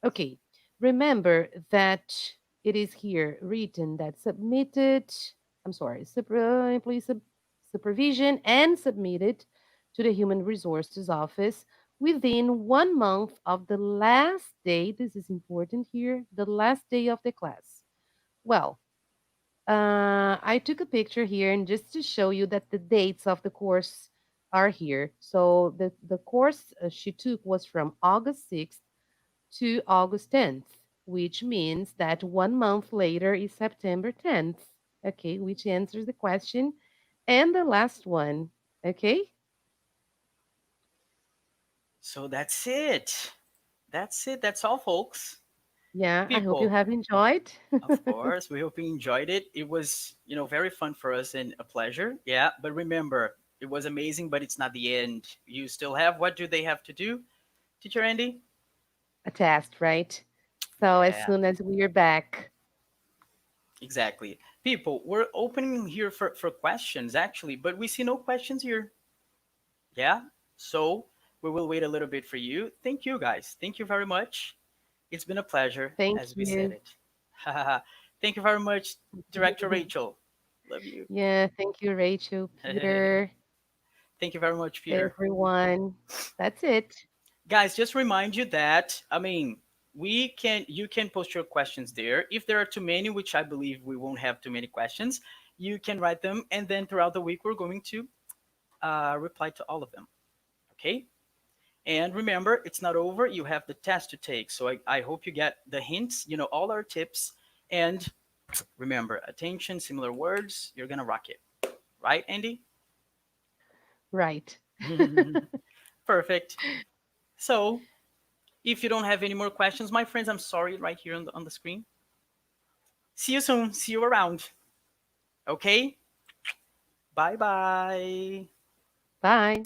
Okay, remember that it is here written that submitted, I'm sorry, employee supervision and submitted to the Human Resources Office within 1 month of the last day. This is important here, the last day of the class. Well, I took a picture here and just to show you that the dates of the course are here. So the course she took was from August 6th to August 10th, which means that 1 month later is September 10th. Okay, which answers the question. And the last one. Okay, So that's it. That's it. That's all, folks. Yeah, I hope you People, have enjoyed. of course, we hope you enjoyed it. It was, very fun for us and a pleasure. Yeah, but remember, it was amazing, but it's not the end. You still have, what do they have to do, Teacher Andy? A test, right? So as Yeah, soon as we are back, exactly. People, we're opening here for questions actually, but we see no questions here. Yeah, so we will wait a little bit for you. Thank you guys. Thank you very much. It's been a pleasure, thank as we said you. it. Thank you very much, Director Rachel. Love you. Yeah, thank you, Rachel, Peter, Thank you very much, Peter. everyone. That's it. Guys, just remind you that, you can post your questions there. If there are too many, which I believe we won't have too many questions, you can write them, and then throughout the week we're going to reply to all of them. Okay. And remember, it's not over. You have the test to take. So I hope you get the hints, all our tips. And remember, attention, similar words, you're going to rock it. Right, Andy? Right. Perfect. So if you don't have any more questions, my friends, I'm sorry, right here on the screen. See you soon. See you around. Okay? Bye bye. Bye.